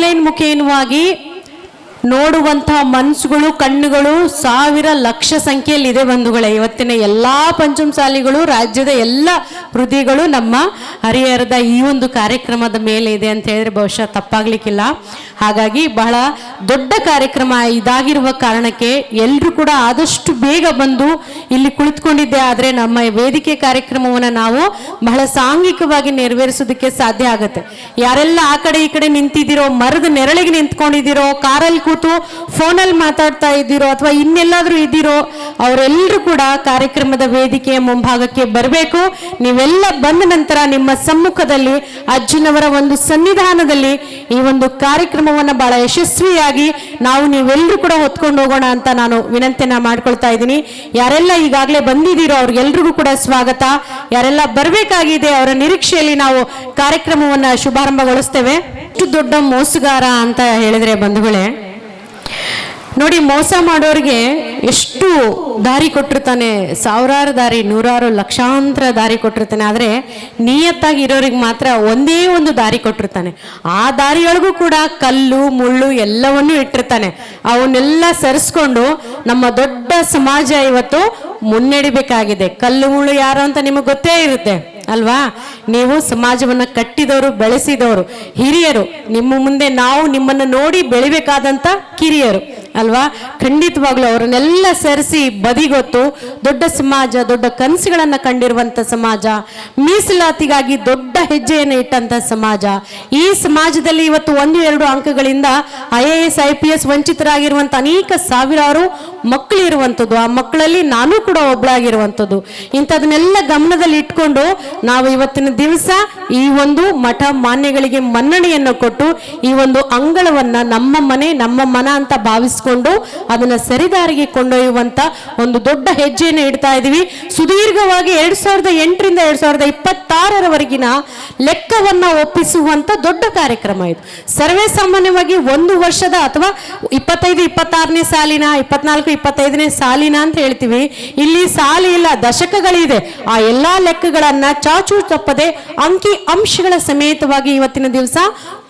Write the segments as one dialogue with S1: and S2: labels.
S1: Online ಮುಖೇನವಾಗಿ ನೋಡುವಂತಹ ಮನಸ್ಸುಗಳು, ಕಣ್ಣುಗಳು ಸಾವಿರ ಲಕ್ಷ ಸಂಖ್ಯೆಯಲ್ಲಿದೆ ಬಂಧುಗಳೇ. ಇವತ್ತಿನ ಎಲ್ಲ ಪಂಚಮಸಾಲಿಗಳು, ರಾಜ್ಯದ ಎಲ್ಲ ಹೃದಯಗಳು ನಮ್ಮ ಹರಿಹರದ ಈ ಒಂದು ಕಾರ್ಯಕ್ರಮದ ಮೇಲೆ ಇದೆ ಅಂತ ಹೇಳಿದ್ರೆ ಬಹುಶಃ ತಪ್ಪಾಗ್ಲಿಕ್ಕಿಲ್ಲ. ಹಾಗಾಗಿ ಬಹಳ ದೊಡ್ಡ ಕಾರ್ಯಕ್ರಮ ಇದಾಗಿರುವ ಕಾರಣಕ್ಕೆ ಎಲ್ಲರೂ ಕೂಡ ಆದಷ್ಟು ಬೇಗ ಬಂದು ಇಲ್ಲಿ ಕುಳಿತುಕೊಂಡಿದ್ದೆ ಆದರೆ ನಮ್ಮ ವೇದಿಕೆ ಕಾರ್ಯಕ್ರಮವನ್ನು ನಾವು ಬಹಳ ಸಾಂಘಿಕವಾಗಿ ನೆರವೇರಿಸೋದಕ್ಕೆ ಸಾಧ್ಯ ಆಗುತ್ತೆ. ಯಾರೆಲ್ಲ ಆ ಕಡೆ ಈ ಕಡೆ ನಿಂತಿದ್ದೀರೋ, ಮರದ ನೆರಳಿಗೆ ನಿಂತ್ಕೊಂಡಿದ್ದೀರೋ, ಕಾರಲ್ಲಿ ಕೂತು ಫೋನಲ್ಲಿ ಮಾತಾಡ್ತಾ ಇದ್ದೀರೋ ಅಥವಾ ಇನ್ನೆಲ್ಲಾದ್ರೂ ಇದ್ದೀರೋ, ಅವರೆಲ್ಲರೂ ಕೂಡ ಕಾರ್ಯಕ್ರಮದ ವೇದಿಕೆಯ ಮುಂಭಾಗಕ್ಕೆ ಬರಬೇಕು. ನೀವೆಲ್ಲ ಬಂದ ನಂತರ ನಿಮ್ಮ ಸಮ್ಮುಖದಲ್ಲಿ ಅಜ್ಜನವರ ಒಂದು ಸನ್ನಿಧಾನದಲ್ಲಿ ಈ ಒಂದು ಕಾರ್ಯಕ್ರಮವನ್ನು ಬಹಳ ಯಶಸ್ವಿಯಾಗಿ ನೀವೆಲ್ಲರೂ ಕೂಡ ಹೊತ್ಕೊಂಡು ಹೋಗೋಣ ಅಂತ ನಾನು ವಿನಂತಿಯನ್ನ ಮಾಡ್ಕೊಳ್ತಾ ಇದ್ದೀನಿ. ಯಾರೆಲ್ಲ ಈಗಾಗಲೇ ಬಂದಿದ್ದೀರೋ ಅವ್ರಿಗೆಲ್ರಿಗೂ ಕೂಡ ಸ್ವಾಗತ. ಯಾರೆಲ್ಲ ಬರಬೇಕಾಗಿದೆ ಅವರ ನಿರೀಕ್ಷೆಯಲ್ಲಿ ನಾವು ಕಾರ್ಯಕ್ರಮವನ್ನು ಶುಭಾರಂಭಗೊಳಿಸ್ತೇವೆ. ಎಷ್ಟು ದೊಡ್ಡ ಮೋಸಗಾರ ಅಂತ ಹೇಳಿದ್ರೆ ಬಂಧುಗಳೇ, ನೋಡಿ, ಮೋಸ ಮಾಡೋರಿಗೆ ಎಷ್ಟು ದಾರಿ ಕೊಟ್ಟಿರ್ತಾನೆ, ಸಾವಿರಾರು ದಾರಿ, ನೂರಾರು ಲಕ್ಷಾಂತರ ದಾರಿ ಕೊಟ್ಟಿರ್ತಾನೆ. ಆದರೆ ನಿಯತ್ತಾಗಿ ಇರೋರಿಗೆ ಮಾತ್ರ ಒಂದೇ ಒಂದು ದಾರಿ ಕೊಟ್ಟಿರ್ತಾನೆ. ಆ ದಾರಿಯೊಳಗೂ ಕೂಡ ಕಲ್ಲು ಮುಳ್ಳು ಎಲ್ಲವನ್ನೂ ಇಟ್ಟಿರ್ತಾನೆ. ಅವನ್ನೆಲ್ಲ ಸರಿಸ್ಕೊಂಡು ನಮ್ಮ ದೊಡ್ಡ ಸಮಾಜ ಇವತ್ತು ಮುನ್ನಡಿಬೇಕಾಗಿದೆ. ಕಲ್ಲು ಮುಳ್ಳು ಯಾರು ಅಂತ ನಿಮಗೆ ಗೊತ್ತೇ ಇರುತ್ತೆ ಅಲ್ವಾ? ನೀವು ಸಮಾಜವನ್ನು ಕಟ್ಟಿದವರು, ಬೆಳೆಸಿದವರು, ಹಿರಿಯರು. ನಿಮ್ಮ ಮುಂದೆ ನಾವು ನಿಮ್ಮನ್ನು ನೋಡಿ ಬೆಳಿಬೇಕಾದಂಥ ಕಿರಿಯರು ಅಲ್ವಾ? ಖಂಡಿತವಾಗ್ಲೂ ಅವರನ್ನೆಲ್ಲ ಸರಿಸಿ ಬದಿಗೊತ್ತು ದೊಡ್ಡ ಸಮಾಜ, ದೊಡ್ಡ ಕನಸುಗಳನ್ನು ಕಂಡಿರುವಂಥ ಸಮಾಜ, ಮೀಸಲಾತಿಗಾಗಿ ದೊಡ್ಡ ಹೆಜ್ಜೆಯನ್ನು ಇಟ್ಟಂಥ ಸಮಾಜ. ಈ ಸಮಾಜದಲ್ಲಿ ಇವತ್ತು 1-2 ಅಂಕಗಳಿಂದ IAS IPS ವಂಚಿತರಾಗಿರುವಂಥ ಅನೇಕ ಸಾವಿರಾರು ಮಕ್ಕಳು ಇರುವಂಥದ್ದು. ಆ ಮಕ್ಕಳಲ್ಲಿ ನಾನು ಕೂಡ ಒಬ್ಬಳಾಗಿರುವಂಥದ್ದು. ಇಂಥದನ್ನೆಲ್ಲ ಗಮನದಲ್ಲಿ ಇಟ್ಕೊಂಡು ನಾವು ಇವತ್ತಿನ ದಿವಸ ಈ ಒಂದು ಮಠ ಮಾನ್ಯಗಳಿಗೆ ಮನ್ನಣೆಯನ್ನು ಕೊಟ್ಟು ಈ ಒಂದು ಅಂಗಳವನ್ನ ನಮ್ಮ ಮನೆ, ನಮ್ಮ ಮನ ಅಂತ ಭಾವಿಸಿಕೊಂಡು ಅದನ್ನ ಸರಿದಾರಿಗೆ ಕೊಂಡೊಯ್ಯುವಂತ ಒಂದು ದೊಡ್ಡ ಹೆಜ್ಜೆಯನ್ನು ಇಡ್ತಾ ಇದೀವಿ. ಸುದೀರ್ಘವಾಗಿ 2008ರಿಂದ 2026ರವರೆಗಿನ ಲೆಕ್ಕವನ್ನ ಒಪ್ಪಿಸುವಂತ ದೊಡ್ಡ ಕಾರ್ಯಕ್ರಮ ಇದು. ಸರ್ವೇ ಸಾಮಾನ್ಯವಾಗಿ 1 ವರ್ಷದ ಅಥವಾ 25-26ನೇ ಸಾಲಿನ, 24-25ನೇ ಸಾಲಿನ ಅಂತ ಹೇಳ್ತೀವಿ. ಇಲ್ಲಿ ಸಾಲಿ ಇಲ್ಲ, ದಶಕಗಳಿದೆ. ಆ ಎಲ್ಲಾ ಲೆಕ್ಕಗಳನ್ನ ಚಾಚು ತಪ್ಪದೆ ಅಂಕಿ ಅಂಶಗಳ ಸಮೇತವಾಗಿ ಇವತ್ತಿನ ದಿವಸ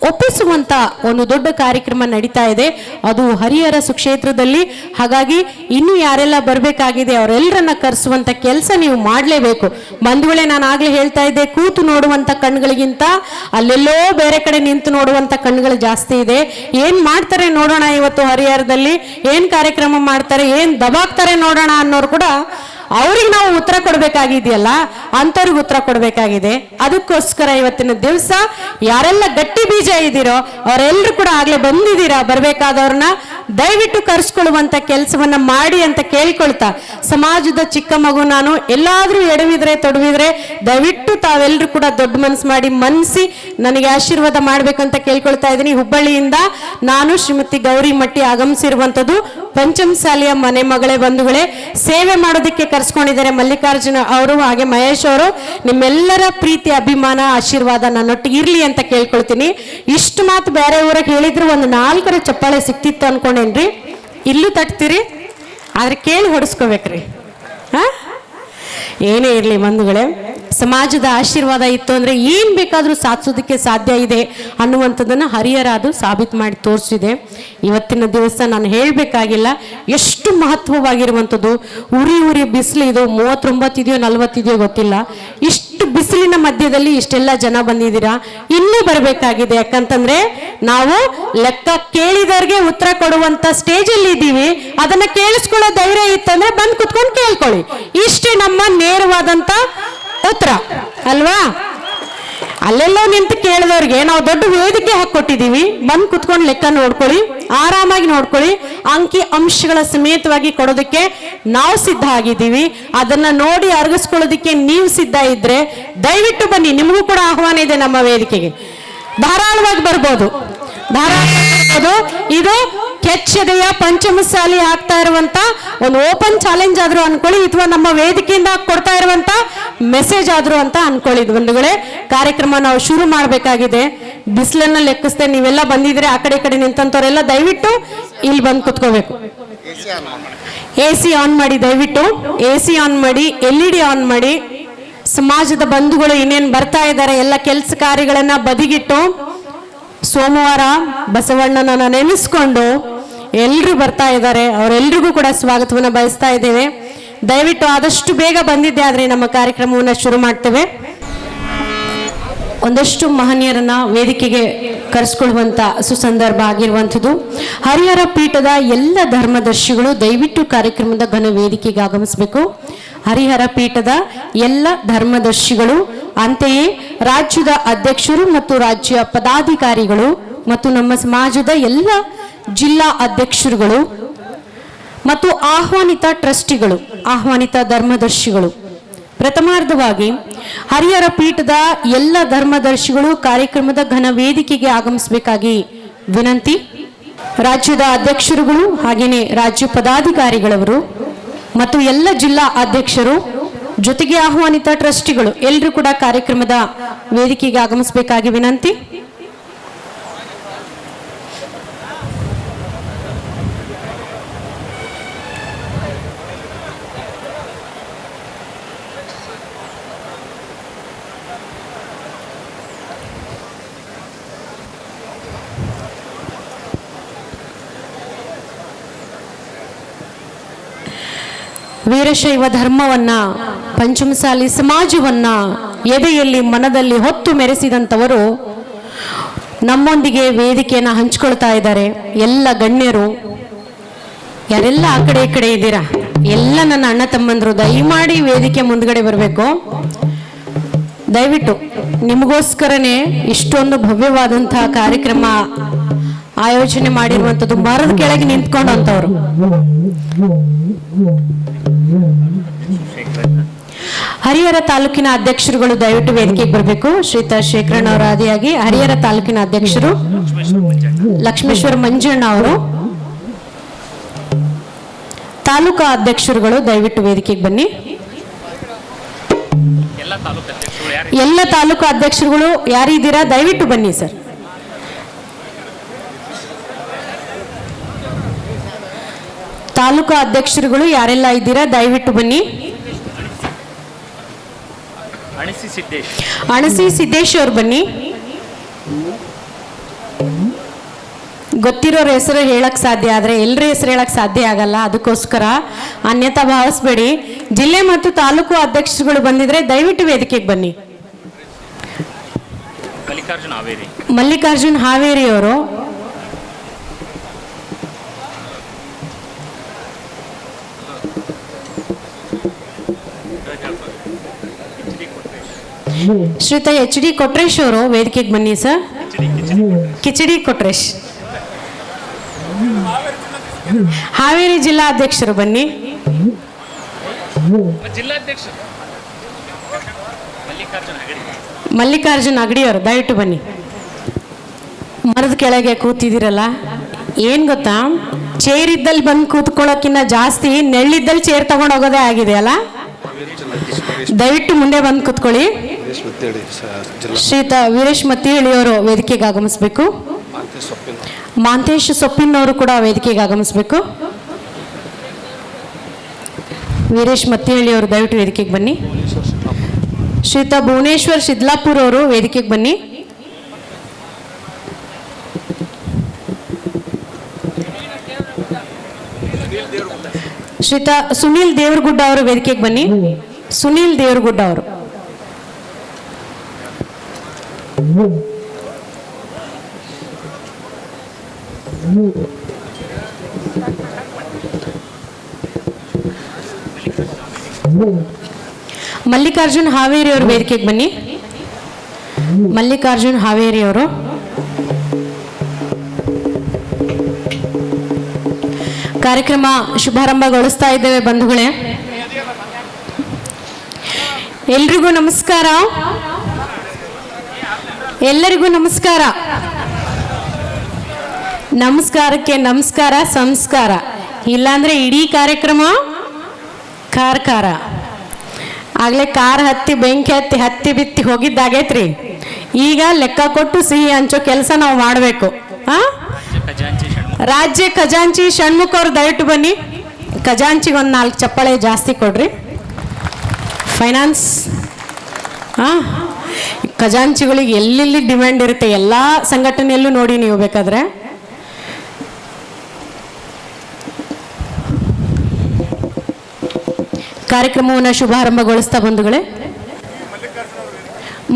S1: ಒಪ್ಪಿಸುವಂತ ಒಂದು ದೊಡ್ಡ ಕಾರ್ಯಕ್ರಮ ನಡೀತಾ ಇದೆ. ಅದು ಹರಿಹರ ಸುಕ್ಷೇತ್ರದಲ್ಲಿ. ಹಾಗಾಗಿ ಇನ್ನು ಯಾರೆಲ್ಲ ಬರಬೇಕಾಗಿದೆ ಅವರೆಲ್ಲರನ್ನ ಕರೆಸುವಂತ ಕೆಲಸ ನೀವು ಮಾಡಲೇಬೇಕು. ಬಂಧುಗಳೇ, ನಾನು ಆಗ್ಲೇ ಹೇಳ್ತಾ ಇದ್ದೆ, ಕೂತು ನೋಡುವಂತ ಕಣ್ಣುಗಳಿಗಿಂತ ಅಲ್ಲೆಲ್ಲೋ ಬೇರೆ ಕಡೆ ನಿಂತು ನೋಡುವಂತ ಕಣ್ಣುಗಳು ಜಾಸ್ತಿ ಇದೆ. ಏನ್ ಮಾಡ್ತಾರೆ ನೋಡೋಣ, ಇವತ್ತು ಹರಿಹರದಲ್ಲಿ ಏನ್ ಕಾರ್ಯಕ್ರಮ ಮಾಡ್ತಾರೆ, ಏನ್ ದಬಾಕ್ತಾರೆ ನೋಡೋಣ ಅನ್ನೋರು ಕೂಡ ಅವ್ರಿಗೆ ನಾವು ಉತ್ತರ ಕೊಡ್ಬೇಕಾಗಿದೆಯಲ್ಲ, ಅಂಥವ್ರಿಗೆ ಉತ್ತರ ಕೊಡ್ಬೇಕಾಗಿದೆ. ಅದಕ್ಕೋಸ್ಕರ ಇವತ್ತಿನ ದಿವಸ ಯಾರೆಲ್ಲ ಗಟ್ಟಿ ಬೀಜ ಇದ್ದೀರೋ ಅವರೆಲ್ಲರೂ ಕೂಡ ಆಗ್ಲೇ ಬಂದಿದ್ದೀರಾ, ಬರ್ಬೇಕಾದವ್ರನ್ನ ದಯವಿಟ್ಟು ಕರ್ಸ್ಕೊಳ್ಳುವಂತ ಕೆಲಸವನ್ನ ಮಾಡಿ ಅಂತ ಕೇಳಿಕೊಳ್ತಾ, ಸಮಾಜದ ಚಿಕ್ಕ ಮಗು ನಾನು, ಎಲ್ಲಾದ್ರೂ ಎಡವಿದ್ರೆ ತೊಡವಿದ್ರೆ ದಯವಿಟ್ಟು ತಾವೆಲ್ಲರೂ ಕೂಡ ದೊಡ್ಡ ಮನಸ್ಸು ಮಾಡಿ ಮನ್ಸಿ ನನಗೆ ಆಶೀರ್ವಾದ ಮಾಡ್ಬೇಕಂತ ಕೇಳ್ಕೊಳ್ತಾ ಇದ್ದೀನಿ. ಹುಬ್ಬಳ್ಳಿಯಿಂದ ನಾನು ಶ್ರೀಮತಿ ಗೌರಿ ಮಟ್ಟಿ ಆಗಮಿಸಿರುವಂತದ್ದು ಪಂಚಮಸಾಲಿಯ ಮನೆ ಮಗಳೇ. ಬಂಧುಗಳೇ, ಸೇವೆ ಮಾಡೋದಕ್ಕೆ ಕರ್ಸ್ಕೊಂಡಿದ್ದಾರೆ ಮಲ್ಲಿಕಾರ್ಜುನ ಅವರು ಹಾಗೆ ಮಹೇಶ್ ಅವರು. ನಿಮ್ಮೆಲ್ಲರ ಪ್ರೀತಿ, ಅಭಿಮಾನ, ಆಶೀರ್ವಾದ ನನ್ನೊಟ್ಟಿಗೆ ಇರ್ಲಿ ಅಂತ ಕೇಳ್ಕೊಳ್ತೀನಿ. ಇಷ್ಟು ಮಾತು ಬೇರೆ ಊರಿಗೆ ಹೇಳಿದ್ರು ಒಂದು 4 ಚಪ್ಪಾಳೆ ಸಿಕ್ತಿತ್ತು ಅನ್ಕೊಂಡೇನ್ರಿ. ಇಲ್ಲೂ ತಟ್ತೀರಿ, ಆದ್ರೆ ಕೇಳಿ ಹೊಡಿಸ್ಕೋಬೇಕ್ರಿ. ಏನೇ ಇರಲಿ ಬಂಧುಗಳೇ, ಸಮಾಜದ ಆಶೀರ್ವಾದ ಇತ್ತು ಅಂದ್ರೆ ಏನ್ ಬೇಕಾದ್ರೂ ಸಾಧಿಸೋದಕ್ಕೆ ಸಾಧ್ಯ ಇದೆ ಅನ್ನುವಂಥದ್ದನ್ನ ಹರಿಹರ ಅದು ಸಾಬೀತು ಮಾಡಿ ತೋರಿಸಿದೆ. ಇವತ್ತಿನ ದಿವಸ ನಾನು ಹೇಳಬೇಕಾಗಿಲ್ಲ ಎಷ್ಟು ಮಹತ್ವವಾಗಿರುವಂಥದ್ದು. ಉರಿ ಬಿಸಿಲು, ಇದು 39 ಇದೆಯೋ 40 ಇದೆಯೋ ಗೊತ್ತಿಲ್ಲ. ಇಷ್ಟು ಬಿಸಿಲಿನ ಮಧ್ಯದಲ್ಲಿ ಇಷ್ಟೆಲ್ಲ ಜನ ಬಂದಿದ್ದೀರಾ, ಇನ್ನೂ ಬರಬೇಕಾಗಿದೆ. ಯಾಕಂತಂದ್ರೆ ನಾವು ಲೆಕ್ಕ ಕೇಳಿದವ್ರಿಗೆ ಉತ್ತರ ಕೊಡುವಂತ ಸ್ಟೇಜ್ ಅಲ್ಲಿ ಇದ್ದೀವಿ. ಅದನ್ನ ಕೇಳಿಸ್ಕೊಳ್ಳೋ ಧೈರ್ಯ ಇತ್ತಂದ್ರೆ ಬಂದು ಕುತ್ಕೊಂಡು ಕೇಳ್ಕೊಳ್ಳಿ. ಇಷ್ಟೇ ನಮ್ಮ ನೇರವಾದಂತ ಉತ್ತರ ಅಲ್ವಾ? ಅಲ್ಲೆಲ್ಲೋ ನಿಂತು ಕೇಳಿದವ್ರಿಗೆ ನಾವು ದೊಡ್ಡ ವೇದಿಕೆ ಹಾಕೊಟ್ಟಿದೀವಿ. ಬಂದು ಕುತ್ಕೊಂಡು ಲೆಕ್ಕ ನೋಡ್ಕೊಳ್ಳಿ, ಆರಾಮಾಗಿ ನೋಡ್ಕೊಳ್ಳಿ. ಅಂಕಿ ಅಂಶಗಳ ಸಮೇತವಾಗಿ ಕೊಡೋದಕ್ಕೆ ನಾವು ಸಿದ್ಧ ಆಗಿದ್ದೀವಿ. ಅದನ್ನ ನೋಡಿ ಅರಗಿಸ್ಕೊಳ್ಳೋದಕ್ಕೆ ನೀವು ಸಿದ್ಧ ಇದ್ರೆ ದಯವಿಟ್ಟು ಬನ್ನಿ. ನಿಮಗೂ ಕೂಡ ಆಹ್ವಾನ ಇದೆ ನಮ್ಮ ವೇದಿಕೆಗೆ. ಧಾರಾಳವಾಗಿ ಬರ್ಬೋದು, ಇದು ಕೆಚ್ಚದೆಯ ಪಂಚಮಸಾಲಿ ಆಗ್ತಾ ಇರುವಂತ ಒಂದು ಓಪನ್ ಚಾಲೆಂಜ್ ಆದ್ರೂ ಅನ್ಕೊಳ್ಳಿ, ಅಥವಾ ನಮ್ಮ ವೇದಿಕೆಯಿಂದ ಕೊಡ್ತಾ ಇರುವಂತ ಮೆಸೇಜ್ ಆದ್ರೂ ಅಂತ ಅನ್ಕೊಳ್ಳಿ. ಬಂಧುಗಳೇ, ಕಾರ್ಯಕ್ರಮ ನಾವು ಶುರು ಮಾಡಬೇಕಾಗಿದೆ. ಬಿಸಿಲನ್ನ ಲೆಕ್ಕಿಸ್ದೆ ನೀವೆಲ್ಲ ಬಂದಿದ್ರೆ ಆ ಕಡೆ ಈ ಕಡೆ ನಿಂತಂತವರೆಲ್ಲ ದಯವಿಟ್ಟು ಇಲ್ಲಿ ಬಂದು ಕುತ್ಕೋಬೇಕು. AC ಆನ್ ಮಾಡಿ, ದಯವಿಟ್ಟು AC ಆನ್ ಮಾಡಿ, LED ಆನ್ ಮಾಡಿ. ಸಮಾಜದ ಬಂಧುಗಳು ಇನ್ನೇನು ಬರ್ತಾ ಇದ್ದಾರೆ, ಎಲ್ಲ ಕೆಲಸ ಕಾರ್ಯಗಳನ್ನ ಬದಿಗಿಟ್ಟು ಸೋಮವಾರ ಬಸವಣ್ಣನನ್ನ ನೆನೆಸ್ಕೊಂಡು ಎಲ್ಲರೂ ಬರ್ತಾ ಇದ್ದಾರೆ. ಅವರೆಲ್ಲರಿಗೂ ಕೂಡ ಸ್ವಾಗತವನ್ನು ಬಯಸ್ತಾ ಇದ್ದೇವೆ. ದಯವಿಟ್ಟು ಆದಷ್ಟು ಬೇಗ ಬಂದಿದ್ದೆ ಆದರೆ ನಮ್ಮ ಕಾರ್ಯಕ್ರಮವನ್ನು ಶುರು ಮಾಡ್ತೇವೆ. ಒಂದಷ್ಟು ಮಹನೀಯರನ್ನ ವೇದಿಕೆಗೆ ಕರೆಸ್ಕೊಳ್ಳುವಂತ ಸುಸಂದರ್ಭ ಆಗಿರುವಂಥದ್ದು. ಹರಿಹರ ಪೀಠದ ಎಲ್ಲ ಧರ್ಮದರ್ಶಿಗಳು ದಯವಿಟ್ಟು ಕಾರ್ಯಕ್ರಮದ ಘನ ವೇದಿಕೆಗೆ ಆಗಮಿಸಬೇಕು. ಹರಿಹರ ಪೀಠದ ಎಲ್ಲ ಧರ್ಮದರ್ಶಿಗಳು, ಅಂತೆಯೇ ರಾಜ್ಯದ ಅಧ್ಯಕ್ಷರು ಮತ್ತು ರಾಜ್ಯ ಪದಾಧಿಕಾರಿಗಳು ಮತ್ತು ನಮ್ಮ ಸಮಾಜದ ಎಲ್ಲ ಜಿಲ್ಲಾ ಅಧ್ಯಕ್ಷರುಗಳು ಮತ್ತು ಆಹ್ವಾನಿತ ಟ್ರಸ್ಟಿಗಳು, ಆಹ್ವಾನಿತ ಧರ್ಮದರ್ಶಿಗಳು, ಪ್ರಥಮಾರ್ಧವಾಗಿ ಹರಿಹರ ಪೀಠದ ಎಲ್ಲ ಧರ್ಮದರ್ಶಿಗಳು ಕಾರ್ಯಕ್ರಮದ ಘನ ವೇದಿಕೆಗೆ ಆಗಮಿಸಬೇಕಾಗಿ ವಿನಂತಿ. ರಾಜ್ಯದ ಅಧ್ಯಕ್ಷರುಗಳು ಹಾಗೆಯೇ ರಾಜ್ಯ ಪದಾಧಿಕಾರಿಗಳವರು ಮತ್ತು ಎಲ್ಲ ಜಿಲ್ಲಾ ಅಧ್ಯಕ್ಷರು ಜೊತೆಗೆ ಆಹ್ವಾನಿತ ಟ್ರಸ್ಟಿಗಳು ಎಲ್ಲರೂ ಕೂಡ ಕಾರ್ಯಕ್ರಮದ ವೇದಿಕೆಗೆ ಆಗಮಿಸಬೇಕಾಗಿ ವಿನಂತಿ. ವೀರಶೈವ ಧರ್ಮವನ್ನ, ಪಂಚಮಸಾಲಿ ಸಮಾಜವನ್ನ ಎದೆಯಲ್ಲಿ ಮನದಲ್ಲಿ ಹೊತ್ತು ಮೆರೆಸಿದಂಥವರು ನಮ್ಮೊಂದಿಗೆ ವೇದಿಕೆಯನ್ನು ಹಂಚಿಕೊಳ್ತಾ ಇದ್ದಾರೆ. ಎಲ್ಲ ಗಣ್ಯರು, ಯಾರೆಲ್ಲ ಆ ಕಡೆ ಈ ಕಡೆ ಇದ್ದೀರಾ, ಎಲ್ಲ ನನ್ನ ಅಣ್ಣ ತಮ್ಮಂದ್ರು ದಯಮಾಡಿ ವೇದಿಕೆ ಮುಂದ್ಗಡೆ ಬರಬೇಕು. ದಯವಿಟ್ಟು ನಿಮಗೋಸ್ಕರನೇ ಇಷ್ಟೊಂದು ಭವ್ಯವಾದಂತಹ ಕಾರ್ಯಕ್ರಮ ಆಯೋಜನೆ ಮಾಡಿರುವಂಥದ್ದು. ಮರದ ಕೆಳಗೆ ನಿಂತ್ಕೊಂಡು ಅಂತವ್ರು ಹರಿಹರ ತಾಲೂಕಿನ ಅಧ್ಯಕ್ಷರುಗಳು ದಯವಿಟ್ಟು ವೇದಿಕೆಗೆ ಬರಬೇಕು. ಶ್ರೀಯುತ ಶೇಖರಣ್ಣ ಅವರ ಆದಿಯಾಗಿ ಹರಿಹರ ತಾಲೂಕಿನ ಅಧ್ಯಕ್ಷರು ಲಕ್ಷ್ಮೇಶ್ವರ ಮಂಜಣ್ಣ ಅವರು, ತಾಲೂಕಾ ಅಧ್ಯಕ್ಷರುಗಳು ದಯವಿಟ್ಟು ವೇದಿಕೆಗೆ ಬನ್ನಿ. ಎಲ್ಲ ತಾಲೂಕಾ ಅಧ್ಯಕ್ಷರುಗಳು ಯಾರಿದ್ದೀರಾ ದಯವಿಟ್ಟು ಬನ್ನಿ ಸರ್. ತಾಲೂಕಾ ಅಧ್ಯಕ್ಷರುಗಳು ಯಾರೆಲ್ಲ ಇದ್ದೀರಾ ದಯವಿಟ್ಟು ಬನ್ನಿ. ಅಣಸಿ ಸಿದ್ದೇಶ್ ಅವ್ರು ಬನ್ನಿ. ಗೊತ್ತಿರೋರ ಹೆಸರು ಹೇಳಕ್ ಸಾಧ್ಯ, ಆದ್ರೆ ಎಲ್ಲರ ಹೆಸರು ಹೇಳಕ್ ಸಾಧ್ಯ ಆಗಲ್ಲ, ಅದಕ್ಕೋಸ್ಕರ ಅನ್ಯತಾ ಭಾವಿಸ್ಬೇಡಿ. ಜಿಲ್ಲೆ ಮತ್ತು ತಾಲೂಕು ಅಧ್ಯಕ್ಷರುಗಳು ಬಂದಿದ್ರೆ ದಯವಿಟ್ಟು ವೇದಿಕೆಗೆ ಬನ್ನಿ. ಮಲ್ಲಿಕಾರ್ಜುನ್ ಹಾವೇರಿ ಅವರು, ಶ್ರೀಯುತ HD ಕೊಟ್ರೇಶ್ ಅವರು ವೇದಿಕೆಗೆ ಬನ್ನಿ ಸರ್. ಕಿಚಡಿ ಕೊಟ್ರೇಶ್. ಹಾವೇರಿ ಜಿಲ್ಲಾ ಅಧ್ಯಕ್ಷರು ಬನ್ನಿ. ಮಲ್ಲಿಕಾರ್ಜುನ್ ಅಗಡಿ ಅವರು ದಯವಿಟ್ಟು ಬನ್ನಿ. ಮರದ ಕೆಳಗೆ ಕೂತಿದ್ದೀರಲ್ಲ, ಏನ್ ಗೊತ್ತಾ, ಚೇರ್ ಇದ್ದಲ್ಲಿ ಬಂದು ಕೂತ್ಕೊಳ್ಳೋಕ್ಕಿಂತ ಜಾಸ್ತಿ ನೆಳ್ಳಿದ್ದಲ್ಲಿ ಚೇರ್ ತಗೊಂಡು ಹೋಗೋದೇ ಆಗಿದೆ ಅಲ್ಲ. ದಯವಿಟ್ಟು ಮುಂದೆ ಬಂದು ಕೂತ್ಕೊಳ್ಳಿ. ಶ್ರೀಯುತ ವೀರೇಶ್ ಮತ್ತಿಹಳ್ಳಿ ಅವರು ವೇದಿಕೆಗೆ ಆಗಮಿಸಬೇಕು. ಮಾಂತೇಶ್ ಸೊಪ್ಪಿನವರು ಕೂಡ ವೇದಿಕೆಗೆ ಆಗಮಿಸಬೇಕು. ವೀರೇಶ್ ಮತ್ತಿಹಳ್ಳಿ ಅವರು ದಯವಿಟ್ಟು ವೇದಿಕೆಗೆ ಬನ್ನಿ. ಶ್ರೀಯುತ ಭುವನೇಶ್ವರ್ ಶಿದ್ಲಾಪುರ್ ಅವರು ವೇದಿಕೆಗೆ ಬನ್ನಿ. ಶ್ರೀಯುತ ಸುನೀಲ್ ದೇವರಗುಡ್ಡ ಅವರು ವೇದಿಕೆಗೆ ಬನ್ನಿ. ಸುನೀಲ್ ದೇವರಗುಡ್ಡ ಅವರು. ಮಲ್ಲಿಕಾರ್ಜುನ್ ಹಾವೇರಿ ಅವರು ವೇದಿಕೆಗೆ ಬನ್ನಿ. ಮಲ್ಲಿಕಾರ್ಜುನ್ ಹಾವೇರಿ ಅವರು. ಕಾರ್ಯಕ್ರಮ ಶುಭಾರಂಭಗೊಳಿಸ್ತಾ ಇದ್ದೇವೆ ಬಂಧುಗಳೇ. ಎಲ್ರಿಗೂ ನಮಸ್ಕಾರ. ಎಲ್ಲರಿಗೂ ನಮಸ್ಕಾರ. ನಮಸ್ಕಾರಕ್ಕೆ ನಮಸ್ಕಾರ, ಸಂಸ್ಕಾರ. ಇಲ್ಲಾಂದ್ರೆ ಇಡೀ ಕಾರ್ಯಕ್ರಮ ಕಾರ್ಕಾರ. ಆಗ್ಲೇ ಕಾರ್ ಹತ್ತಿ ಬೆಂಕಿ ಹತ್ತಿ ಹತ್ತಿ ಬಿತ್ತಿ ಹೋಗಿದ್ದಾಗೈತ್ರಿ. ಈಗ ಲೆಕ್ಕ ಕೊಟ್ಟು ಸಿಹಿ ಹಂಚೋ ಕೆಲಸ ನಾವು ಮಾಡಬೇಕು. ರಾಜ್ಯ ಖಜಾಂಚಿ ಷಣ್ಮುಖ ಅವ್ರು ದಯವಿಟ್ಟು ಬನ್ನಿ. ಖಜಾಂಚಿಗೆ ಒಂದು 4 ಚಪ್ಪಾಳೆ ಜಾಸ್ತಿ ಕೊಡ್ರಿ. ಫೈನಾನ್ಸ್ ಖಜಾಂಚಿಗಳಿಗೆ ಎಲ್ಲೆಲ್ಲಿ ಡಿಮ್ಯಾಂಡ್ ಇರುತ್ತೆ, ಎಲ್ಲ ಸಂಘಟನೆಯಲ್ಲೂ ನೋಡಿ ನೀವು ಬೇಕಾದ್ರೆ. ಕಾರ್ಯಕ್ರಮವನ್ನು ಶುಭಾರಂಭಗೊಳಿಸ್ತಾ ಬಂಧುಗಳೇ,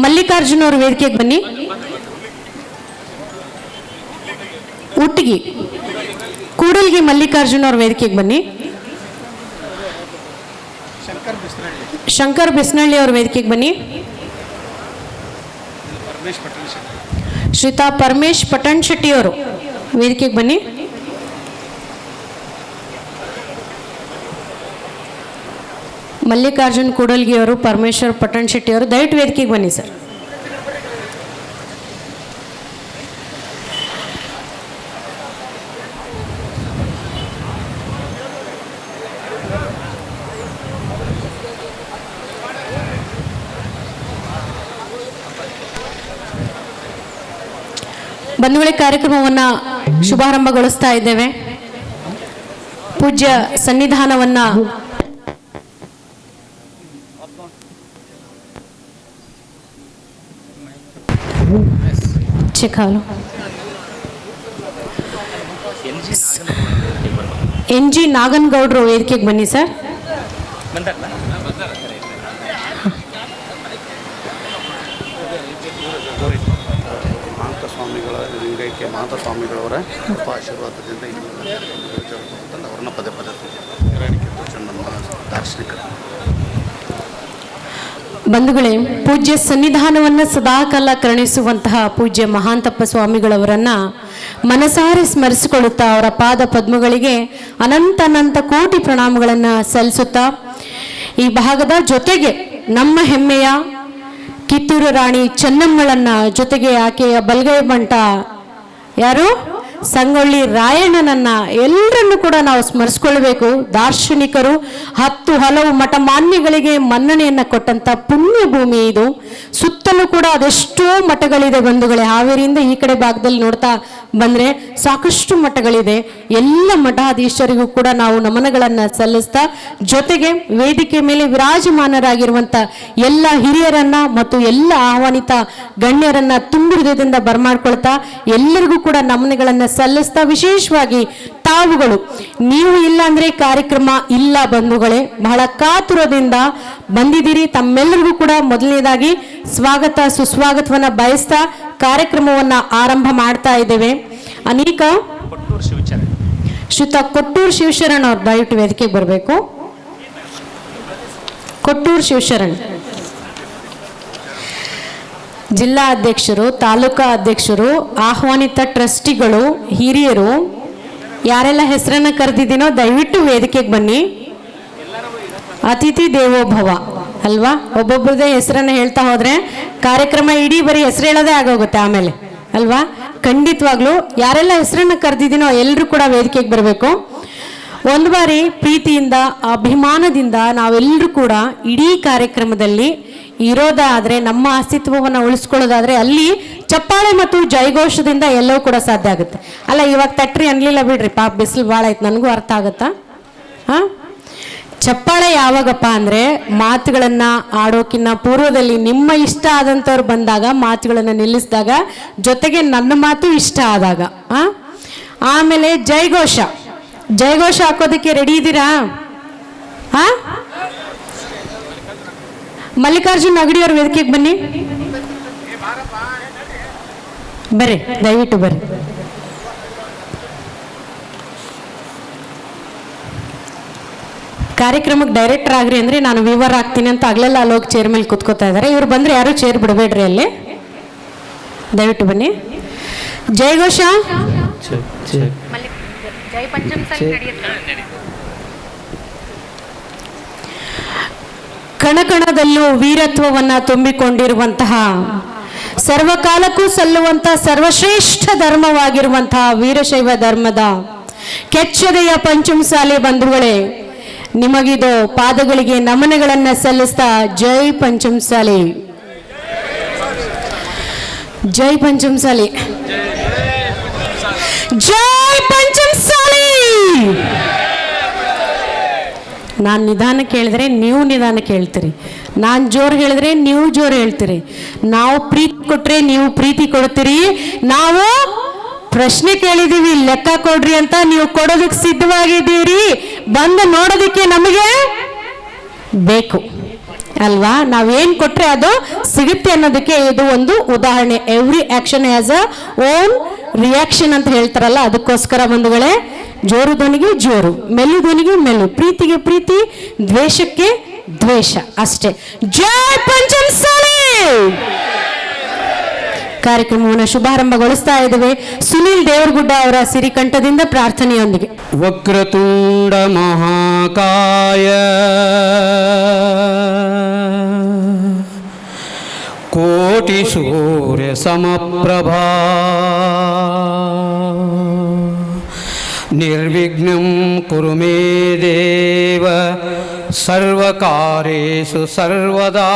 S1: ಮಲ್ಲಿಕಾರ್ಜುನ ಅವರು ವೇದಿಕೆಗೆ ಬನ್ನಿ. ಉಟ್ಟಿಗಿ ಕೂಡಲ್ಗಿ ಮಲ್ಲಿಕಾರ್ಜುನ ಅವ್ರ ವೇದಿಕೆಗೆ ಬನ್ನಿ. ಶಂಕರ್ ಬಿಸ್ನಳ್ಳಿ ಅವ್ರ ವೇದಿಕೆಗೆ ಬನ್ನಿ. ಶ್ರೀತಾ ಪರಮೇಶ್ ಪಟಣ್ ಶೆಟ್ಟಿ ಅವರು ವೇದಿಕೆಗೆ ಬನ್ನಿ. ಮಲ್ಲಿಕಾರ್ಜುನ್ ಕೂಡಲ್ಗಿ ಅವರು, ಪರಮೇಶ್ವರ್ ಪಟಣ್ ಶೆಟ್ಟಿ ಅವರು ದಯವಿಟ್ಟು ವೇದಿಕೆಗೆ ಬನ್ನಿ ಸರ್. ಬಂಧುಗಳೇ, ಕಾರ್ಯಕ್ರಮವನ್ನು ಶುಭಾರಂಭಗೊಳಿಸ್ತಾ ಇದ್ದೇವೆ. ಪೂಜ್ಯ ಸನ್ನಿಧಾನವನ್ನ ಚಿಕಾಲು NG ನಾಗನಗೌಡರು ವೇದಿಕೆಗೆ ಬನ್ನಿ ಸರ್.
S2: ಸ್ವಾಮಿಗಳ ಲಿಂಗೈಕ್ಯ ಮಾತಾ ಸ್ವಾಮಿಗಳವರ ಆಶೀರ್ವಾದದಿಂದ ಅವ್ರನ್ನ ಪದೇ ಪದೇ ನಮ್ಮ ದಾರ್ಶನಿಕರು.
S1: ಬಂಧುಗಳೇ, ಪೂಜ್ಯ ಸನ್ನಿಧಾನವನ್ನು ಸದಾಕಾಲ ಕರುಣಿಸುವಂತಹ ಪೂಜ್ಯ ಮಹಾಂತಪ್ಪ ಸ್ವಾಮಿಗಳವರನ್ನ ಮನಸಾರೆ ಸ್ಮರಿಸಿಕೊಳ್ಳುತ್ತಾ ಅವರ ಪಾದ ಪದ್ಮಗಳಿಗೆ ಅನಂತ ಕೋಟಿ ಪ್ರಣಾಮಗಳನ್ನು ಸಲ್ಲಿಸುತ್ತಾ, ಈ ಭಾಗದ ಜೊತೆಗೆ ನಮ್ಮ ಹೆಮ್ಮೆಯ ಕಿತ್ತೂರು ರಾಣಿ ಚೆನ್ನಮ್ಮಳನ್ನ, ಜೊತೆಗೆ ಆಕೆಯ ಬಲಗೈ ಬಂಟ ಯಾರು ಸಂಗೊಳ್ಳಿ ರಾಯಣ್ಣನನ್ನ ಎಲ್ಲರನ್ನು ಕೂಡ ನಾವು ಸ್ಮರಿಸ್ಕೊಳ್ಬೇಕು. ದಾರ್ಶನಿಕರು, 10 ಹಲವು ಮಠಮಾನ್ಯಗಳಿಗೆ ಮನ್ನಣೆಯನ್ನ ಕೊಟ್ಟಂತ ಪುಣ್ಯ ಭೂಮಿ ಇದು. ಸುತ್ತಲೂ ಕೂಡ ಅದೆಷ್ಟೋ ಮಠಗಳಿದೆ ಬಂಧುಗಳೇ. ಹಾವೇರಿಯಿಂದ ಈ ಕಡೆ ಭಾಗದಲ್ಲಿ ನೋಡ್ತಾ ಬಂದ್ರೆ ಸಾಕಷ್ಟು ಮಠಗಳಿದೆ. ಎಲ್ಲ ಮಠಾಧೀಶರಿಗೂ ಕೂಡ ನಾವು ನಮನಗಳನ್ನ ಸಲ್ಲಿಸ್ತಾ, ಜೊತೆಗೆ ವೇದಿಕೆ ಮೇಲೆ ವಿರಾಜಮಾನರಾಗಿರುವಂತ ಎಲ್ಲ ಹಿರಿಯರನ್ನ ಮತ್ತು ಎಲ್ಲ ಆಹ್ವಾನಿತ ಗಣ್ಯರನ್ನ ತುಂಬ ಹೃದಯದಿಂದ ಬರಮಾಡ್ಕೊಳ್ತಾ ಎಲ್ಲರಿಗೂ ಕೂಡ ನಮನಗಳನ್ನ ಸಲ್ಲಿಸ್ತಾ, ವಿಶೇಷವಾಗಿ ತಾವುಗಳು ನೀವು ಇಲ್ಲ ಅಂದ್ರೆ ಕಾರ್ಯಕ್ರಮ ಇಲ್ಲ ಬಂಧುಗಳೇ. ಬಹಳ ಕಾತುರದಿಂದ ಬಂದಿದ್ದೀರಿ. ತಮ್ಮೆಲ್ಲರಿಗೂ ಕೂಡ ಮೊದಲನೇದಾಗಿ ಸ್ವಾಗತ ಸುಸ್ವಾಗತವನ್ನ ಬಯಸ್ತಾ ಕಾರ್ಯಕ್ರಮವನ್ನ ಆರಂಭ ಮಾಡ್ತಾ ಇದ್ದೇವೆ. ಅನೇಕ ಶ್ರೀತ ಕೊಟ್ಟೂರು ಶಿವಶರಣ್ ಅವ್ರ ದಯವಿಟ್ಟು ವೇದಿಕೆಗೆ ಬರಬೇಕು. ಕೊಟ್ಟೂರು ಶಿವಶರಣ್ ಜಿಲ್ಲಾ ಅಧ್ಯಕ್ಷರು, ತಾಲೂಕಾ ಅಧ್ಯಕ್ಷರು, ಆಹ್ವಾನಿತ ಟ್ರಸ್ಟಿಗಳು, ಹಿರಿಯರು ಯಾರೆಲ್ಲ ಹೆಸರನ್ನ ಕರೆದಿದ್ದೀನೋ ದಯವಿಟ್ಟು ವೇದಿಕೆಗೆ ಬನ್ನಿ. ಅತಿಥಿ ದೇವೋಭವ ಅಲ್ವಾ, ಒಬ್ಬೊಬ್ಬರದೇ ಹೆಸರನ್ನ ಹೇಳ್ತಾ ಹೋದ್ರೆ ಕಾರ್ಯಕ್ರಮ ಇಡೀ ಬರೀ ಹೆಸರು ಹೇಳೋದೇ ಆಗೋಗುತ್ತೆ ಆಮೇಲೆ ಅಲ್ವಾ. ಖಂಡಿತವಾಗ್ಲೂ ಯಾರೆಲ್ಲ ಹೆಸರನ್ನ ಕರೆದಿದ್ದೀನೋ ಎಲ್ಲರೂ ಕೂಡ ವೇದಿಕೆಗೆ ಬರಬೇಕು. ಒಂದು ಬಾರಿ ಪ್ರೀತಿಯಿಂದ ಅಭಿಮಾನದಿಂದ ನಾವೆಲ್ಲರೂ ಕೂಡ ಇಡೀ ಕಾರ್ಯಕ್ರಮದಲ್ಲಿ ಇರೋದಾದ್ರೆ, ನಮ್ಮ ಅಸ್ತಿತ್ವವನ್ನು ಉಳಿಸ್ಕೊಳ್ಳೋದಾದ್ರೆ ಅಲ್ಲಿ ಚಪ್ಪಾಳೆ ಮತ್ತು ಜಯಘೋಷದಿಂದ ಎಲ್ಲವೂ ಕೂಡ ಸಾಧ್ಯ ಆಗುತ್ತೆ. ಅಲ್ಲ ಇವಾಗ ತಟ್ರಿ ಅನ್ಲಿಲ್ಲ ಬಿಡ್ರಿ, ಪಾಪ ಬಿಸಿಲು ಭಾಳ ಆಯ್ತು, ನನಗೂ ಅರ್ಥ ಆಗತ್ತಾ. ಚಪ್ಪಾಳೆ ಯಾವಾಗಪ್ಪ ಅಂದ್ರೆ ಮಾತುಗಳನ್ನ ಆಡೋಕಿನ್ನ ಪೂರ್ವದಲ್ಲಿ ನಿಮ್ಮ ಇಷ್ಟ ಆದಂಥವ್ರು ಬಂದಾಗ, ಮಾತುಗಳನ್ನ ನಿಲ್ಲಿಸಿದಾಗ, ಜೊತೆಗೆ ನನ್ನ ಮಾತು ಇಷ್ಟ ಆದಾಗ. ಆಮೇಲೆ ಜಯಘೋಷ ಹಾಕೋದಕ್ಕೆ ರೆಡಿ ಇದ್ದೀರಾ? ಮಲ್ಲಿಕಾರ್ಜುನ್ ಅಗಡಿ ಅವ್ರ ವೇದಿಕೆಗೆ ಬನ್ನಿ. ಬರ್ರಿ, ದಯವಿಟ್ಟು ಬರ್ರಿ. ಕಾರ್ಯಕ್ರಮಕ್ಕೆ ಡೈರೆಕ್ಟರ್ ಆಗ್ರಿ ಅಂದ್ರೆ ನಾನು ವಿವರ ಆಗ್ತೀನಿ ಅಂತ ಆಗ್ಲೆಲ್ಲ ಅಲ್ಲಿ ಹೋಗಿ ಚೇರ್ ಮೇಲೆ ಕೂತ್ಕೋತಾ ಇದ್ದಾರೆ. ಇವ್ರು ಬಂದ್ರೆ ಯಾರು ಚೇರ್ ಬಿಡಬೇಡ್ರಿ ಅಲ್ಲಿ, ದಯವಿಟ್ಟು ಬನ್ನಿ. ಜಯಘೋಷ ಕಣಕಣದಲ್ಲೂ ವೀರತ್ವವನ್ನ ತುಂಬಿಕೊಂಡಿರುವಂತಹ, ಸರ್ವಕಾಲಕ್ಕೂ ಸಲ್ಲುವಂತಹ ಸರ್ವಶ್ರೇಷ್ಠ ಧರ್ಮವಾಗಿರುವಂತಹ ವೀರಶೈವ ಧರ್ಮದ ಕೆಚ್ಚದೆಯ ಪಂಚಮಸಾಲಿ ಬಂಧುಗಳೇ, ನಿಮಗಿದು ಪಾದಗಳಿಗೆ ನಮನಗಳನ್ನ ಸಲ್ಲಿಸ್ತಾ ಜೈ ಪಂಚಮಸಾಲಿ, ಜೈ ಪಂಚಮಸಾಲಿ, ಜೈ ಪಂಚಮಸಾಲಿ. ನಾನು ನಿಧಾನಕ್ಕೆ ಹೇಳಿದ್ರೆ ನೀವು ನಿಧಾನಕ್ಕೆ ಹೇಳ್ತೀರಿ, ನಾನು ಜೋರು ಹೇಳಿದ್ರೆ ನೀವು ಜೋರು ಹೇಳ್ತೀರಿ, ನಾವು ಪ್ರೀತಿ ಕೊಟ್ರೆ ನೀವು ಪ್ರೀತಿ ಕೊಡ್ತೀರಿ, ನಾವು ಪ್ರಶ್ನೆ ಕೇಳಿದೀವಿ ಲೆಕ್ಕ ಕೊಡ್ರಿ ಅಂತ ನೀವು ಕೊಡೋದಕ್ಕೆ ಸಿದ್ಧವಾಗಿದ್ದೀರಿ, ಬಂದು ನೋಡೋದಕ್ಕೆ ನಮಗೆ ಬೇಕು ಅಲ್ವಾ? ನಾವೇನು ಕೊಟ್ರೆ ಅದು ಸಿಗುತ್ತೆ ಅನ್ನೋದಕ್ಕೆ ಇದು ಒಂದು ಉದಾಹರಣೆ. Every action has a own reaction ಅಂತ ಹೇಳ್ತಾರಲ್ಲ, ಅದಕ್ಕೋಸ್ಕರ ಬಂಧುಗಳೇ ಜೋರು ಧ್ವನಿಗೆ ಜೋರು, ಮೆಲ್ಲು ಧ್ವನಿಗೆ ಮೆಲ್ಲು, ಪ್ರೀತಿಗೆ ಪ್ರೀತಿ, ದ್ವೇಷಕ್ಕೆ ದ್ವೇಷ, ಅಷ್ಟೇ. ಜೈ ಪಂಚಮಸಾಲಿ. ಕಾರ್ಯಕ್ರಮವನ್ನು ಶುಭಾರಂಭಗೊಳಿಸ್ತಾ ಇದ್ದೇವೆ ಸುನಿಲ್ ದೇವರಗುಡ್ಡ ಅವರ ಸಿರಿಕಂಠದಿಂದ ಪ್ರಾರ್ಥನೆಯೊಂದಿಗೆ.
S3: ವಕ್ರತುಂಡ ಮಹಾಕಾಯ ಕೋಟಿ ಸೂರ್ಯ ಸಮಪ್ರಭಾ ನಿರ್ವಿಘ್ನಂ ಕುರು ಮೇ ದೇವ ಸರ್ವಕಾರ್ಯೇಷು ಸರ್ವದಾ.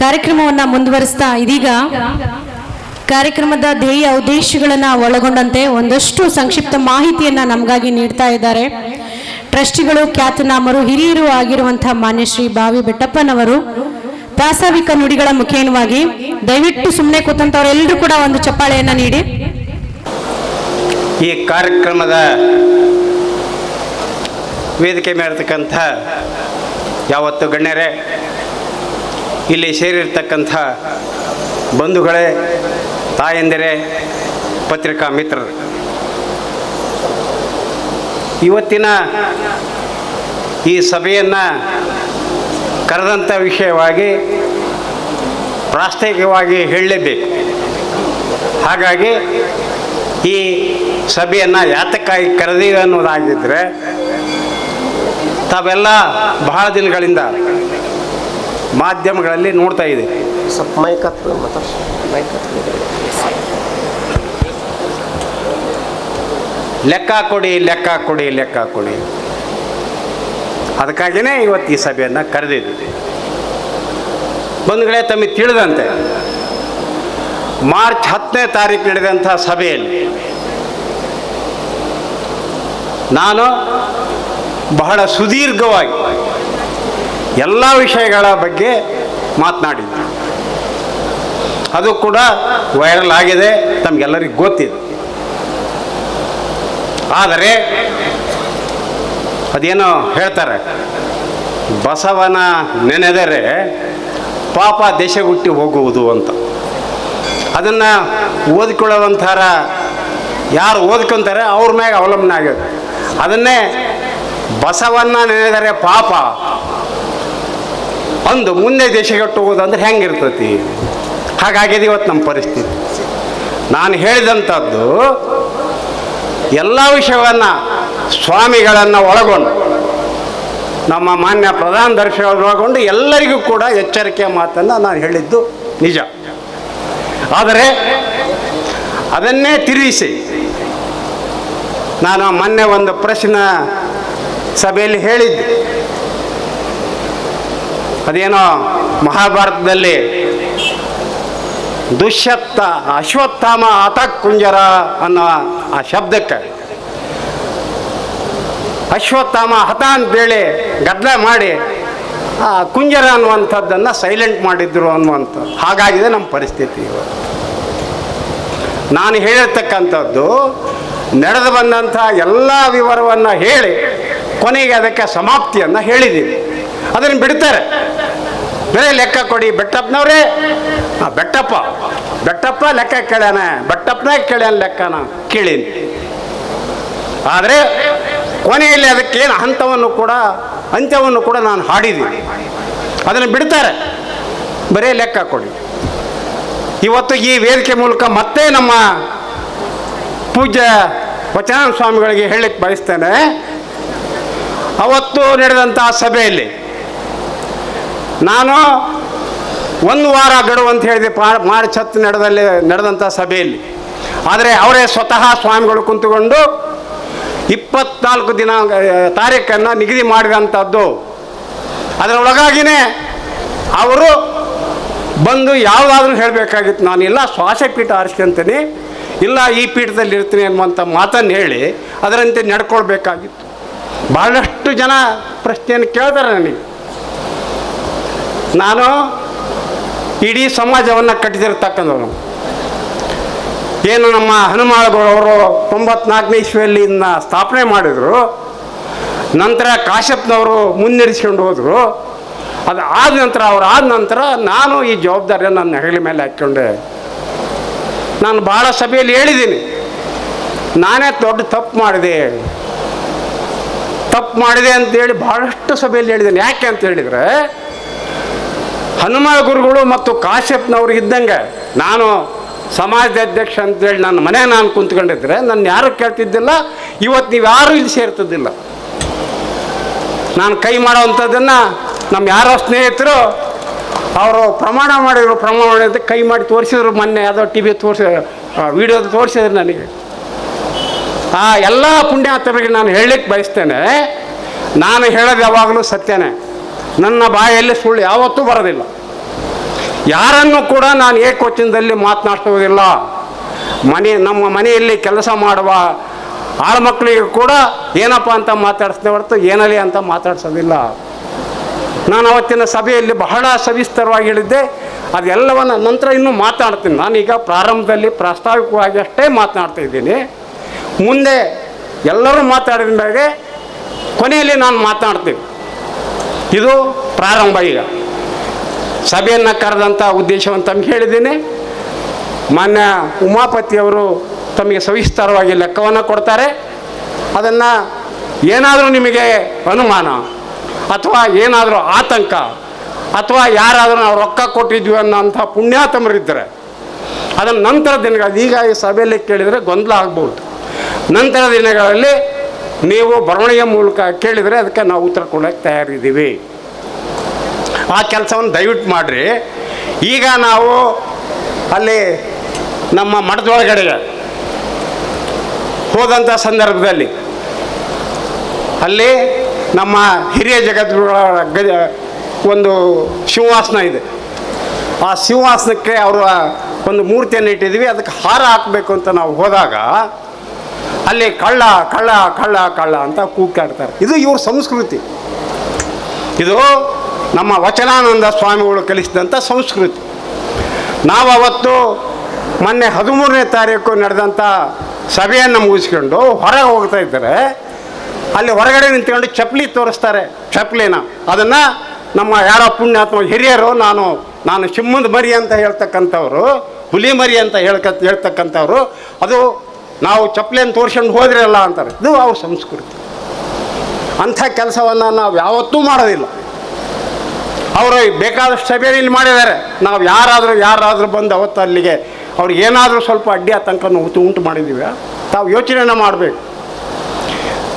S1: ಕಾರ್ಯಕ್ರಮವನ್ನು ಮುಂದುವರಿಸ್ತಾ ಇದೀಗ ಕಾರ್ಯಕ್ರಮದ ಧ್ಯೇಯ ಉದ್ದೇಶಗಳನ್ನು ಒಳಗೊಂಡಂತೆ ಒಂದಷ್ಟು ಸಂಕ್ಷಿಪ್ತ ಮಾಹಿತಿಯನ್ನು ನಮಗಾಗಿ ನೀಡ್ತಾ ಇದ್ದಾರೆ ಟ್ರಸ್ಟಿಗಳು, ಖ್ಯಾತನಾಮರು, ಹಿರಿಯರು ಆಗಿರುವಂತಹ ಮಾನ್ಯ ಶ್ರೀ ಬಾವಿ ಬೆಟ್ಟಪ್ಪನವರು. ಪ್ರಾಸ್ತಾವಿಕ ನುಡಿಗಳ ಮುಖೇನವಾಗಿ ದಯವಿಟ್ಟು ಸುಮ್ಮನೆ ಕೂತಂತವರೆಲ್ಲರೂ ಕೂಡ ಒಂದು ಚಪ್ಪಾಳೆಯನ್ನು ನೀಡಿ.
S4: ಈ ಕಾರ್ಯಕ್ರಮದ ವೇದಿಕೆ ಮೇಲಿರ್ತಕ್ಕಂಥ ಯಾವತ್ತು ಗಣ್ಯರೇ, ಇಲ್ಲಿ ಸೇರಿರ್ತಕ್ಕಂಥ ಬಂಧುಗಳೇ, ತಾಯಂದಿರೇ, ಪತ್ರಿಕಾ ಮಿತ್ರರು, ಇವತ್ತಿನ ಈ ಸಭೆಯನ್ನು ಕರೆದಂಥ ವಿಷಯವಾಗಿ ಪ್ರಾಸ್ತಾವಿಕವಾಗಿ ಹೇಳಲೇಬೇಕು. ಹಾಗಾಗಿ ಈ ಸಭೆಯನ್ನು ಯಾತಕ್ಕಾಗಿ ಕರೆದೀವಿ ಅನ್ನೋದಾಗಿದ್ದರೆ, ತಾವೆಲ್ಲ ಬಹಳ ದಿನಗಳಿಂದ ಮಾಧ್ಯಮಗಳಲ್ಲಿ ನೋಡ್ತಾ ಇದೆ. ಲೆಕ್ಕ ಕೊಡಿ, ಲೆಕ್ಕ ಕೊಡಿ, ಲೆಕ್ಕ ಕೊಡಿ. ಅದಕ್ಕಾಗಿಯೇ ಇವತ್ತು ಈ ಸಭೆಯನ್ನು ಕರೆದಿದ್ದೀವಿ. ಬಂಧುಗಳೇ, ತಮಗೆ ತಿಳಿದಂತೆ ಮಾರ್ಚ್ 10ನೇ ತಾರೀಕು ನಡೆದಂಥ ಸಭೆಯಲ್ಲಿ ನಾನು ಬಹಳ ಸುದೀರ್ಘವಾಗಿ ಎಲ್ಲ ವಿಷಯಗಳ ಬಗ್ಗೆ ಮಾತನಾಡಿದ್ದೆ. ಅದು ಕೂಡ ವೈರಲ್ ಆಗಿದೆ, ತಮಗೆಲ್ಲರಿಗೂ ಗೊತ್ತಿದೆ. ಆದರೆ ಅದೇನೋ ಹೇಳ್ತಾರೆ, ಬಸವನ ನೆನೆದರೆ ಪಾಪ ದೇಶಗುಟ್ಟಿ ಹೋಗುವುದು ಅಂತ. ಅದನ್ನು ಓದಿಕೊಳ್ಳುವಂಥರ ಯಾರು ಓದ್ಕೊತಾರೆ ಅವ್ರ ಮ್ಯಾಗ ಅವಲಂಬನೆ ಆಗಿದೆ. ಅದನ್ನೇ ಬಸವನ್ನ ನೆನೆದರೆ ಪಾಪ ಅಂದು ಮುಂದೆ ದೇಶಗಟ್ಟು ಹೋಗೋದಂದ್ರೆ ಹೆಂಗಿರ್ತತಿ? ಹಾಗಾಗಿದೆ ಇವತ್ತು ನಮ್ಮ ಪರಿಸ್ಥಿತಿ. ನಾನು ಹೇಳಿದಂಥದ್ದು ಎಲ್ಲ ವಿಷಯವನ್ನು ಸ್ವಾಮಿಗಳನ್ನು ಒಳಗೊಂಡು, ನಮ್ಮ ಮಾನ್ಯ ಪ್ರಧಾನ ದರ್ಶನ ಒಳಗೊಂಡು ಎಲ್ಲರಿಗೂ ಕೂಡ ಎಚ್ಚರಿಕೆಯ ಮಾತನ್ನು ನಾನು ಹೇಳಿದ್ದು ನಿಜ. ಆದರೆ ಅದನ್ನೇ ತಿರುಗಿಸಿ ನಾನು ಮೊನ್ನೆ ಒಂದು ಪ್ರಶ್ನೆ ಸಭೆಯಲ್ಲಿ ಹೇಳಿದ್ದೆ. ಅದೇನೋ ಮಹಾಭಾರತದಲ್ಲಿ ಅಶ್ವತ್ಥಾಮ ಆತ ಕುಂಜರ ಅನ್ನೋ ಆ ಶಬ್ದಕ್ಕೆ ಅಶ್ವತ್ಥಾಮ ಹತ ಅಂತೇಳಿ ಗದ್ದಲ ಮಾಡಿ ಆ ಕುಂಜರ ಅನ್ನುವಂಥದ್ದನ್ನು ಸೈಲೆಂಟ್ ಮಾಡಿದ್ರು ಅನ್ನುವಂಥದ್ದು. ಹಾಗಾಗಿದೆ ನಮ್ಮ ಪರಿಸ್ಥಿತಿ. ನಾನು ಹೇಳಿರ್ತಕ್ಕಂಥದ್ದು ನಡೆದು ಬಂದಂಥ ಎಲ್ಲ ವಿವರವನ್ನು ಹೇಳಿ ಕೊನೆಗೆ ಅದಕ್ಕೆ ಸಮಾಪ್ತಿಯನ್ನು ಹೇಳಿದ್ದೀವಿ. ಅದನ್ನು ಬಿಡ್ತಾರೆ, ಬೇರೆ ಲೆಕ್ಕ ಕೊಡಿ. ಬೆಟ್ಟಪ್ಪನವರೇ, ಬೆಟ್ಟಪ್ಪ ಲೆಕ್ಕ ಕೇಳ್ಯಾನ, ಬೆಟ್ಟಪ್ಪನ ಕೇಳ್ಯಾನ, ಲೆಕ್ಕನ ಕೇಳೀನಿ. ಆದರೆ ಕೊನೆಯಲ್ಲಿ ಅದಕ್ಕೇನು ಅಂತ್ಯವನ್ನು ಕೂಡ ನಾನು ಹಾಡಿದ್ದೀನಿ. ಅದನ್ನು ಬಿಡ್ತಾರೆ, ಬರೀ ಲೆಕ್ಕ ಕೊಡಿ. ಇವತ್ತು ಈ ವೇದಿಕೆ ಮೂಲಕ ಮತ್ತೆ ನಮ್ಮ ಪೂಜ್ಯ ವಚನಾನಂದ ಸ್ವಾಮಿಗಳಿಗೆ ಹೇಳಲಿಕ್ಕೆ ಬಯಸ್ತೇನೆ, ಅವತ್ತು ನಡೆದಂಥ ಸಭೆಯಲ್ಲಿ ನಾನು 1 ವಾರ ಗಡುವು ಅಂತ ಹೇಳಿದೆ ಮಾರ್ಚ್ 10 ನಡೆದಂಥ ಸಭೆಯಲ್ಲಿ. ಆದರೆ ಅವರೇ ಸ್ವತಃ ಸ್ವಾಮಿಗಳು ಕುಂತುಕೊಂಡು 24 ತಾರೀಖನ್ನು ನಿಗದಿ ಮಾಡಿದಂಥದ್ದು. ಅದರೊಳಗಾಗಿಯೇ ಅವರು ಬಂದು ಯಾವುದಾದ್ರೂ ಹೇಳಬೇಕಾಗಿತ್ತು. ನಾನು ಇಲ್ಲ ಶ್ವಾಸಪೀಠ ಆರಿಸ್ಕೊಂತೀನಿ, ಇಲ್ಲ ಈ ಪೀಠದಲ್ಲಿ ಇರ್ತೀನಿ ಅನ್ನುವಂಥ ಮಾತನ್ನು ಹೇಳಿ ಅದರಂತೆ ನಡ್ಕೊಳ್ಬೇಕಾಗಿತ್ತು. ಬಹಳಷ್ಟು ಜನ ಪ್ರಶ್ನೆಯನ್ನು ಕೇಳ್ತಾರೆ ನನಗೆ. ನಾನು ಇಡೀ ಸಮಾಜವನ್ನು ಕಟ್ಟಿದಿರ್ತಕ್ಕಂಥವ್ರು. ಏನು ನಮ್ಮ ಹನುಮಾಳಗೌಡವರು 94ನೇ ಇಸ್ವಿಯಲ್ಲಿ ಇದನ್ನ ಸ್ಥಾಪನೆ ಮಾಡಿದರು. ನಂತರ ಕಾಶ್ಯಪ್ನವರು ಮುನ್ನಡೆಸ್ಕೊಂಡು ಹೋದರು. ಅದು ಆದ ನಂತರ ನಾನು ಈ ಜವಾಬ್ದಾರಿಯನ್ನು ನನ್ನ ಹೆಗಲ ಮೇಲೆ ಹಾಕ್ಕೊಂಡೆ. ನಾನು ಭಾಳ ಸಭೆಯಲ್ಲಿ ಹೇಳಿದ್ದೀನಿ, ನಾನೇ ದೊಡ್ಡ ತಪ್ಪು ಮಾಡಿದೆ ಅಂತೇಳಿ ಭಾಳಷ್ಟು ಸಭೆಯಲ್ಲಿ ಹೇಳಿದ್ದೇನೆ. ಯಾಕೆ ಅಂತ ಹೇಳಿದರೆ, ಹನುಮಾಳ ಗುರುಗಳು ಮತ್ತು ಕಾಶ್ಯಪ್ನವ್ರು ಇದ್ದಂಗೆ ನಾನು ಸಮಾಜದ ಅಧ್ಯಕ್ಷ ಅಂತೇಳಿ ನನ್ನ ಮನೆ ನಾನು ಕುಂತ್ಕೊಂಡಿದ್ರೆ ನನ್ನ ಯಾರು ಕೇಳ್ತಿದ್ದಿಲ್ಲ. ಇವತ್ತು ನೀವು ಯಾರೂ ಇಲ್ಲಿ ಸೇರ್ತಿದ್ದಿಲ್ಲ. ನಾನು ಕೈ ಮಾಡೋವಂಥದ್ದನ್ನು ನಮ್ಮ ಯಾರೋ ಸ್ನೇಹಿತರು ಅವರು ಪ್ರಮಾಣ ಮಾಡಿದ್ರು, ಕೈ ಮಾಡಿ ತೋರಿಸಿದ್ರು. ಮೊನ್ನೆ ಯಾವುದೋ TV ವಿಡಿಯೋದ ತೋರಿಸಿದ್ರು ನನಗೆ. ಆ ಎಲ್ಲ ಪುಣ್ಯಾತ್ಮರಿಗೆ ನಾನು ಹೇಳಲಿಕ್ಕೆ ಬಯಸ್ತೇನೆ, ನಾನು ಹೇಳೋದು ಯಾವಾಗಲೂ ಸತ್ಯನೇ. ನನ್ನ ಬಾಯಲ್ಲಿ ಸುಳ್ಳು ಯಾವತ್ತೂ ಬರೋದಿಲ್ಲ. ಯಾರನ್ನು ಕೂಡ ನಾನು ಏಕವಚನದಲ್ಲಿ ಮಾತನಾಡಿಸುವುದಿಲ್ಲ. ನಮ್ಮ ಮನೆಯಲ್ಲಿ ಕೆಲಸ ಮಾಡುವ ಆಳ್ಮಕ್ಳಿಗೆ ಕೂಡ ಏನಪ್ಪ ಅಂತ ಮಾತಾಡಿಸ್ತೇವೆ ಹೊರತು ಏನಲಿ ಅಂತ ಮಾತಾಡ್ಸೋದಿಲ್ಲ. ನಾನು ಅವತ್ತಿನ ಸಭೆಯಲ್ಲಿ ಬಹಳ ಸವಿಸ್ತರವಾಗಿ ಹೇಳಿದ್ದೆ. ಅದೆಲ್ಲವನ್ನು ನಂತರ ಇನ್ನೂ ಮಾತನಾಡ್ತೀನಿ. ನಾನೀಗ ಪ್ರಾರಂಭದಲ್ಲಿ ಪ್ರಾಸ್ತಾವಿಕವಾಗಿ ಅಷ್ಟೇ ಮಾತನಾಡ್ತಾ ಇದ್ದೀನಿ. ಮುಂದೆ ಎಲ್ಲರೂ ಮಾತಾಡಿದ ಮೇಲೆ ಕೊನೆಯಲ್ಲಿ ನಾನು ಮಾತನಾಡ್ತೀನಿ. ಇದು ಪ್ರಾರಂಭ. ಈಗ ಸಭೆಯನ್ನು ಕರೆದಂಥ ಉದ್ದೇಶವನ್ನು ತಮಗೆ ಹೇಳಿದ್ದೀನಿ. ಮಾನ್ಯ ಉಮಾಪತಿಯವರು ತಮಗೆ ಸವಿಸ್ತಾರವಾಗಿ ಲೆಕ್ಕವನ್ನು ಕೊಡ್ತಾರೆ. ಅದನ್ನು ಏನಾದರೂ ನಿಮಗೆ ಅನುಮಾನ ಅಥವಾ ಏನಾದರೂ ಆತಂಕ ಅಥವಾ ಯಾರಾದರೂ ನಾವು ರೊಕ್ಕ ಕೊಟ್ಟಿದ್ವಿ ಅನ್ನೋಂಥ ಪುಣ್ಯಾತ್ಮರಿದ್ದರೆ ಅದನ್ನು ನಂತರ ದಿನಗಳಲ್ಲಿ, ಈಗ ಈ ಸಭೆಯಲ್ಲಿ ಕೇಳಿದರೆ ಗೊಂದಲ ಆಗ್ಬೋದು. ನಂತರ ದಿನಗಳಲ್ಲಿ ನೀವು ಬರವಣಿಗೆ ಮೂಲಕ ಕೇಳಿದರೆ ಅದಕ್ಕೆ ನಾವು ಉತ್ತರ ಕೊಡೋಕ್ಕೆ ತಯಾರಿದ್ದೀವಿ. ಆ ಕೆಲಸವನ್ನು ದಯವಿಟ್ಟು ಮಾಡಿರಿ. ಈಗ ನಾವು ಅಲ್ಲಿ ನಮ್ಮ ಮಠದೊಳಗಡೆ ಹೋದಂಥ ಸಂದರ್ಭದಲ್ಲಿ ಅಲ್ಲಿ ನಮ್ಮ ಹಿರಿಯ ಜಗದ್ಗುರುಗಳ ಒಂದು ಸಿಂಹಾಸನ ಇದೆ. ಆ ಸಿಂಹಾಸನಕ್ಕೆ ಅವರ ಒಂದು ಮೂರ್ತಿಯನ್ನು ಇಟ್ಟಿದ್ವಿ. ಅದಕ್ಕೆ ಹಾರ ಹಾಕಬೇಕು ಅಂತ ನಾವು ಹೋದಾಗ ಅಲ್ಲಿ ಕಳ್ಳ ಕಳ್ಳ ಕಳ್ಳ ಕಳ್ಳ ಅಂತ ಕೂಗಾಡ್ತಾರೆ. ಇದು ಇವ್ರ ಸಂಸ್ಕೃತಿ. ಇದು ನಮ್ಮ ವಚನಾನಂದ ಸ್ವಾಮಿಗಳು ಕಲಿಸಿದಂಥ ಸಂಸ್ಕೃತಿ. ನಾವು ಅವತ್ತು ಮೊನ್ನೆ 13ನೇ ತಾರೀಕು ನಡೆದಂಥ ಸಭೆಯನ್ನು ಮುಗಿಸ್ಕೊಂಡು ಹೊರಗೆ ಹೋಗ್ತಾ ಇದ್ದಾರೆ. ಅಲ್ಲಿ ಹೊರಗಡೆ ನಿಂತ್ಕೊಂಡು ಚಪ್ಪಲಿ ತೋರಿಸ್ತಾರೆ. ಚಪ್ಪಲಿನ ಅದನ್ನು ನಮ್ಮ ಯಾರೋ ಪುಣ್ಯಾತ್ಮ ಹಿರಿಯರು, ನಾನು ಸಿಂಹದ ಮರಿ ಅಂತ ಹೇಳ್ತಕ್ಕಂಥವ್ರು, ಹುಲಿ ಮರಿ ಅಂತ ಹೇಳ್ತಕ್ಕಂಥವ್ರು, ಅದು ನಾವು ಚಪ್ಪಲಿಯನ್ನು ತೋರಿಸ್ಕೊಂಡು ಹೋದ್ರಲ್ಲ ಅಂತಾರೆ. ಇದು ಅವ್ರ ಸಂಸ್ಕೃತಿ. ಅಂಥ ಕೆಲಸವನ್ನು ನಾವು ಯಾವತ್ತೂ ಮಾಡೋದಿಲ್ಲ. ಅವರು ಬೇಕಾದಷ್ಟು ಸಭೆಯಲ್ಲಿ ಮಾಡಿದ್ದಾರೆ. ನಾವು ಯಾರಾದರೂ ಬಂದು ಅವತ್ತು ಅಲ್ಲಿಗೆ ಅವ್ರಿಗೆ ಏನಾದರೂ ಸ್ವಲ್ಪ ಅಡ್ಡಿ ಆತಂಕ ಉಂಟು ಮಾಡಿದ್ದೀವಿ. ತಾವು ಯೋಚನೆಯನ್ನು ಮಾಡಬೇಕು.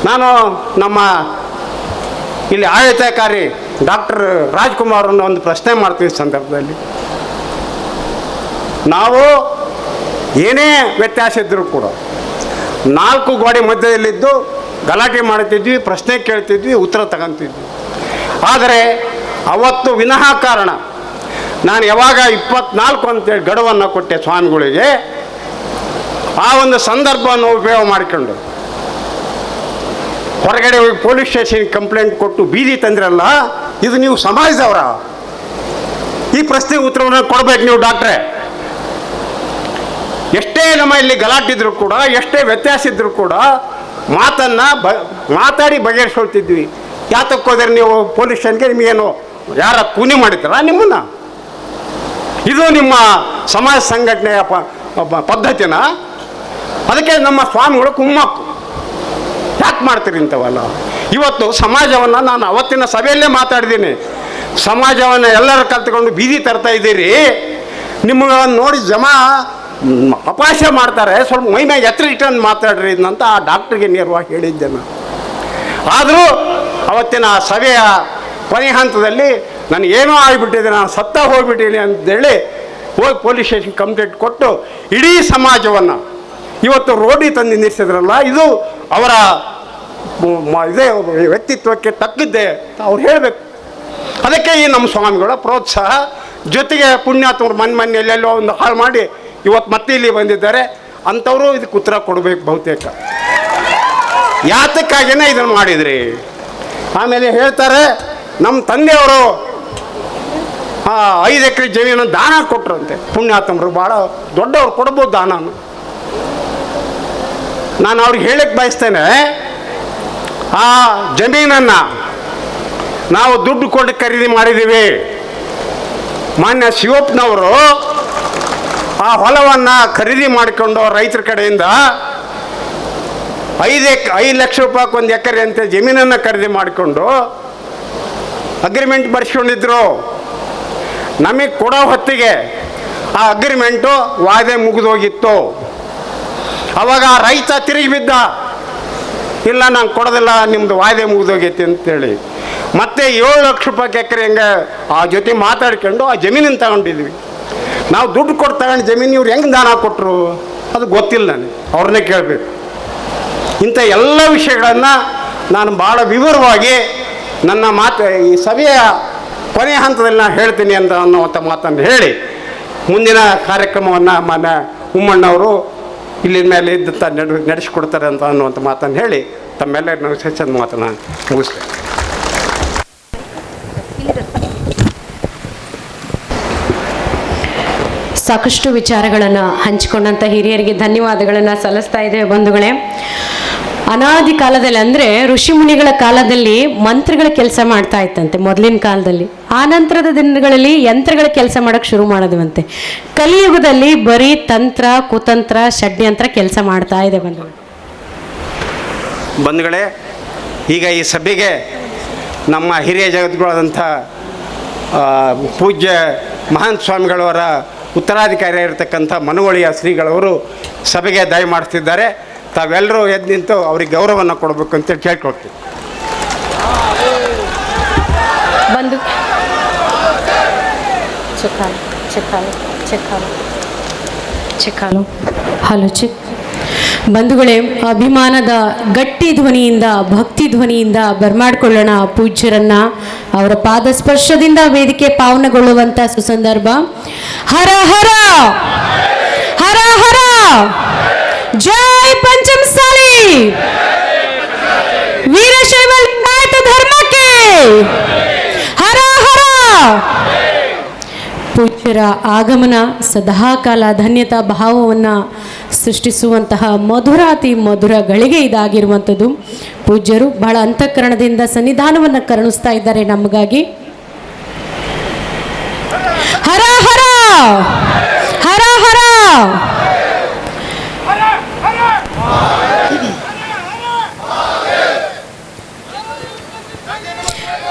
S4: ನಾನು ನಮ್ಮ ಇಲ್ಲಿ ಆಡಳಿತಾಧಿಕಾರಿ ಡಾಕ್ಟರ್ ರಾಜ್ಕುಮಾರನ್ನು ಒಂದು ಪ್ರಶ್ನೆ ಮಾಡ್ತೀವಿ ಸಂದರ್ಭದಲ್ಲಿ. ನಾವು ಏನೇ ವ್ಯತ್ಯಾಸ ಇದ್ದರೂ ಕೂಡ 4 ಗೋಡೆ ಮಧ್ಯದಲ್ಲಿದ್ದು ಗಲಾಟೆ ಮಾಡ್ತಿದ್ವಿ, ಪ್ರಶ್ನೆ ಕೇಳ್ತಿದ್ವಿ, ಉತ್ತರ ತಗೊಂತಿದ್ವಿ. ಆದರೆ ಅವತ್ತು ವಿನಃ ಕಾರಣ ನಾನು ಯಾವಾಗ 24 ಅಂತೇಳಿ ಗಡುವನ್ನು ಕೊಟ್ಟೆ ಸ್ವಾಮಿಗಳಿಗೆ, ಆ ಒಂದು ಸಂದರ್ಭವನ್ನು ಉಪಯೋಗ ಮಾಡಿಕೊಂಡು ಹೊರಗಡೆ ಹೋಗಿ ಪೊಲೀಸ್ ಸ್ಟೇಷನ್ಗೆ ಕಂಪ್ಲೇಂಟ್ ಕೊಟ್ಟು ಬೀದಿ ತಂದ್ರಲ್ಲ, ಇದು ನೀವು ಸಮಾಜದವರ? ಈ ಪ್ರಶ್ನೆಗೆ ಉತ್ತರವನ್ನು ಕೊಡಬೇಕು ನೀವು ಡಾಕ್ಟ್ರೇ. ಎಷ್ಟೇ ನಮ್ಮ ಇಲ್ಲಿ ಗಲಾಟಿದ್ರು ಕೂಡ, ಎಷ್ಟೇ ವ್ಯತ್ಯಾಸ ಇದ್ದರೂ ಕೂಡ ಮಾತಾಡಿ ಬಗೆಹರಿಸ್ಕೊಳ್ತಿದ್ವಿ. ಯಾತಕ್ಕೆ ಹೋದರೆ ನೀವು ಪೊಲೀಸ್ ಸ್ಟೇಷನ್ಗೆ? ನಿಮಗೇನು ಯಾರ ಕೂನಿ ಮಾಡಿದ್ದಾರ ನಿಮ್ಮನ್ನು? ಇದು ನಿಮ್ಮ ಸಮಾಜ ಸಂಘಟನೆಯ ಪದ್ಧತಿನ? ಅದಕ್ಕೆ ನಮ್ಮ ಸ್ವಾಮಿಗಳು ಕುಮ್ಮಕ್ಕು. ಯಾಕೆ ಮಾಡ್ತೀರಿ ಇಂಥವಲ್ಲ? ಇವತ್ತು ಸಮಾಜವನ್ನು ನಾನು ಅವತ್ತಿನ ಸಭೆಯಲ್ಲೇ ಮಾತಾಡಿದ್ದೀನಿ. ಸಮಾಜವನ್ನು ಎಲ್ಲರೂ ಕಲ್ತ್ಕೊಂಡು ಬೀದಿ ತರ್ತಾ ಇದ್ದೀರಿ. ನಿಮ್ಮನ್ನು ನೋಡಿ ಅಪಹಾಸ್ಯ ಮಾಡ್ತಾರೆ. ಸ್ವಲ್ಪ ಮೈ ಮೇಲೆ ಎತ್ತರ ಇಟ್ಟನ್ನು ಮಾತಾಡ್ರಿ ಅಂತ ಆ ಡಾಕ್ಟ್ರಿಗೆ ನೇರವಾಗಿ ಹೇಳಿದ್ದೆ ನಾನು. ಆದರೂ ಅವತ್ತಿನ ಆ ಸಭೆಯ ಕೊನೆ ಹಂತದಲ್ಲಿ ನನಗೇನೋ ಆಗಿಬಿಟ್ಟಿದೆ, ನಾನು ಸತ್ತ ಹೋಗ್ಬಿಟ್ಟಿದ್ದೀನಿ ಅಂತೇಳಿ ಹೋಗಿ ಪೊಲೀಸ್ ಸ್ಟೇಷನ್ ಕಂಪ್ಲೇಂಟ್ ಕೊಟ್ಟು ಇಡೀ ಸಮಾಜವನ್ನು ಇವತ್ತು ರೋಡಿ ತಂದು ನಿಲ್ಲಿಸಿದ್ರಲ್ಲ, ಇದು ಅವರ ಇದೇ ವ್ಯಕ್ತಿತ್ವಕ್ಕೆ ತಕ್ಕಿದ್ದೆ ಅವ್ರು ಹೇಳಬೇಕು. ಅದಕ್ಕೆ ಈ ನಮ್ಮ ಸ್ವಾಮಿಗಳ ಪ್ರೋತ್ಸಾಹ, ಜೊತೆಗೆ ಪುಣ್ಯಾತ್ಮರು ಮೊನ್ನೆ ಎಲ್ಲೆಲ್ಲೋ ಒಂದು ಹಾಳು ಮಾಡಿ ಇವತ್ತು ಮತ್ತೆ ಇಲ್ಲಿ ಬಂದಿದ್ದಾರೆ. ಅಂಥವರು ಇದಕ್ಕೆ ಉತ್ತರ ಕೊಡಬೇಕು ಬಹುತೇಕ, ಯಾತಕ್ಕಾಗಿಯೇ ಇದನ್ನು ಮಾಡಿದ್ರಿ. ಆಮೇಲೆ ಹೇಳ್ತಾರೆ ನಮ್ಮ ತಂದೆಯವರು 5 ಎಕರೆ ಜಮೀನು ದಾನ ಕೊಟ್ಟರಂತೆ. ಪುಣ್ಯಾತ್ಮರು ಭಾಳ ದೊಡ್ಡವ್ರು ಕೊಡ್ಬೋದು ದಾನನು. ನಾನು ಅವ್ರಿಗೆ ಹೇಳಕ್ಕೆ ಬಯಸ್ತೇನೆ, ಆ ಜಮೀನನ್ನು ನಾವು ದುಡ್ಡು ಕೊಟ್ಟು ಖರೀದಿ ಮಾಡಿದ್ದೀವಿ. ಮಾನ್ಯ ಶಿವಪ್ಪನವರು ಆ ಹೊಲವನ್ನು ಖರೀದಿ ಮಾಡಿಕೊಂಡು ರೈತರ ಕಡೆಯಿಂದ 5 ಲಕ್ಷ ರೂಪಾಯಿಗೆ 1 ಎಕರೆ ಅಂತ ಜಮೀನನ್ನು ಖರೀದಿ ಮಾಡಿಕೊಂಡು ಅಗ್ರಿಮೆಂಟ್ ಬರೆಸ್ಕೊಂಡಿದ್ರು. ನಮಗೆ ಕೊಡೋ ಹೊತ್ತಿಗೆ ಆ ಅಗ್ರಿಮೆಂಟು ವಾಯ್ದೆ ಮುಗಿದೋಗಿತ್ತು. ಅವಾಗ ರೈತ ತಿರುಗಿ ಬಿದ್ದ, ಇಲ್ಲ ನಾನು ಕೊಡೋದಿಲ್ಲ, ನಿಮ್ಮದು ವಾಯ್ದೆ ಮುಗಿದೋಗೈತಿ ಅಂತೇಳಿ ಮತ್ತೆ 7 ಲಕ್ಷ ರೂಪಾಯಿ ಎಕರೆ ಹೆಂಗೆ ಆ ಜೊತೆ ಮಾತಾಡ್ಕೊಂಡು ಆ ಜಮೀನನ್ನು ತಗೊಂಡಿದ್ವಿ. ನಾವು ದುಡ್ಡು ಕೊಟ್ಟು ತಗೊಂಡು ಜಮೀನು ಇವ್ರು ಹೆಂಗೆ ದಾನ ಕೊಟ್ಟರು ಅದು ಗೊತ್ತಿಲ್ಲ, ನನಗೆ ಅವ್ರನ್ನೇ ಕೇಳಬೇಕು. ಇಂಥ ಎಲ್ಲ ವಿಷಯಗಳನ್ನು ನಾನು ಭಾಳ ವಿವರವಾಗಿ ನನ್ನ ಈ ಸಭೆಯ ಕೊನೆಯ ಹಂತದಲ್ಲಿ ನಾನು ಹೇಳ್ತೀನಿ ಅನ್ನುವಂಥ ಮಾತನ್ನು ಹೇಳಿ ಮುಂದಿನ ಕಾರ್ಯಕ್ರಮವನ್ನು ಮಾನ್ಯ ಉಮ್ಮಣ್ಣವರು ಇಲ್ಲಿನ ಮೇಲೆ ಇದ್ದು ನಡೆಸಿಕೊಡ್ತಾರೆ ಅನ್ನುವಂಥ ಮಾತನ್ನು ಹೇಳಿ ತಮ್ಮೆಲ್ಲರೂ ಸೆಷನ್ ಮಾತನ್ನು ಮುಗಿಸ್ತೇನೆ.
S1: ಸಾಕಷ್ಟು ವಿಚಾರಗಳನ್ನು ಹಂಚಿಕೊಂಡಂಥ ಹಿರಿಯರಿಗೆ ಧನ್ಯವಾದಗಳನ್ನು ಸಲ್ಲಿಸ್ತಾ ಇದ್ದೇವೆ ಬಂಧುಗಳೇ. ಅನಾದಿ ಕಾಲದಲ್ಲಿ ಅಂದರೆ ಋಷಿಮುನಿಗಳ ಕಾಲದಲ್ಲಿ ಮಂತ್ರಗಳ ಕೆಲಸ ಮಾಡ್ತಾ ಇತ್ತಂತೆ ಮೊದಲಿನ ಕಾಲದಲ್ಲಿ. ಆ ನಂತರದ ದಿನಗಳಲ್ಲಿ ಯಂತ್ರಗಳ ಕೆಲಸ ಮಾಡೋಕ್ಕೆ ಶುರು ಮಾಡಿದ್ವಂತೆ. ಕಲಿಯುಗದಲ್ಲಿ ಬರೀ ತಂತ್ರ, ಕುತಂತ್ರ, ಷಡ್ಯಂತ್ರ ಕೆಲಸ ಮಾಡ್ತಾ ಇದೆ
S4: ಬಂಧುಗಳೇ. ಈಗ ಈ ಸಭೆಗೆ ನಮ್ಮ ಹಿರಿಯ ಜಗದ್ಗುಳಾದಂಥ ಪೂಜ್ಯ ಮಹಾಂತ ಸ್ವಾಮಿಗಳವರ ಉತ್ತರಾಧಿಕಾರಿಯಾಗಿರ್ತಕ್ಕಂಥ ಮನುವಳಿಯ ಶ್ರೀಗಳವರು ಸಭೆಗೆ ದಯಮಾಡ್ತಿದ್ದಾರೆ. ತಾವೆಲ್ಲರೂ ಎದ್ದು ನಿಂತು ಅವ್ರಿಗೆ ಗೌರವವನ್ನು ಕೊಡಬೇಕು ಅಂತೇಳಿ ಕೇಳ್ಕೊಳ್ತೀವಿ.
S1: ಬಂದು ಹಲೋ ಚಿಕ್ ಬಂಧುಗಳೇ, ಅಭಿಮಾನದ ಗಟ್ಟಿ ಧ್ವನಿಯಿಂದ, ಭಕ್ತಿ ಧ್ವನಿಯಿಂದ ಬರ್ಮಾಡ್ಕೊಳ್ಳೋಣ ಪೂಜ್ಯರನ್ನ. ಅವರ ಪಾದ ಸ್ಪರ್ಶದಿಂದ ವೇದಿಕೆ ಪಾವನಗೊಳ್ಳುವಂಥ ಸುಸಂದರ್ಭ. ಹರ ಹರ ಹರ ಹರ ಜೈ ಪಂಚಮಸಾಲಿ ವೀರಶೈವ ಲಿಂಗಾಯತ ಧರ್ಮಕ್ಕೆ ಹರ ಹರ. ಪೂಜ್ಯರ ಆಗಮನ ಸದಾಕಾಲ ಧನ್ಯತಾ ಭಾವವನ್ನು ಸೃಷ್ಟಿಸುವಂತಹ ಮಧುರಾತಿ ಮಧುರ ಗಳಿಗೆ ಇದಾಗಿರುವಂಥದ್ದು. ಪೂಜ್ಯರು ಬಹಳ ಅಂತಃಕರಣದಿಂದ ಸನ್ನಿಧಾನವನ್ನು ಕರುಣಿಸ್ತಾ ಇದ್ದಾರೆ ನಮಗಾಗಿ. ಹರ ಹರ ಹರ ಹರ.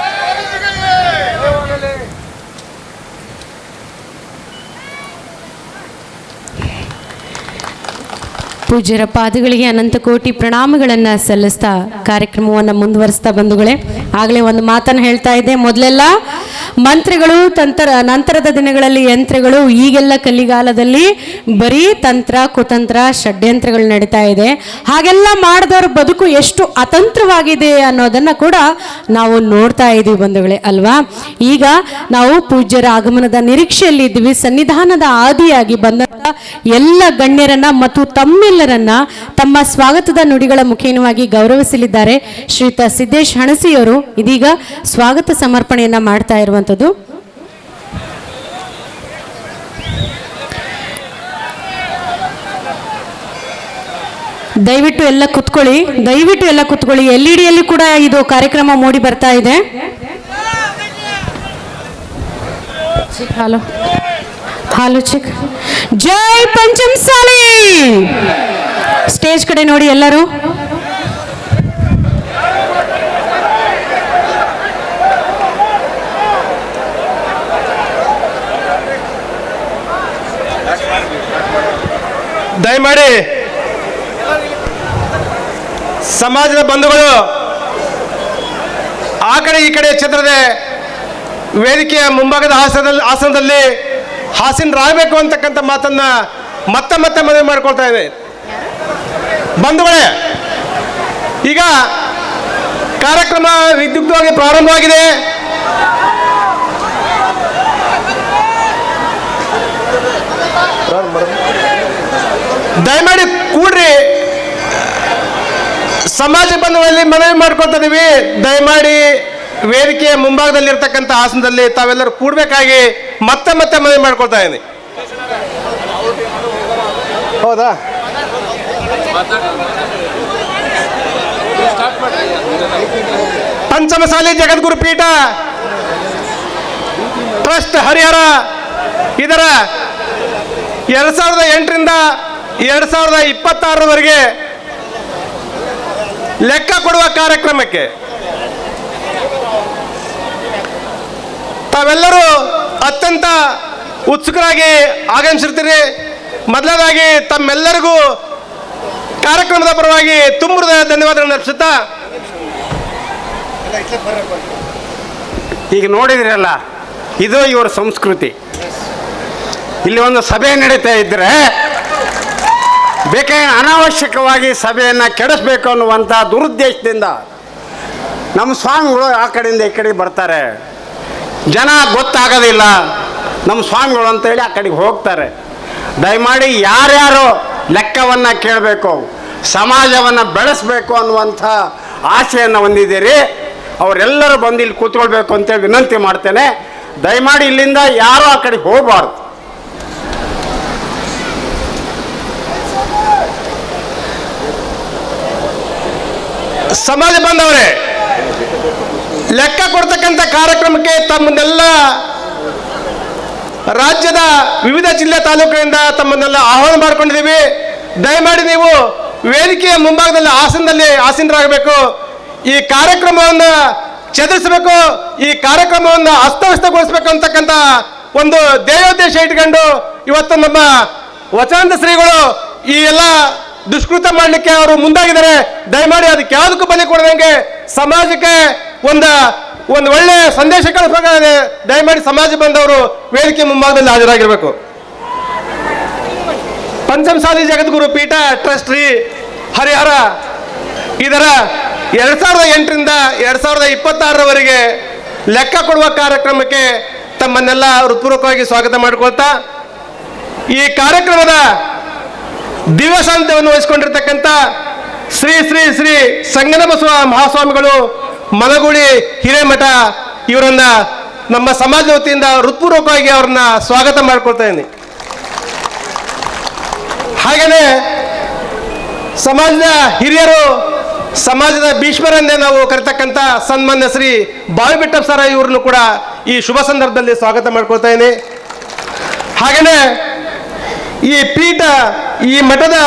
S1: ಪೂಜ್ಯರ ಪಾದಗಳಿಗೆ ಅನಂತ ಕೋಟಿ ಪ್ರಣಾಮಗಳನ್ನು ಸಲ್ಲಿಸ್ತಾ ಕಾರ್ಯಕ್ರಮವನ್ನು ಮುಂದುವರಿಸ್ತಾ ಬಂಧುಗಳೇ, ಆಗಲೇ ಒಂದು ಮಾತನ್ನು ಹೇಳ್ತಾ ಇದ್ದೆ. ಮೊದಲೆಲ್ಲ ಮಂತ್ರಗಳು, ನಂತರದ ದಿನಗಳಲ್ಲಿ ಯಂತ್ರಗಳು, ಈಗೆಲ್ಲ ಕಲಿಗಾಲದಲ್ಲಿ ಬರೀ ತಂತ್ರ, ಕುತಂತ್ರ, ಷಡ್ಯಂತ್ರಗಳು ನಡೀತಾ ಇದೆ. ಹಾಗೆಲ್ಲ ಮಾಡಿದವ್ರ ಬದುಕು ಎಷ್ಟು ಅತಂತ್ರವಾಗಿದೆ ಅನ್ನೋದನ್ನು ಕೂಡ ನಾವು ನೋಡ್ತಾ ಇದ್ದೀವಿ ಬಂಧುಗಳೇ ಅಲ್ವಾ. ಈಗ ನಾವು ಪೂಜ್ಯರ ಆಗಮನದ ನಿರೀಕ್ಷೆಯಲ್ಲಿ ಇದ್ವಿ. ಸನ್ನಿಧಾನದ ಆದಿಯಾಗಿ ಬಂದಂಥ ಎಲ್ಲ ಗಣ್ಯರನ್ನ ಮತ್ತು ತಮ್ಮೆಲ್ಲರನ್ನ ತಮ್ಮ ಸ್ವಾಗತದ ನುಡಿಗಳ ಮುಖೇನವಾಗಿ ಗೌರವಿಸಲಿದ್ದಾರೆ ಶ್ರೀಯುತ ಸಿದ್ದೇಶ್ ಹಣಸಿಯವರು. ಇದೀಗ ಸ್ವಾಗತ ಸಮರ್ಪಣೆಯನ್ನ ಮಾಡ್ತಾ ಇರುವಂಥದ್ದು. ದಯವಿಟ್ಟು ಎಲ್ಲ ಕುತ್ಕೊಳ್ಳಿ. ಎಲ್ಇಡಿಯಲ್ಲಿ ಕೂಡ ಇದು ಕಾರ್ಯಕ್ರಮ ಮೂಡಿ ಬರ್ತಾ ಇದೆ. ಹಲೋ ಚಿಕ್. ಜೈ ಪಂಚಮಸಾಲಿ. ಸ್ಟೇಜ್ ಕಡೆ ನೋಡಿ ಎಲ್ಲರೂ.
S5: ದಯಮಾಡಿ ಸಮಾಜದ ಬಂಧುಗಳು ಆ ಕಡೆ ಈ ಕಡೆ ಛತ್ರದೆ ವೇದಿಕೆಯ ಮುಂಭಾಗದ ಆಸನದಲ್ಲಿ ಆಸೀನರಾಗಬೇಕು ಅಂತಕ್ಕಂಥ ಮಾತನ್ನ ಮತ್ತೆ ಮತ್ತೆ ಮನವಿ ಮಾಡ್ಕೊಳ್ತಾ ಇದೆ. ಬಂಧುಗಳೇ, ಈಗ ಕಾರ್ಯಕ್ರಮ ವಿದ್ಯುಕ್ತವಾಗಿ ಪ್ರಾರಂಭವಾಗಿದೆ. ದಯಮಾಡಿ ಕೂಡ್ರಿ. ಸಮಾಜ ಬಂಧುಗಳಲ್ಲಿ ಮನವಿ ಮಾಡ್ಕೊಳ್ತಾ ಇದೀವಿ, ದಯಮಾಡಿ ವೇದಿಕೆಯ ಮುಂಭಾಗದಲ್ಲಿರ್ತಕ್ಕಂಥ ಆಸನದಲ್ಲಿ ತಾವೆಲ್ಲರೂ ಕೂಡಬೇಕಾಗಿ ಮತ್ತೆ ಮತ್ತೆ ಮನವಿ ಮಾಡ್ಕೊಳ್ತಾ ಇದ್ದೀನಿ. ಹೌದಾ? ಪಂಚಮಸಾಲಿ ಜಗದ್ಗುರು ಪೀಠ ಟ್ರಸ್ಟ್ ಹರಿಹರ ಇದರ 2008ರಿಂದ 2026ರವರೆಗೆ ಲೆಕ್ಕ ಕೊಡುವ ಕಾರ್ಯಕ್ರಮಕ್ಕೆ ತಾವೆಲ್ಲರೂ ಅತ್ಯಂತ ಉತ್ಸುಕರಾಗಿ ಆಗಮಿಸಿರ್ತೀರಿ. ಮೊದಲನೇದಾಗಿ ತಮ್ಮೆಲ್ಲರಿಗೂ ಕಾರ್ಯಕ್ರಮದ ಪರವಾಗಿ ತುಂಬ ಹೃದಯ ಧನ್ಯವಾದಗಳನ್ನು ಅರ್ಪಿಸುತ್ತಾ,
S4: ಈಗ ನೋಡಿದ್ರಲ್ಲ, ಇದು ಇವರ ಸಂಸ್ಕೃತಿ. ಇಲ್ಲಿ ಒಂದು ಸಭೆ ನಡೀತಾ ಇದ್ದರೆ ಬೇಕಾದ್ರೆ ಅನಾವಶ್ಯಕವಾಗಿ ಸಭೆಯನ್ನು ಕೆಡಿಸ್ಬೇಕು ಅನ್ನುವಂಥ ದುರುದ್ದೇಶದಿಂದ ನಮ್ಮ ಸ್ವಾಮಿಗಳು ಆ ಕಡೆಯಿಂದ ಈ ಕಡೆಗೆ ಬರ್ತಾರೆ. ಜನ ಗೊತ್ತಾಗೋದಿಲ್ಲ ನಮ್ಮ ಸ್ವಾಮಿಗಳು ಅಂತೇಳಿ ಆ ಕಡೆಗೆ ಹೋಗ್ತಾರೆ. ದಯಮಾಡಿ ಯಾರ್ಯಾರು ಲೆಕ್ಕವನ್ನು ಕೇಳಬೇಕು, ಸಮಾಜವನ್ನು ಬೆಳೆಸಬೇಕು ಅನ್ನುವಂಥ ಆಸೆಯನ್ನು ಹೊಂದಿದ್ದೀರಿ, ಅವರೆಲ್ಲರೂ ಬಂದು ಇಲ್ಲಿ ಕೂತ್ಕೊಳ್ಬೇಕು ಅಂತೇಳಿ ವಿನಂತಿ ಮಾಡ್ತೇನೆ. ದಯಮಾಡಿ ಇಲ್ಲಿಂದ ಯಾರೂ ಆ ಕಡೆಗೆ ಹೋಗಬಾರ್ದು.
S5: ಸಮಾಜ ಬಾಂಧವರೇ, ಲೆಕ್ಕ ಕೊಡ್ತಕ್ಕಂಥ ಕಾರ್ಯಕ್ರಮಕ್ಕೆ ತಮ್ಮನ್ನೆಲ್ಲ ರಾಜ್ಯದ ವಿವಿಧ ಜಿಲ್ಲೆ ತಾಲೂಕಿನಿಂದ ತಮ್ಮನ್ನೆಲ್ಲ ಆಹ್ವಾನ ಮಾಡಿಕೊಂಡಿದ್ದೀವಿ. ದಯಮಾಡಿ ನೀವು ವೇದಿಕೆಯ ಮುಂಭಾಗದಲ್ಲಿ ಆಸೀನರಾಗಬೇಕು. ಈ ಕಾರ್ಯಕ್ರಮವನ್ನು ಚದುರಿಸಬೇಕು, ಈ ಕಾರ್ಯಕ್ರಮವನ್ನು ಅಸ್ತವ್ಯಸ್ತಗೊಳಿಸಬೇಕು ಅಂತಕ್ಕಂಥ ಒಂದು ಧ್ಯೇಯೋದ್ದೇಶ ಇಟ್ಕೊಂಡು ಇವತ್ತು ನಮ್ಮ ವಚನಾನಂದ ಶ್ರೀಗಳು ಈ ಎಲ್ಲ ದುಷ್ಕೃತ ಮಾಡಲಿಕ್ಕೆ ಅವರು ಮುಂದಾಗಿದ್ದಾರೆ. ದಯಮಾಡಿ ಅದಕ್ಕೆ ಯಾವುದಕ್ಕೂ ಬಲಿ ಕೊಡದಂಗೆ ಸಮಾಜಕ್ಕೆ ಒಂದು ಒಳ್ಳೆ ಸಂದೇಶ ಕಳಿಸಬೇಕಾಗಿದೆ. ದಯಮಾಡಿ ಸಮಾಜ ಬಂದವರು ವೇದಿಕೆ ಮುಂಭಾಗದಲ್ಲಿ ಹಾಜರಾಗಿರಬೇಕು. ಪಂಚಮಸಾಲಿ ಜಗದ್ಗುರು ಪೀಠ ಟ್ರಸ್ಟ್ ಶ್ರೀ ಹರಿಹರ ಇದರ 2008ರಿಂದ 2026ರವರೆಗೆ ಲೆಕ್ಕ ಕೊಡುವ ಕಾರ್ಯಕ್ರಮಕ್ಕೆ ತಮ್ಮನ್ನೆಲ್ಲ ಹೃತ್ಪೂರ್ವಕವಾಗಿ ಸ್ವಾಗತ ಮಾಡಿಕೊಳ್ತಾ, ಈ ಕಾರ್ಯಕ್ರಮದ ದಿವ್ಯ ಸಾನ್ನಿಧ್ಯವನ್ನು ವಹಿಸಿಕೊಂಡಿರ್ತಕ್ಕಂಥ ಶ್ರೀ ಶ್ರೀ ಶ್ರೀ ಸಂಗಮಬಸವ ಮಹಾಸ್ವಾಮಿಗಳು ಮನಗೂಳಿ ಹಿರೇಮಠ ಇವರನ್ನ ನಮ್ಮ ಸಮಾಜದ ವತಿಯಿಂದ ಹೃತ್ಪೂರ್ವಕವಾಗಿ ಅವ್ರನ್ನ ಸ್ವಾಗತ ಮಾಡ್ಕೊಳ್ತಾ ಇದ್ದೀನಿ. ಹಾಗೆಯೇ ಸಮಾಜದ ಹಿರಿಯರು, ಸಮಾಜದ ಭೀಷ್ಮರೆಂದೇ ನಾವು ಕರೆತಕ್ಕಂಥ ಸನ್ಮಾನ್ಯ ಶ್ರೀ ಬಾವಿಬೆಟ್ಟಪ್ಪ ಸರ ಇವ್ರನ್ನು ಕೂಡ ಈ ಶುಭ ಸಂದರ್ಭದಲ್ಲಿ ಸ್ವಾಗತ ಮಾಡ್ಕೊಳ್ತಾ ಇದ್ದೀನಿ. ಹಾಗೆಯೇ ಈ ಪೀಠ, ಈ ಮಠದ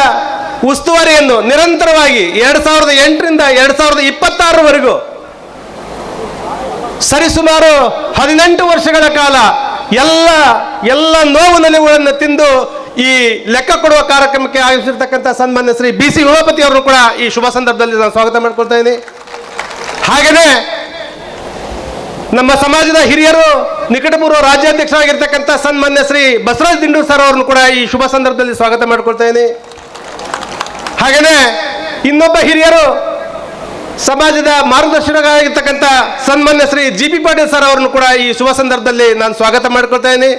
S5: ಉಸ್ತುವಾರಿಯನ್ನು ನಿರಂತರವಾಗಿ 2008ರಿಂದ 2026ರವರೆಗೂ ಸರಿಸುಮಾರು 18 ವರ್ಷಗಳ ಕಾಲ ಎಲ್ಲ ನೋವು ನಲಿವುಗಳನ್ನು ತಿಂದು ಈ ಲೆಕ್ಕ ಕೊಡುವ ಕಾರ್ಯಕ್ರಮಕ್ಕೆ ಆಗಮಿಸಿರ್ತಕ್ಕಂಥ ಸನ್ಮಾನ್ಯ ಶ್ರೀ BC ಉಮಾಪತಿ ಅವರನ್ನು ಕೂಡ ಈ ಶುಭ ಸಂದರ್ಭದಲ್ಲಿ ನಾನು ಸ್ವಾಗತ ಮಾಡ್ಕೊಳ್ತಾ ಇದ್ದೀನಿ. ಹಾಗೆಯೇ ನಮ್ಮ ಸಮಾಜದ ಹಿರಿಯರು, ನಿಕಟಪೂರ್ವ ರಾಜ್ಯಾಧ್ಯಕ್ಷರಾಗಿರ್ತಕ್ಕಂಥ ಸನ್ಮಾನ್ಯ ಶ್ರೀ ಬಸವರಾಜ ದಿಂಡೂರು ಸರ್ ಅವರನ್ನು ಕೂಡ ಈ ಶುಭ ಸಂದರ್ಭದಲ್ಲಿ ಸ್ವಾಗತ ಮಾಡ್ಕೊಳ್ತಾ ಇದ್ದೀನಿ. ಹಾಗೆಯೇ ಇನ್ನೊಬ್ಬ ಹಿರಿಯರು, ಸಮಾಜದ ಮಾರ್ಗದರ್ಶಕರಾಗಿರ್ತಕ್ಕಂಥ ಸನ್ಮಾನ್ಯ ಶ್ರೀ GP ಪಾಟೀಲ್ ಸರ್ ಅವರನ್ನು ಕೂಡ ಈ ಶುಭ ಸಂದರ್ಭದಲ್ಲಿ ನಾನು ಸ್ವಾಗತ ಮಾಡ್ಕೊಳ್ತಾ ಇದ್ದೀನಿ.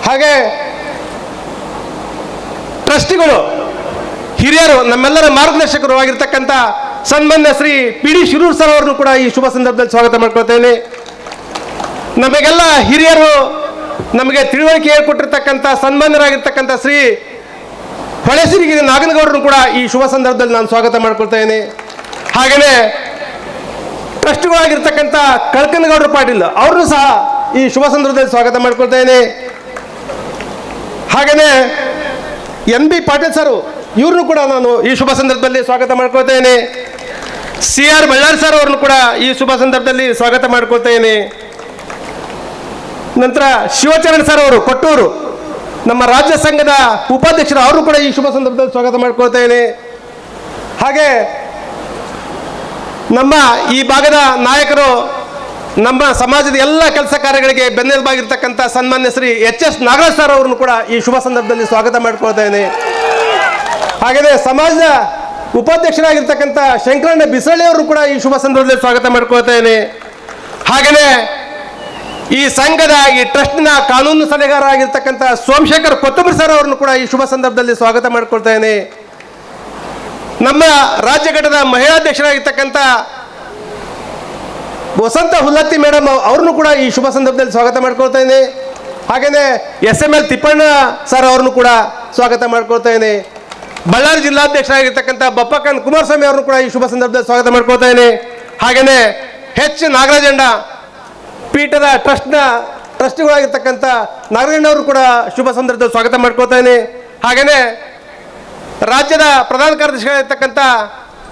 S5: ಹಾಗೆ ಟ್ರಸ್ಟಿಗಳು, ಹಿರಿಯರು, ನಮ್ಮೆಲ್ಲರ ಮಾರ್ಗದರ್ಶಕರು ಆಗಿರ್ತಕ್ಕಂಥ ಸನ್ಮಾನ್ಯ ಶ್ರೀ PD ಶಿರೂರ್ ಸರ್ ಅವರನ್ನು ಕೂಡ ಈ ಶುಭ ಸಂದರ್ಭದಲ್ಲಿ ಸ್ವಾಗತ ಮಾಡ್ಕೊಳ್ತೇನೆ. ನಮಗೆಲ್ಲ ಹಿರಿಯರು, ನಮಗೆ ತಿಳುವಳಿಕೆ ಹೇಳ್ಕೊಟ್ಟಿರ್ತಕ್ಕಂಥ ಸನ್ಮಾನ್ಯರಾಗಿರ್ತಕ್ಕಂಥ ಶ್ರೀ ಹೊಳೆಸಿರಿಗಿರಿ ನಾಗನಗೌಡರನ್ನು ಕೂಡ ಈ ಶುಭ ಸಂದರ್ಭದಲ್ಲಿ ನಾನು ಸ್ವಾಗತ ಮಾಡ್ಕೊಳ್ತಾ ಇದ್ದೀನಿ. ಹಾಗೆಯೇ ಟ್ರಸ್ಟ್ಗಳಾಗಿರ್ತಕ್ಕಂಥ ಕಳಕನಗೌಡರ ಪಾಟೀಲ್ ಅವ್ರನ್ನೂ ಸಹ ಈ ಶುಭ ಸಂದರ್ಭದಲ್ಲಿ ಸ್ವಾಗತ ಮಾಡ್ಕೊಳ್ತಾ ಇದ್ದೀನಿ. ಹಾಗೆಯೇ NB ಪಾಟೀಲ್ ಸರ್ ಇವ್ರನ್ನು ಕೂಡ ನಾನು ಈ ಶುಭ ಸಂದರ್ಭದಲ್ಲಿ ಸ್ವಾಗತ ಮಾಡ್ಕೊಳ್ತಾ ಇದ್ದೀನಿ. CR ಬಳ್ಳಾರಿ ಸರ್ ಅವ್ರನ್ನು ಕೂಡ ಈ ಶುಭ ಸಂದರ್ಭದಲ್ಲಿ ಸ್ವಾಗತ ಮಾಡ್ಕೊಳ್ತಾ ಇದ್ದೀನಿ. ನಂತರ ಶಿವಚರಣ್ ಸರ್ ಅವರು ಕೊಟ್ಟೂರು, ನಮ್ಮ ರಾಜ್ಯ ಸಂಘದ ಉಪಾಧ್ಯಕ್ಷರು, ಅವರು ಕೂಡ ಈ ಶುಭ ಸಂದರ್ಭದಲ್ಲಿ ಸ್ವಾಗತ ಮಾಡ್ಕೊಳ್ತಾ ಇದ್ದೀನಿ. ಹಾಗೆ ನಮ್ಮ ಈ ಭಾಗದ ನಾಯಕರು ನಮ್ಮ ಸಮಾಜದ ಎಲ್ಲ ಕೆಲಸ ಕಾರ್ಯಗಳಿಗೆ ಬೆನ್ನೆಲುಬಾಗಿರ್ತಕ್ಕಂಥ ಸನ್ಮಾನ್ಯ ಶ್ರೀ ಎಚ್.ಎಸ್. ನಾಗರಾಜ್ ಸರ್ ಅವರನ್ನು ಕೂಡ ಈ ಶುಭ ಸಂದರ್ಭದಲ್ಲಿ ಸ್ವಾಗತ ಮಾಡ್ಕೊಳ್ತಾ ಇದ್ದೇನೆ. ಹಾಗೆಯೇ ಸಮಾಜದ ಉಪಾಧ್ಯಕ್ಷರಾಗಿರ್ತಕ್ಕಂಥ ಶಂಕರಣ್ಣ ಬಿಸಳ್ಳಿ ಅವರು ಕೂಡ ಈ ಶುಭ ಸಂದರ್ಭದಲ್ಲಿ ಸ್ವಾಗತ ಮಾಡ್ಕೊಳ್ತಾ ಇದ್ದೇನೆ. ಹಾಗೆಯೇ ಈ ಸಂಘದ ಈ ಟ್ರಸ್ಟ್ನ ಕಾನೂನು ಸಲಹೆಗಾರ ಆಗಿರ್ತಕ್ಕಂಥ ಸೋಮಶೇಖರ್ ಕೊತ್ತಂಬರಿ ಸರ್ ಅವರನ್ನು ಕೂಡ ಈ ಶುಭ ಸಂದರ್ಭದಲ್ಲಿ ಸ್ವಾಗತ ಮಾಡ್ಕೊಳ್ತಾ ಇದ್ದೇನೆ. ನಮ್ಮ ರಾಜ್ಯ ಘಟಕದ ಮಹಿಳಾಧ್ಯಕ್ಷರಾಗಿರ್ತಕ್ಕಂಥ ವಸಂತ ಹುಲ್ಲತ್ತಿ ಮೇಡಮ್ ಅವ್ರನ್ನು ಕೂಡ ಈ ಶುಭ ಸಂದರ್ಭದಲ್ಲಿ ಸ್ವಾಗತ ಮಾಡ್ಕೊಳ್ತಾ ಇದ್ದೀನಿ. ಹಾಗೆಯೇ SML ತಿಪ್ಪಣ್ಣ ಸರ್ ಅವ್ರನ್ನು ಕೂಡ ಸ್ವಾಗತ ಮಾಡ್ಕೊಳ್ತಾ ಇದ್ದೀನಿ. ಬಳ್ಳಾರಿ ಜಿಲ್ಲಾಧ್ಯಕ್ಷರಾಗಿರ್ತಕ್ಕಂಥ ಬಪ್ಪಕ್ಕನ್ ಕುಮಾರಸ್ವಾಮಿ ಅವ್ರನ್ನು ಕೂಡ ಈ ಶುಭ ಸಂದರ್ಭದಲ್ಲಿ ಸ್ವಾಗತ ಮಾಡ್ಕೊಳ್ತಾ ಇದ್ದೀನಿ. ಹಾಗೆಯೇ H. ನಾಗರಾಜಣ್ಣ ಪೀಠದ ಟ್ರಸ್ಟಿಗಳಾಗಿರ್ತಕ್ಕಂಥ ನಾಗರಾಜಣ್ಣ ಅವರು ಕೂಡ ಶುಭ ಸಂದರ್ಭದಲ್ಲಿ ಸ್ವಾಗತ ಮಾಡ್ಕೊಳ್ತಾ ಇದ್ದೀನಿ. ಹಾಗೆಯೇ ರಾಜ್ಯದ ಪ್ರಧಾನ ಕಾರ್ಯದರ್ಶಿಗಳಾಗಿರ್ತಕ್ಕಂಥ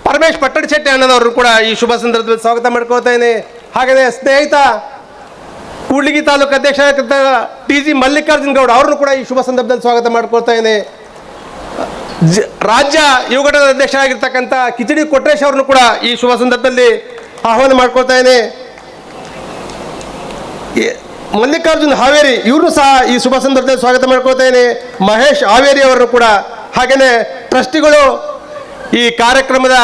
S5: ಪರಮೇಶ್ ಪಟ್ಟಣ ಶೆಟ್ಟಿ ಅಣ್ಣನವರು ಕೂಡ ಈ ಶುಭ ಸಂದರ್ಭದಲ್ಲಿ ಸ್ವಾಗತ ಮಾಡ್ಕೊಳ್ತಾ ಇದ್ದೀನಿ. ಹಾಗೆಯೇ ಸ್ನೇಹಿತ ಕೂಡ್ಲಿಗಿ ತಾಲೂಕು ಅಧ್ಯಕ್ಷರಾಗಿರ್ತಕ್ಕ TG ಮಲ್ಲಿಕಾರ್ಜುನ್ ಗೌಡ ಅವ್ರನ್ನು ಕೂಡ ಈ ಶುಭ ಸಂದರ್ಭದಲ್ಲಿ ಸ್ವಾಗತ ಮಾಡ್ಕೊಳ್ತಾ ಇದ್ದೀನಿ. ರಾಜ್ಯ ಯುವ ಘಟಕದ ಅಧ್ಯಕ್ಷರಾಗಿರ್ತಕ್ಕಂಥ ಕಿಚಡಿ ಕೊಟ್ರೇಶ್ ಅವ್ರನ್ನು ಕೂಡ ಈ ಶುಭ ಸಂದರ್ಭದಲ್ಲಿ ಆಹ್ವಾನ ಮಾಡ್ಕೊಳ್ತಾ ಇದ್ದೀನಿ. ಮಲ್ಲಿಕಾರ್ಜುನ್ ಹಾವೇರಿ ಇವರು ಸಹ ಈ ಶುಭ ಸಂದರ್ಭದಲ್ಲಿ ಸ್ವಾಗತ ಮಾಡ್ಕೊಳ್ತಾ ಇದ್ದೀನಿ. ಮಹೇಶ್ ಹಾವೇರಿ ಅವರನ್ನು ಕೂಡ, ಹಾಗೆಯೇ ಟ್ರಸ್ಟಿಗಳು ಈ ಕಾರ್ಯಕ್ರಮದ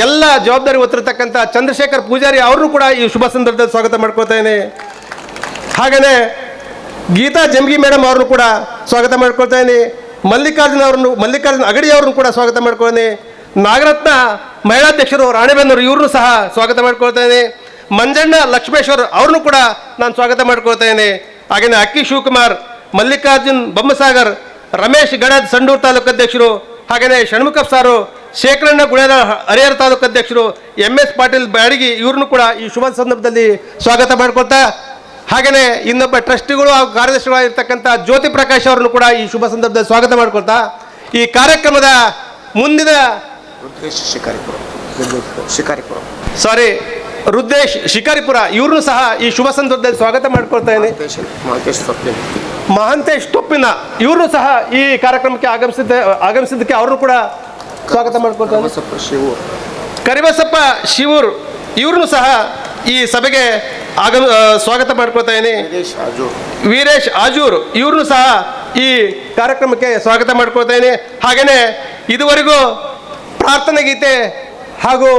S5: ಎಲ್ಲ ಜವಾಬ್ದಾರಿ ಹೊತ್ತಿರತಕ್ಕಂಥ ಚಂದ್ರಶೇಖರ್ ಪೂಜಾರಿ ಅವ್ರನ್ನೂ ಕೂಡ ಈ ಶುಭ ಸಂದರ್ಭದಲ್ಲಿ ಸ್ವಾಗತ ಮಾಡ್ಕೊಳ್ತಾ ಇದ್ದೀನಿ. ಹಾಗೆಯೇ ಗೀತಾ ಜಂಬಗಿ ಮೇಡಮ್ ಅವ್ರನ್ನು ಕೂಡ ಸ್ವಾಗತ ಮಾಡ್ಕೊಳ್ತಾ ಇದ್ದೀನಿ. ಮಲ್ಲಿಕಾರ್ಜುನ್ ಅಗಡಿ ಅವ್ರನ್ನು ಕೂಡ ಸ್ವಾಗತ ಮಾಡ್ಕೊಳ್ತೀನಿ. ನಾಗರತ್ನ ಮಹಿಳಾಧ್ಯಕ್ಷರು ರಾಣೆಬೆನ್ನೂರು ಇವ್ರನ್ನೂ ಸಹ ಸ್ವಾಗತ ಮಾಡ್ಕೊಳ್ತಾ ಇದ್ದೀನಿ. ಮಂಜಣ್ಣ ಲಕ್ಷ್ಮೇಶ್ವರ್ ಅವ್ರನ್ನೂ ಕೂಡ ನಾನು ಸ್ವಾಗತ ಮಾಡ್ಕೊಳ್ತಾ ಇದ್ದೀನಿ. ಹಾಗೆಯೇ ಅಕ್ಕಿ ಶಿವಕುಮಾರ್, ಮಲ್ಲಿಕಾರ್ಜುನ್ ಬೊಮ್ಮಸಾಗರ್, ರಮೇಶ್ ಗಡದ್ ಸಂಡೂರು ತಾಲೂಕು ಅಧ್ಯಕ್ಷರು, ಹಾಗೆಯೇ ಷಣ್ಮುಖಪ್ಪ ಸಾರು, ಶೇಖರಣ್ಣ ಗುಳೇದ ಹರಿಹರ ತಾಲೂಕು ಅಧ್ಯಕ್ಷರು, MS ಪಾಟೀಲ್ ಬ್ಯಾಡಗಿ ಇವ್ರನ್ನೂ ಕೂಡ ಈ ಶುಭ ಸಂದರ್ಭದಲ್ಲಿ ಸ್ವಾಗತ ಮಾಡ್ಕೊಳ್ತಾ, ಹಾಗೆಯೇ ಇನ್ನೊಬ್ಬ ಟ್ರಸ್ಟಿಗಳು ಹಾಗೂ ಕಾರ್ಯದರ್ಶಿಗಳಾಗಿರ್ತಕ್ಕಂಥ ಜ್ಯೋತಿ ಪ್ರಕಾಶ್ ಅವರನ್ನು ಕೂಡ ಈ ಶುಭ ಸಂದರ್ಭದಲ್ಲಿ ಸ್ವಾಗತ ಮಾಡ್ಕೊಳ್ತಾ, ಈ ಕಾರ್ಯಕ್ರಮದ ಮುಂದಿನ ರುದ್ರೇಶ್ ಶಿಕಾರಿಪುರ ಇವ್ರನ್ನೂ ಸಹ ಈ ಶುಭ ಸಂದರ್ಭದಲ್ಲಿ ಸ್ವಾಗತ ಮಾಡ್ಕೊಳ್ತಾ ಇದ್ದೀನಿ. ಮಹಾಂತೇಶ್ ತೊಪ್ಪಿನ ಇವ್ರನ್ನೂ ಸಹ ಈ ಕಾರ್ಯಕ್ರಮಕ್ಕೆ ಆಗಮಿಸಿದ್ದಕ್ಕೆ ಅವ್ರನ್ನೂ ಕೂಡ ಸ್ವಾಗತ ಮಾಡ್ಕೊಳ್ತಾರೆ. ಕರಿಬಸಪ್ಪ ಶಿವೂರ್ ಇವ್ರನ್ನೂ ಸಹ ಈ ಸಭೆಗೆ ಸ್ವಾಗತ ಮಾಡ್ಕೊಳ್ತಾ ಇದ್ದೀನಿ. ವೀರೇಶ್ ಆಜೂರ್ ಇವ್ರನ್ನೂ ಸಹ ಈ ಕಾರ್ಯಕ್ರಮಕ್ಕೆ ಸ್ವಾಗತ ಮಾಡ್ಕೊಳ್ತಾ ಇದ್ದೀನಿ. ಹಾಗೆಯೇ ಇದುವರೆಗೂ ಪ್ರಾರ್ಥನಾ ಗೀತೆ ಹಾಗೂ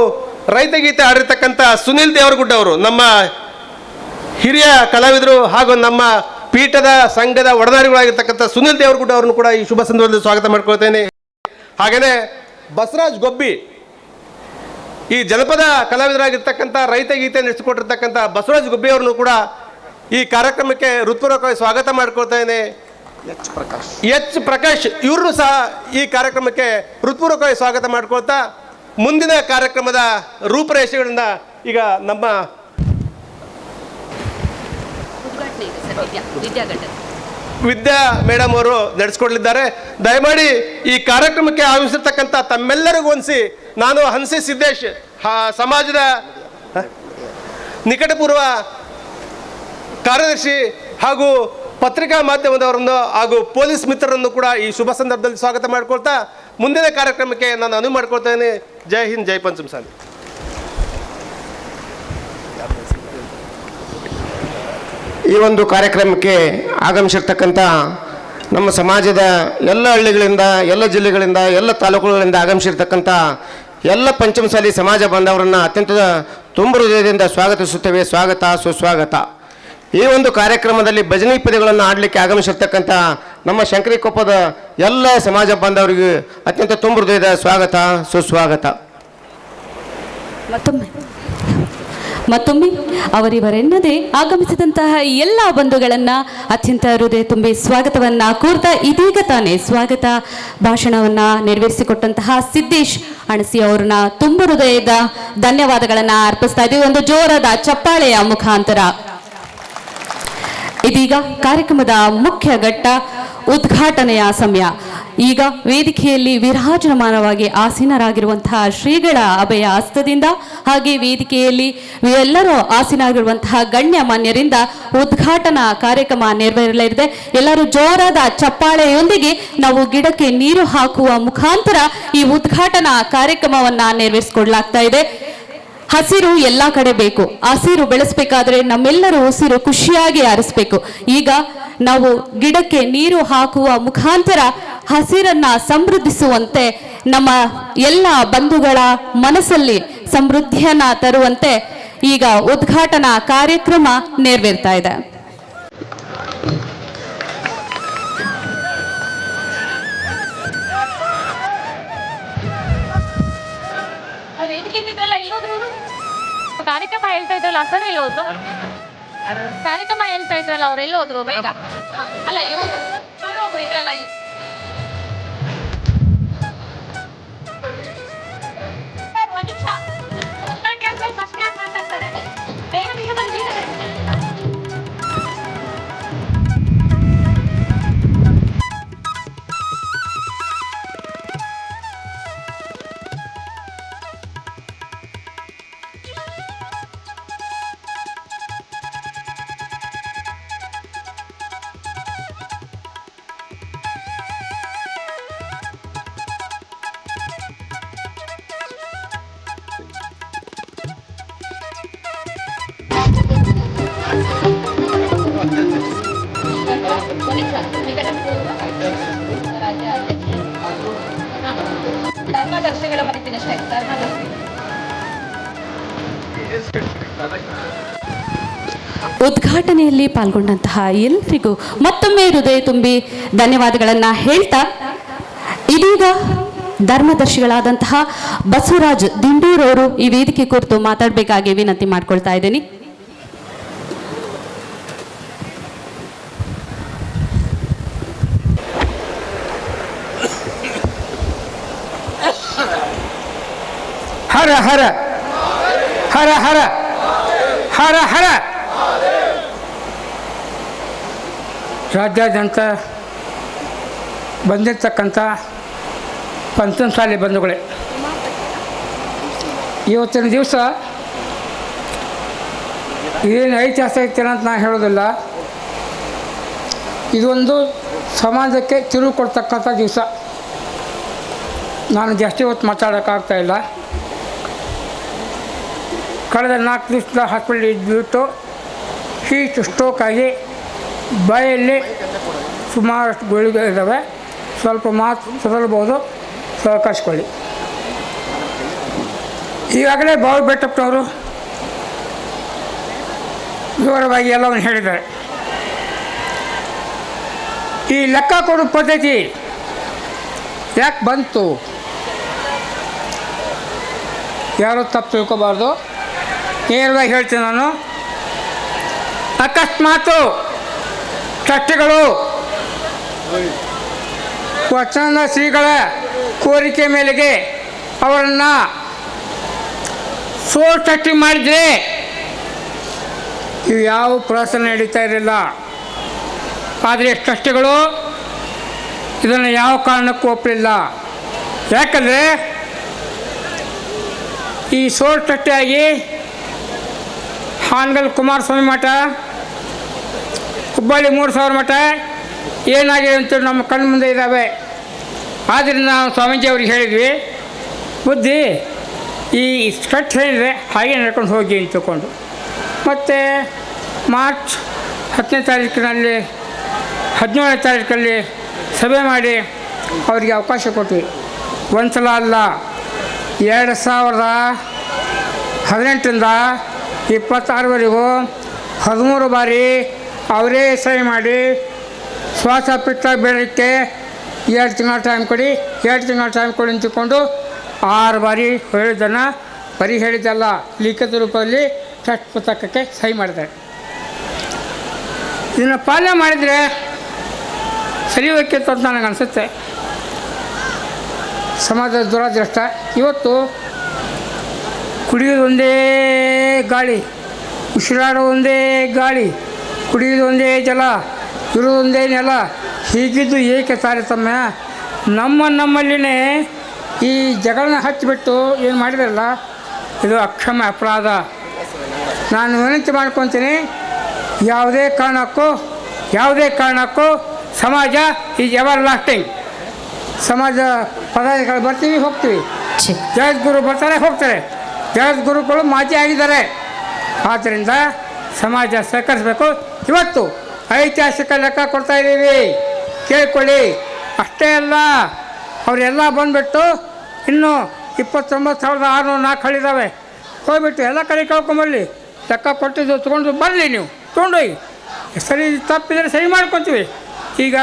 S5: ರೈತ ಗೀತೆ ಹಾಡಿರ್ತಕ್ಕಂಥ ಸುನಿಲ್ ದೇವರಗುಡ್ಡ ಅವರು ನಮ್ಮ ಹಿರಿಯ ಕಲಾವಿದರು ಹಾಗೂ ನಮ್ಮ ಪೀಠದ ಸಂಘದ ಒಡನಾಡಿಗಳಾಗಿರ್ತಕ್ಕಂಥ ಸುನಿಲ್ ದೇವರಗುಡ್ಡ ಅವರನ್ನು ಕೂಡ ಈ ಶುಭ ಸಂದರ್ಭದಲ್ಲಿ ಸ್ವಾಗತ ಮಾಡ್ಕೊಳ್ತೇನೆ. ಹಾಗೆಯೇ ಬಸವರಾಜ್ ಗೊಬ್ಬಿ ಈ ಜನಪದ ಕಲಾವಿದರಾಗಿರ್ತಕ್ಕಂಥ ರೈತ ಗೀತೆ ನಡೆಸಿಕೊಟ್ಟಿರ್ತಕ್ಕಂಥ ಬಸವರಾಜ್ ಗೊಬ್ಬಿ ಅವರನ್ನು ಕೂಡ ಈ ಕಾರ್ಯಕ್ರಮಕ್ಕೆ ಹೃತ್ಪೂರ್ವಕವಾಗಿ ಸ್ವಾಗತ ಮಾಡ್ಕೊಳ್ತೇನೆ. ಎಚ್ ಪ್ರಕಾಶ್ ಇವ್ರನ್ನೂ ಸಹ ಈ ಕಾರ್ಯಕ್ರಮಕ್ಕೆ ಹೃತ್ಪೂರ್ವಕವಾಗಿ ಸ್ವಾಗತ ಮಾಡ್ಕೊಳ್ತಾ, ಮುಂದಿನ ಕಾರ್ಯಕ್ರಮದ ರೂಪರೇಷೆಗಳಿಂದ ಈಗ ನಮ್ಮ ವಿದ್ಯಾ ಮೇಡಮ್ ಅವರು ನಡೆಸ್ಕೊಡ್ಲಿದ್ದಾರೆ. ದಯಮಾಡಿ ಈ ಕಾರ್ಯಕ್ರಮಕ್ಕೆ ಆಗಮಿಸಿರ್ತಕ್ಕಂಥ ತಮ್ಮೆಲ್ಲರಿಗೂ ಹೊಂದಿಸಿ ನಾನು ಹನ್ಸಿ ಸಿದ್ದೇಶ್ ಸಮಾಜದ ನಿಕಟಪೂರ್ವ ಕಾರ್ಯದರ್ಶಿ ಹಾಗೂ ಪತ್ರಿಕಾ ಮಾಧ್ಯಮದವರನ್ನು ಹಾಗೂ ಪೊಲೀಸ್ ಮಿತ್ರರನ್ನು ಕೂಡ ಈ ಶುಭ ಸಂದರ್ಭದಲ್ಲಿ ಸ್ವಾಗತ ಮಾಡ್ಕೊಳ್ತಾ ಮುಂದಿನ ಕಾರ್ಯಕ್ರಮಕ್ಕೆ ನಾನು ಅನುವು ಮಾಡ್ಕೊಳ್ತೇನೆ. ಜೈ ಹಿಂದ್, ಜೈ ಪಂಚಮಸಾಲಿ.
S6: ಈ ಒಂದು ಕಾರ್ಯಕ್ರಮಕ್ಕೆ ಆಗಮಿಸಿರ್ತಕ್ಕಂಥ ನಮ್ಮ ಸಮಾಜದ ಎಲ್ಲ ಹಳ್ಳಿಗಳಿಂದ, ಎಲ್ಲ ಜಿಲ್ಲೆಗಳಿಂದ, ಎಲ್ಲ ತಾಲೂಕುಗಳಿಂದ ಆಗಮಿಸಿರ್ತಕ್ಕಂಥ ಎಲ್ಲ ಪಂಚಮಸಾಲಿ ಸಮಾಜ ಬಾಂಧವರನ್ನು ಅತ್ಯಂತ ತುಂಬ ಹೃದಯದಿಂದ ಸ್ವಾಗತಿಸುತ್ತೇವೆ. ಸ್ವಾಗತ, ಸುಸ್ವಾಗತ. ಈ ಒಂದು ಕಾರ್ಯಕ್ರಮದಲ್ಲಿ ಭಜನೆ ಪದ್ಯಗಳನ್ನು ಆಡಲಿಕ್ಕೆ ಆಗಮಿಸಿರ್ತಕ್ಕಂಥ ನಮ್ಮ ಶಂಕರಿಕೊಪ್ಪದ ಎಲ್ಲ ಸಮಾಜ ಬಾಂಧವರಿಗೆ ಅತ್ಯಂತ ತುಂಬ ಹೃದಯದ ಸ್ವಾಗತ, ಸುಸ್ವಾಗತ.
S7: ಮತ್ತೊಮ್ಮೆ ಅವರಿವರೆನ್ನದೇ ಆಗಮಿಸಿದಂತಹ ಎಲ್ಲ ಬಂಧುಗಳನ್ನು ಅತ್ಯಂತ ಹೃದಯ ತುಂಬಿ ಸ್ವಾಗತವನ್ನು ಕೋರ್ತಾ, ಇದೀಗ ತಾನೇ ಸ್ವಾಗತ ಭಾಷಣವನ್ನು ನೆರವೇರಿಸಿಕೊಟ್ಟಂತಹ ಸಿದ್ದೇಶ್ ಅಣಸಿ ಅವ್ರನ್ನ ತುಂಬ ಹೃದಯದ ಧನ್ಯವಾದಗಳನ್ನು ಅರ್ಪಿಸ್ತಾ ಇದ್ದೀವಿ. ಒಂದು ಜೋರಾದ ಚಪ್ಪಾಳೆಯ ಮುಖಾಂತರ. ಇದೀಗ ಕಾರ್ಯಕ್ರಮದ ಮುಖ್ಯ ಘಟ್ಟ ಉದ್ಘಾಟನೆಯ ಸಮಯ. ಈಗ ವೇದಿಕೆಯಲ್ಲಿ ವಿರಾಜಮಾನವಾಗಿ ಆಸೀನರಾಗಿರುವಂತಹ ಶ್ರೀಗಳ ಅಭಯ ಹಸ್ತದಿಂದ ಹಾಗೆ ವೇದಿಕೆಯಲ್ಲಿ ಎಲ್ಲರೂ ಆಸೀನರಾಗಿರುವಂತಹ ಗಣ್ಯ ಮಾನ್ಯರಿಂದ ಉದ್ಘಾಟನಾ ಕಾರ್ಯಕ್ರಮ ನೆರವೇರಲಿದೆ. ಎಲ್ಲರೂ ಜೋರಾದ ಚಪ್ಪಾಳೆಯೊಂದಿಗೆ ನಾವು ಗಿಡಕ್ಕೆ ನೀರು ಹಾಕುವ ಮುಖಾಂತರ ಈ ಉದ್ಘಾಟನಾ ಕಾರ್ಯಕ್ರಮವನ್ನ ನೆರವೇರಿಸಿಕೊಡ್ಲಾಗ್ತಾ ಇದೆ. ಹಸಿರು ಎಲ್ಲ ಕಡೆ ಬೇಕು. ಹಸಿರು ಬೆಳೆಸಬೇಕಾದ್ರೆ ನಮ್ಮೆಲ್ಲರ ಉಸಿರು ಖುಷಿಯಾಗಿ ಹಾರಿಸ್ಬೇಕು. ಈಗ ನಾವು ಗಿಡಕ್ಕೆ ನೀರು ಹಾಕುವ ಮುಖಾಂತರ ಹಸಿರನ್ನ ಸಮೃದ್ಧಿಸುವಂತೆ, ನಮ್ಮ ಎಲ್ಲ ಬಂಧುಗಳ ಮನಸ್ಸಲ್ಲಿ ಸಮೃದ್ಧಿಯನ್ನ ತರುವಂತೆ ಈಗ ಉದ್ಘಾಟನಾ ಕಾರ್ಯಕ್ರಮ ನೆರವೇರ್ತಾ ಇದೆ.
S8: ಕಾರ್ಯಕ್ರಮ ಹೇಳ್ತಾ ಇದ್ರಲ್ಲ ಸರ್, ಎಲ್ಲಿ ಹೋದ್ರು? ಕಾರ್ಯಕ್ರಮ ಹೇಳ್ತಾ ಇದ್ರಲ್ಲ ಅವ್ರು ಎಲ್ಲಿ ಹೋದ್ರು? ಬೇಗ ಅಲ್ಲ ಒಬ್ರು ಇದ್ರಲ್ಲ. ಒಂದ್ ನಿಮಿಷ ಮಾತಾಡ್ತಾರೆ. ಬೇಗ ಬೇಗ ಬನ್ನಿ. ಧರ್ಮದರ್ಶಿಗಳ ಬರೀತೀನಿ ಅಷ್ಟೇ. ಧರ್ಮದರ್ಶಿ
S7: ಉದ್ಘಾಟನೆಯಲ್ಲಿ ಪಾಲ್ಗೊಂಡಂತಹ ಎಲ್ಲರಿಗೂ ಮತ್ತೊಮ್ಮೆ ಹೃದಯ ತುಂಬಿ ಧನ್ಯವಾದಗಳನ್ನು ಹೇಳ್ತಾ, ಇದೀಗ ಧರ್ಮದರ್ಶಿಗಳಾದಂತಹ ಬಸವರಾಜ್ ದಿಂಡೂರ್ ಅವರು ಈ ವೇದಿಕೆ ಕುರಿತು ಮಾತಾಡಬೇಕಾಗಿ ವಿನಂತಿ ಮಾಡ್ಕೊಳ್ತಾ ಇದ್ದೀನಿ.
S9: ಹರ ಹರ ಹರ ಹರ ಹರ ಹರ. ರಾಜ್ಯಾದ್ಯಂತ ಬಂದಿರತಕ್ಕಂಥ ಪಂಚಮಸಾಲಿ ಬಂಧುಗಳೇ, ಇವತ್ತಿನ ದಿವಸ ಏನು ಐತಿಹಾಸಿಕ ಅಂತ ನಾನು ಹೇಳೋದಿಲ್ಲ. ಇದೊಂದು ಸಮಾಜಕ್ಕೆ ತಿರುವು ಕೊಡ್ತಕ್ಕಂಥ ದಿವಸ. ನಾನು ಜಾಸ್ತಿ ಹೊತ್ತು ಮಾತಾಡೋಕ್ಕಾಗ್ತಾಯಿಲ್ಲ. ಕಳೆದ 4 ದಿವಸದ ಹಾಸ್ಪಿಟಲ್ ಇದ್ಬಿಟ್ಟು ಹೀಟ್ ಸ್ಟ್ರೋಕ್ ಆಗಿ ಬಾಯಲ್ಲಿ ಸುಮಾರಷ್ಟು ಗುಳಿಗೆ ಇದ್ದಾವೆ. ಸ್ವಲ್ಪ ಮಾತು ಸದಲ್ಬೋದು, ಸಹಕರಿಸ್ಕೊಳ್ಳಿ. ಈಗಾಗಲೇ ಬಾವು ಬೆಟ್ಟಪ್ಪನವರು ವಿವರವಾಗಿ ಎಲ್ಲವನ್ನು ಹೇಳಿದ್ದಾರೆ. ಈ ಲೆಕ್ಕ ಕೊಡೋ ಪದ್ಧತಿ ಯಾಕೆ ಬಂತು, ಯಾರೂ ತಪ್ಪು ತಿಳ್ಕೊಬಾರ್ದು. ನೇರವಾಗಿ ಹೇಳ್ತೀನಿ ನಾನು. ಅಕಸ್ಮಾತು ಟ್ರಸ್ಟಿಗಳು ವಚನ ಶ್ರೀಗಳ ಕೋರಿಕೆ ಮೇಲೆಗೆ ಅವರನ್ನು ಸೋಲ್ ಟ್ರಸ್ಟಿ ಮಾಡಿದರೆ ಇವು ಯಾವ ಪ್ರಹಸನ ನಡೀತಾ ಇರಲಿಲ್ಲ. ಆದರೆ ಟ್ರಸ್ಟಿಗಳು ಇದನ್ನು ಯಾವ ಕಾರಣಕ್ಕೂ ಒಪ್ಪಲಿಲ್ಲ. ಯಾಕಂದರೆ ಈ ಸೋಲ್ ಟ್ರಸ್ಟಿಯಾಗಿ ಹಾನಗಲ್ ಕುಮಾರಸ್ವಾಮಿ ಮಠ, ಹುಬ್ಬಳ್ಳಿ 3000 ಮಠ ಏನಾಗಿದೆ ಅಂತ ನಮ್ಮ ಕಣ್ಣು ಮುಂದೆ ಇದ್ದಾವೆ. ಆದ್ದರಿಂದ ನಾವು ಸ್ವಾಮೀಜಿ ಅವ್ರಿಗೆ ಹೇಳಿದ್ವಿ, ಬುದ್ಧಿ ಈ ಕಟ್ ಹೇಳಿದರೆ ಹಾಗೆ ನಡ್ಕೊಂಡು ಹೋಗಿ ಅಂತ ತಿಳ್ಕೊಂಡು. ಮತ್ತು ಮಾರ್ಚ್ 10ನೇ ತಾರೀಕಿನಲ್ಲಿ 17ನೇ ತಾರೀಕಲ್ಲಿ ಸಭೆ ಮಾಡಿ ಅವರಿಗೆ ಅವಕಾಶ ಕೊಟ್ವಿ. ಒಂದು ಸಲ ಅಲ್ಲ, 2018ರಿಂದ 26ವರೆಗೂ 13 ಬಾರಿ ಅವರೇ ಸಹಿ ಮಾಡಿ ಶ್ವಾಸ ಪಿತ್ತ ಬೇಡಕ್ಕೆ 2 ತಿಂಗಳ ಟೈಮ್ ಕೊಡಿ, 2 ತಿಂಗಳ ಟೈಮ್ ಕೊಡಿ ಅಂತಿಕೊಂಡು 6 ಬಾರಿ ಹೇಳಿದ್ದನ್ನು ಬರೀ ಹೇಳಿದ್ದಲ್ಲ, ಲಿಖಿತ ರೂಪದಲ್ಲಿ ಟ್ರಸ್ಟ್ ಪುಸ್ತಕಕ್ಕೆ ಸಹಿ ಮಾಡಿದ್ದಾರೆ. ಇದನ್ನು ಪಾಲನೆ ಮಾಡಿದರೆ ಸರಿ ಹೋಗ್ತಿತ್ತು ಅಂತ ನನಗೆ ಅನಿಸುತ್ತೆ. ಸಮಾಜದ ದುರಾದೃಷ್ಟ. ಇವತ್ತು ಕುಡಿಯೋದು ಒಂದೇ ಗಾಳಿ, ಉಸಿರಾಡೋದು ಒಂದೇ ಗಾಳಿ, ಕುಡಿಯೋದು ಒಂದೇ ಜಲ, ಇರೋದೊಂದೇ ನೆಲ, ಹೀಗಿದ್ದು ಏಕೆ ತಾರತಮ್ಯ? ನಮ್ಮಲ್ಲಿನೇ ಈ ಜಗಳನ್ನ ಹಚ್ಚಿಬಿಟ್ಟು ಏನು ಮಾಡಿದ್ರಲ್ಲ, ಇದು ಅಕ್ಷಮ್ಯ ಅಪರಾಧ. ನಾನು ವಿನಂತಿ ಮಾಡ್ಕೊತೀನಿ, ಯಾವುದೇ ಕಾರಣಕ್ಕೂ ಸಮಾಜ ಈಸ್ ಎವರ್ ಲಾಸ್ಟಿಂಗ್. ಸಮಾಜ ಪದಾಧಿಕಾರಿ ಬರ್ತೀವಿ ಹೋಗ್ತೀವಿ, ಜಗದ್ಗುರು ಬರ್ತಾರೆ ಹೋಗ್ತಾರೆ. ಜಗದ್ಗುರುಗಳು ಮಾಜಿ ಆಗಿದ್ದಾರೆ. ಆದ್ದರಿಂದ ಸಮಾಜ ಸಹಕರಿಸಬೇಕು. ಇವತ್ತು ಐತಿಹಾಸಿಕ ಲೆಕ್ಕ ಕೊಡ್ತಾ ಇದ್ದೀವಿ, ಕೇಳಿಕೊಳ್ಳಿ. ಅಷ್ಟೇ ಅಲ್ಲ, ಅವರೆಲ್ಲ ಬಂದುಬಿಟ್ಟು ಇನ್ನೂ 29,604 ಹಳ್ಳಿದ್ದಾವೆ. ಹೋಗ್ಬಿಟ್ಟು ಎಲ್ಲ ಕಡೆ ಕೇಳ್ಕೊಂಬರಲಿ. ಲೆಕ್ಕ ಕೊಟ್ಟಿದ್ದು ತೊಗೊಂಡು ಬರಲಿ, ನೀವು ತೊಗೊಂಡೋಗಿ. ಸರಿ ತಪ್ಪಿದರೆ ಸರಿ ಮಾಡ್ಕೊತೀವಿ. ಈಗ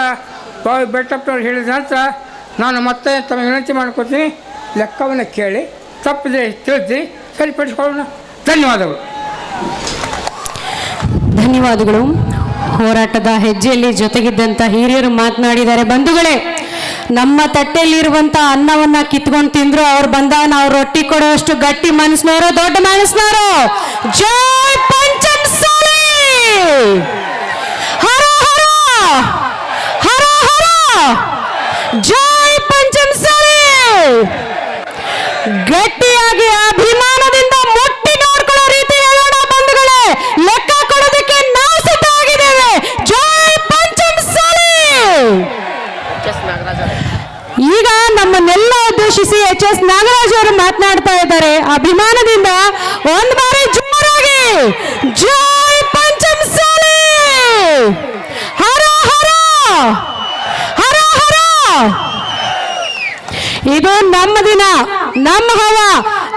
S9: ಬಾವಿ ಬೆಟ್ಟಪ್ಪನವ್ರು ಹೇಳಿದ ನಂತರ ನಾನು ಮತ್ತೆ ತಮಗೆ ವಿನಂತಿ ಮಾಡ್ಕೊತೀನಿ, ಲೆಕ್ಕವನ್ನು ಕೇಳಿ ತಪ್ಪಿದರೆ ತಿಳಿಸಿ ಸರಿಪಡಿಸ್ಕೊಳ್ಳೋಣ. ಧನ್ಯವಾದಗಳು.
S1: ಧನ್ಯವಾದಗಳು. ಹೋರಾಟದ ಹೆಜ್ಜೆಯಲ್ಲಿ ಜೊತೆಗಿದ್ದಂಥ ಹಿರಿಯರು ಮಾತನಾಡಿದ್ದಾರೆ. ಬಂಧುಗಳೇ, ನಮ್ಮ ತಟ್ಟೆಯಲ್ಲಿರುವಂಥ ಅನ್ನವನ್ನ ಕಿತ್ಕೊಂಡು ತಿಂದ್ರು ಅವ್ರು ಬಂದಾಗ ನಾವು ರೊಟ್ಟಿ ಕೊಡುವಷ್ಟು ಗಟ್ಟಿ ಮನಸ್ಸಿನವರು, ದೊಡ್ಡ ಮನಸ್ಸಿನವರು. ಜೈ ಪಂಚಮಸಾಲಿ! ಹರ ಹರ ಹರ ಹರ! ಜೈ ಪಂಚಮಸಾಲಿ! ಗಟ್ಟಿಯಾಗಿ ಅಭಿಮಾನದಿಂದ ಮುಟ್ಟಿ ನೋಡ್ಕೊಳ್ಳೋ ರೀತಿ ಹೇಳೋಣ ಬಂಧುಗಳೇ. ಲೆಕ್ಕ ಕೊಡೋದಕ್ಕೆ ನಾವು ಸಿದ್ಧವಾಗಿದ್ದೇವೆ. ಜೈ ಪಂಚಮಸಾಲಿ! ಈಗ ನಮ್ಮನ್ನೆಲ್ಲ ಉದ್ದೇಶಿಸಿ HS ನಾಗರಾಜ್ ಅವರು ಮಾತನಾಡ್ತಾ ಇದ್ದಾರೆ. ಅಭಿಮಾನದಿಂದ ಒಂದು ಬಾರಿ ಜೋರಾಗಿ ಜೈ ಪಂಚಮಸಾಲಿ! ಹರ ಹರ ಹರ ಹರ! ಇದು ನಮ್ಮ ದಿನ, ನಮ್ಮ ಹವ,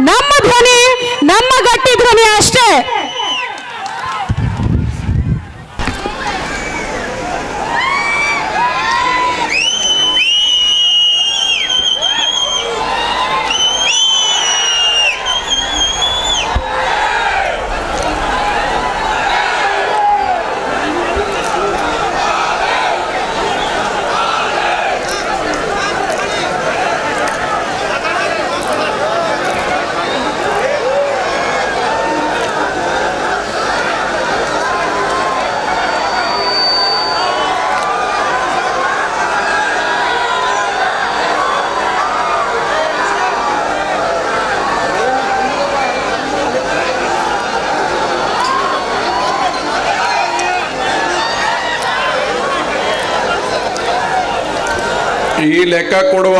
S1: ನಮ್ಮ ಧ್ವನಿ, ನಮ್ಮ ಗಟ್ಟಿ ಧ್ವನಿ ಅಷ್ಟೇ.
S10: ಈ ಲೆಕ್ಕ ಕೊಡುವ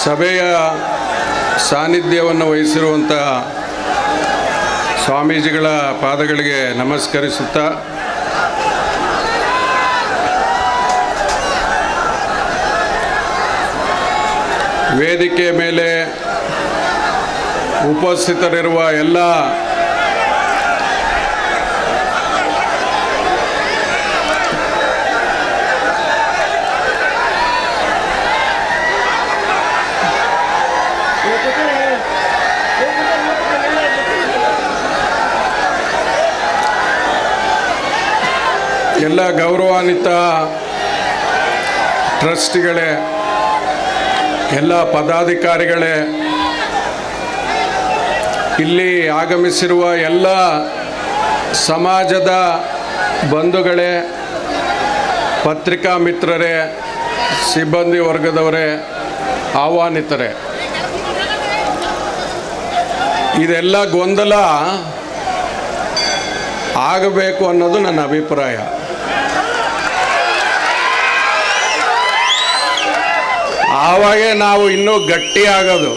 S10: ಸಭೆಯ ಸಾನ್ನಿಧ್ಯವನ್ನು ವಹಿಸಿರುವಂಥ ಸ್ವಾಮೀಜಿಗಳ ಪಾದಗಳಿಗೆ ನಮಸ್ಕರಿಸುತ್ತಾ ವೇದಿಕೆ ಮೇಲೆ ಉಪಸ್ಥಿತರಿರುವ ಎಲ್ಲ ಗೌರವಾನ್ವಿತ ಟ್ರಸ್ಟಿಗಳೇ, ಎಲ್ಲ ಪದಾಧಿಕಾರಿಗಳೇ, ಇಲ್ಲಿ ಆಗಮಿಸಿರುವ ಎಲ್ಲ ಸಮಾಜದ ಬಂಧುಗಳೇ, ಪತ್ರಿಕಾ ಮಿತ್ರರೇ, ಸಿಬ್ಬಂದಿ ವರ್ಗದವರೇ, ಆಹ್ವಾನಿತರೇ, ಇದೆಲ್ಲ ಗೊಂದಲ ಆಗಬೇಕು ಅನ್ನೋದು ನನ್ನ ಅಭಿಪ್ರಾಯ. ಆವಾಗೇ ನಾವು ಇನ್ನೂ ಗಟ್ಟಿಯಾಗೋದು.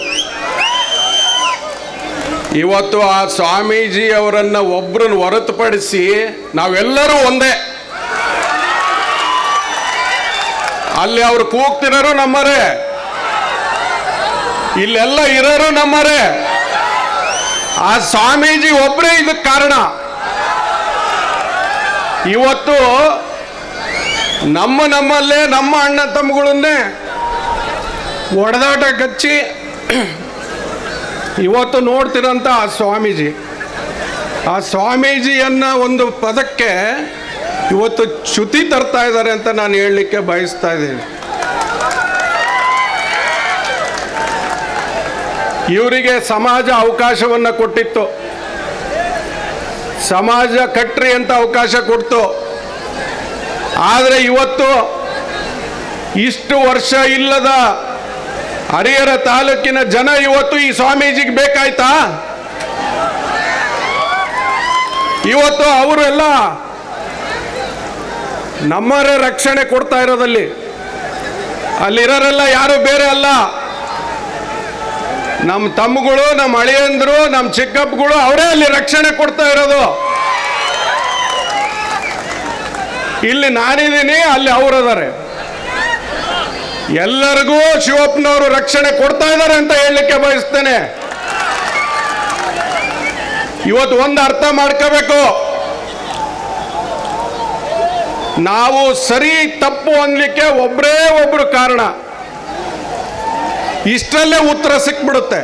S10: ಇವತ್ತು ಆ ಸ್ವಾಮೀಜಿ ಅವರನ್ನು ಒಬ್ಬರನ್ನು ಹೊರತುಪಡಿಸಿ ನಾವೆಲ್ಲರೂ ಒಂದೇ. ಅಲ್ಲಿ ಅವರು ಕೂಗ್ತಿರೋರು ನಮ್ಮರೇ, ಇಲ್ಲೆಲ್ಲ ಇರೋರು ನಮ್ಮರೇ. ಆ ಸ್ವಾಮೀಜಿ ಒಬ್ಬರೇ ಇದಕ್ಕೆ ಕಾರಣ. ಇವತ್ತು ನಮ್ಮಲ್ಲೇ ನಮ್ಮ ಅಣ್ಣ ತಮ್ಮಗಳನ್ನೇ ಒಡೆದಾಟ ಕಚ್ಚಿ ಇವತ್ತು ನೋಡ್ತಿರೋಂಥ ಆ ಸ್ವಾಮೀಜಿಯನ್ನ ಒಂದು ಪದಕ್ಕೆ ಇವತ್ತು ಚ್ಯುತಿ ತರ್ತಾ ಇದ್ದಾರೆ ಅಂತ ನಾನು ಹೇಳಲಿಕ್ಕೆ ಬಯಸ್ತಾ ಇದ್ದೀನಿ. ಇವರಿಗೆ ಸಮಾಜ ಅವಕಾಶವನ್ನು ಕೊಟ್ಟಿತ್ತು, ಸಮಾಜ ಕಟ್ರಿ ಅಂತ ಅವಕಾಶ ಕೊಡ್ತು. ಆದರೆ ಇವತ್ತು ಇಷ್ಟು ವರ್ಷ ಇಲ್ಲದ ಹರಿಹರ ತಾಲೂಕಿನ ಜನ ಇವತ್ತು ಈ ಸ್ವಾಮೀಜಿಗೆ ಬೇಕಾಯ್ತಾ? ಇವತ್ತು ಅವರು ಎಲ್ಲ ನಮ್ಮರೇ ರಕ್ಷಣೆ ಕೊಡ್ತಾ ಇರೋದಲ್ಲಿ ಅಲ್ಲಿರೋರೆಲ್ಲ ಯಾರು ಬೇರೆ ಅಲ್ಲ, ನಮ್ಮ ತಮ್ಮಗಳು, ನಮ್ಮ ಅಳಿಯಂದ್ರು, ನಮ್ಮ ಚಿಕ್ಕಪ್ಪಗಳು, ಅವರೇ ಅಲ್ಲಿ ರಕ್ಷಣೆ ಕೊಡ್ತಾ ಇರೋದು. ಇಲ್ಲಿ ನಾನಿದ್ದೀನಿ, ಅಲ್ಲಿ ಅವರದಾರೆ. ಎಲ್ಲರಿಗೂ ಶಿವಪ್ಪನವರು ರಕ್ಷಣೆ ಕೊಡ್ತಾ ಇದ್ದಾರೆ ಅಂತ ಹೇಳಲಿಕ್ಕೆ ಬಯಸ್ತೇನೆ. ಇವತ್ತು ಒಂದು ಅರ್ಥ ಮಾಡ್ಕೋಬೇಕು, ನಾವು ಸರಿ ತಪ್ಪು ಅನ್ಲಿಕ್ಕೆ ಒಬ್ಬರೇ ಒಬ್ರು ಕಾರಣ. ಇಷ್ಟರಲ್ಲೇ ಉತ್ತರ ಸಿಕ್ಬಿಡುತ್ತೆ.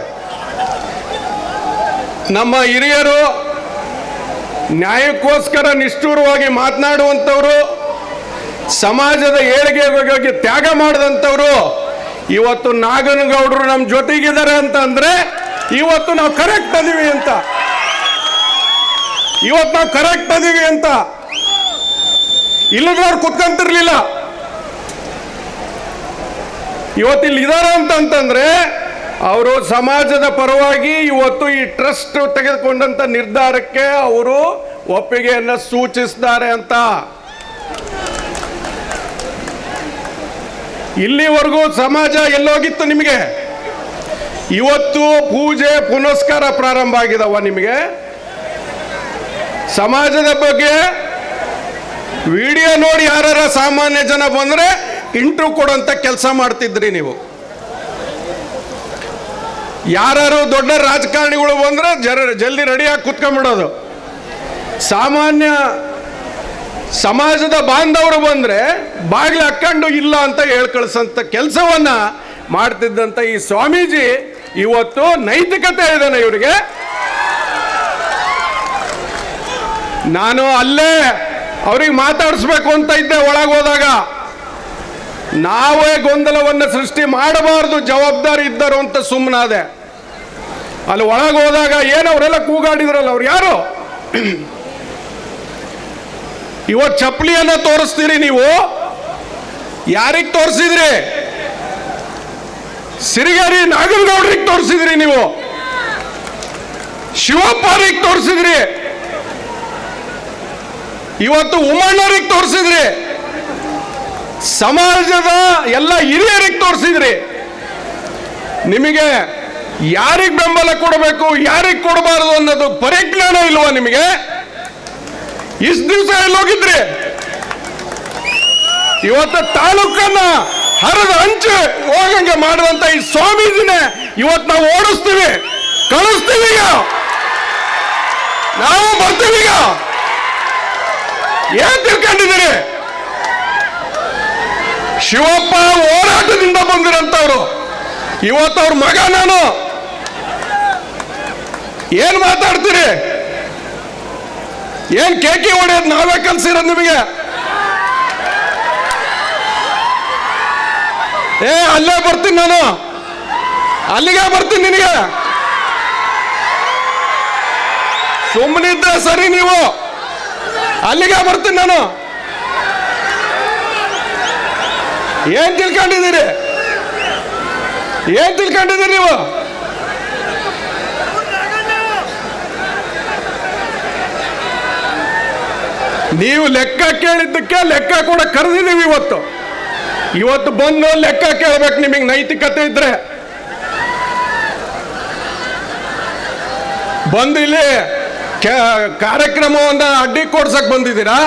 S10: ನಮ್ಮ ಹಿರಿಯರು ನ್ಯಾಯಕ್ಕೋಸ್ಕರ ನಿಷ್ಠುರವಾಗಿ ಮಾತನಾಡುವಂಥವ್ರು, ಸಮಾಜದ ಏಳಿಗೆಗಾಗಿ ತ್ಯಾಗ ಮಾಡಿದಂಥವ್ರು ಇವತ್ತು ನಾಗನಗೌಡರು ನಮ್ಮ ಜೊತೆಗಿದ್ದಾರೆ ಅಂತ ಅಂದ್ರೆ ಇವತ್ತು ನಾವು ಕರೆಕ್ಟ್ ಅದೀವಿ ಅಂತ, ಇವತ್ತು ನಾವು ಕರೆಕ್ಟ್ ಅದೀವಿ ಅಂತ. ಇಲ್ಲದವ್ರು ಕುತ್ಕೊಂತಿರ್ಲಿಲ್ಲ. ಇವತ್ತಿಲ್ಲಿ ಇದ್ದಾರೆ ಅಂತಂದ್ರೆ ಅವರು ಸಮಾಜದ ಪರವಾಗಿ ಇವತ್ತು ಈ ಟ್ರಸ್ಟ್ ತೆಗೆದುಕೊಂಡಂತ ನಿರ್ಧಾರಕ್ಕೆ ಅವರು ಒಪ್ಪಿಗೆಯನ್ನು ಸೂಚಿಸಿದ್ದಾರೆ ಅಂತ. ಇಲ್ಲಿವರೆಗೂ ಸಮಾಜ ಎಲ್ಲೋಗಿತ್ತು ನಿಮಗೆ? ಇವತ್ತು ಪೂಜೆ ಪುನಸ್ಕಾರ ಪ್ರಾರಂಭ ಆಗಿದವ ನಿಮಗೆ? ಸಮಾಜದ ಬಗ್ಗೆ ವಿಡಿಯೋ ನೋಡಿ ಯಾರ ಸಾಮಾನ್ಯ ಜನ ಬಂದ್ರೆ ಇಂಟ್ರ್ಯೂ ಕೊಡುವಂತ ಕೆಲಸ ಮಾಡ್ತಿದ್ರಿ ನೀವು. ಯಾರು ದೊಡ್ಡ ರಾಜಕಾರಣಿಗಳು ಬಂದ್ರೆ ಜಲ್ದಿ ರೆಡಿಯಾಗಿ ಕುತ್ಕೊಂಡ್ಬಿಡೋದು. ಸಾಮಾನ್ಯ ಸಮಾಜದ ಬಾಂಧವರು ಬಂದ್ರೆ ಬಾಗಿಲು ಹಾಕೊಂಡು ಇಲ್ಲ ಅಂತ ಹೇಳಿ ಕಳಿಸಂತ ಕೆಲಸವನ್ನ ಮಾಡ್ತಿದ್ದಂತ ಈ ಸ್ವಾಮೀಜಿ ಇವತ್ತು ನೈತಿಕತೆ ಇದ್ದಾನೆ ಇವರಿಗೆ? ನಾನು ಅಲ್ಲೇ ಅವ್ರಿಗೆ ಮಾತಾಡಿಸ್ಬೇಕು ಅಂತ ಇದ್ದೆ. ಒಳಗೋದಾಗ ನಾವೇ ಗೊಂದಲವನ್ನು ಸೃಷ್ಟಿ ಮಾಡಬಾರ್ದು, ಜವಾಬ್ದಾರಿ ಇದ್ದರು ಅಂತ ಸುಮ್ಮನಾದೆ. ಅಲ್ಲಿ ಒಳಗೋದಾಗ ಏನು ಅವರೆಲ್ಲ ಕೂಗಾಡಿದ್ರಲ್ಲ, ಅವ್ರು ಯಾರು? ಇವತ್ತು ಚಪ್ಪಲಿಯನ್ನ ತೋರಿಸ್ತೀರಿ ನೀವು, ಯಾರಿಗೆ ತೋರಿಸಿದ್ರಿ? ಸಿರಿಗೇರಿ ನಾಗನಗೌಡರಿಗೆ ತೋರಿಸಿದ್ರಿ ನೀವು, ಶಿವಪ್ಪರಿಗೆ ತೋರಿಸಿದ್ರಿ, ಇವತ್ತು ಉಮ್ಮಣ್ಣರಿಗೆ ತೋರಿಸಿದ್ರಿ, ಸಮಾಜದ ಎಲ್ಲ ಹಿರಿಯರಿಗೆ ತೋರಿಸಿದ್ರಿ. ನಿಮಗೆ ಯಾರಿಗೆ ಬೆಂಬಲ ಕೊಡಬೇಕು, ಯಾರಿಗೆ ಕೊಡಬಾರದು ಅನ್ನೋದು ಪರಿಜ್ಞಾನ ಇಲ್ವಾ ನಿಮಗೆ? ಇಷ್ಟು ದಿವಸ ಎಲ್ಲೋಗಿದ್ರಿ? ಇವತ್ತು ತಾಲೂಕನ್ನ ಹರಿದ ಹಂಚು ಹೋಗಂಗೆ ಮಾಡುವಂತ ಈ ಸ್ವಾಮೀಜಿನೇ ಇವತ್ತು ನಾವು ಓಡಿಸ್ತೀವಿ, ಕಳಿಸ್ತೀವಿ. ಈಗ ನಾವು ಬರ್ತೀವಿ. ಈಗ ಏನ್ ತಿಳ್ಕೊಂಡಿದ್ದೀರಿ? ಶಿವಪ್ಪ ಹೋರಾಟದಿಂದ ಬಂದಿರಂತವ್ರು. ಇವತ್ತು ಅವ್ರ ಮಗ ನಾನು. ಏನ್ ಮಾತಾಡ್ತೀರಿ? ಏನ್ ಕೇಕಿ ಹೊಡೆಯೋದು ನಾವೇ ಕಲ್ಸಿರೋದು ನಿಮಗೆ? ಅಲ್ಲೇ ಬರ್ತೀನಿ ನಾನು, ಅಲ್ಲಿಗೆ ಬರ್ತೀನಿ. ನಿನಗೆ ಸುಮ್ಮನಿದ್ದೆ ಸರಿ, ನೀವು ಅಲ್ಲಿಗೆ ಬರ್ತೀನಿ ನಾನು. ಏನ್ ತಿಳ್ಕೊಂಡಿದ್ದೀರಿ? ಏನ್ ತಿಳ್ಕೊಂಡಿದ್ದೀರಿ ನೀವು? ನೀವು ಲೆಕ್ಕ ಕೇಳಿದ್ದಕ್ಕೆ ಲೆಕ್ಕ ಕೂಡ ಕರೆದಿದ್ದೀವಿ. ಇವತ್ತು ಬಂದು ಲೆಕ್ಕ ಕೇಳಬೇಕು ನಿಮಗೆ ನೈತಿಕತೆ ಇದ್ರೆ. ಬಂದು ಇಲ್ಲಿ ಕಾರ್ಯಕ್ರಮವನ್ನ ಅಡ್ಡಿ ಕೊಡ್ಸಕ್ ಬಂದಿದ್ದೀರಾ?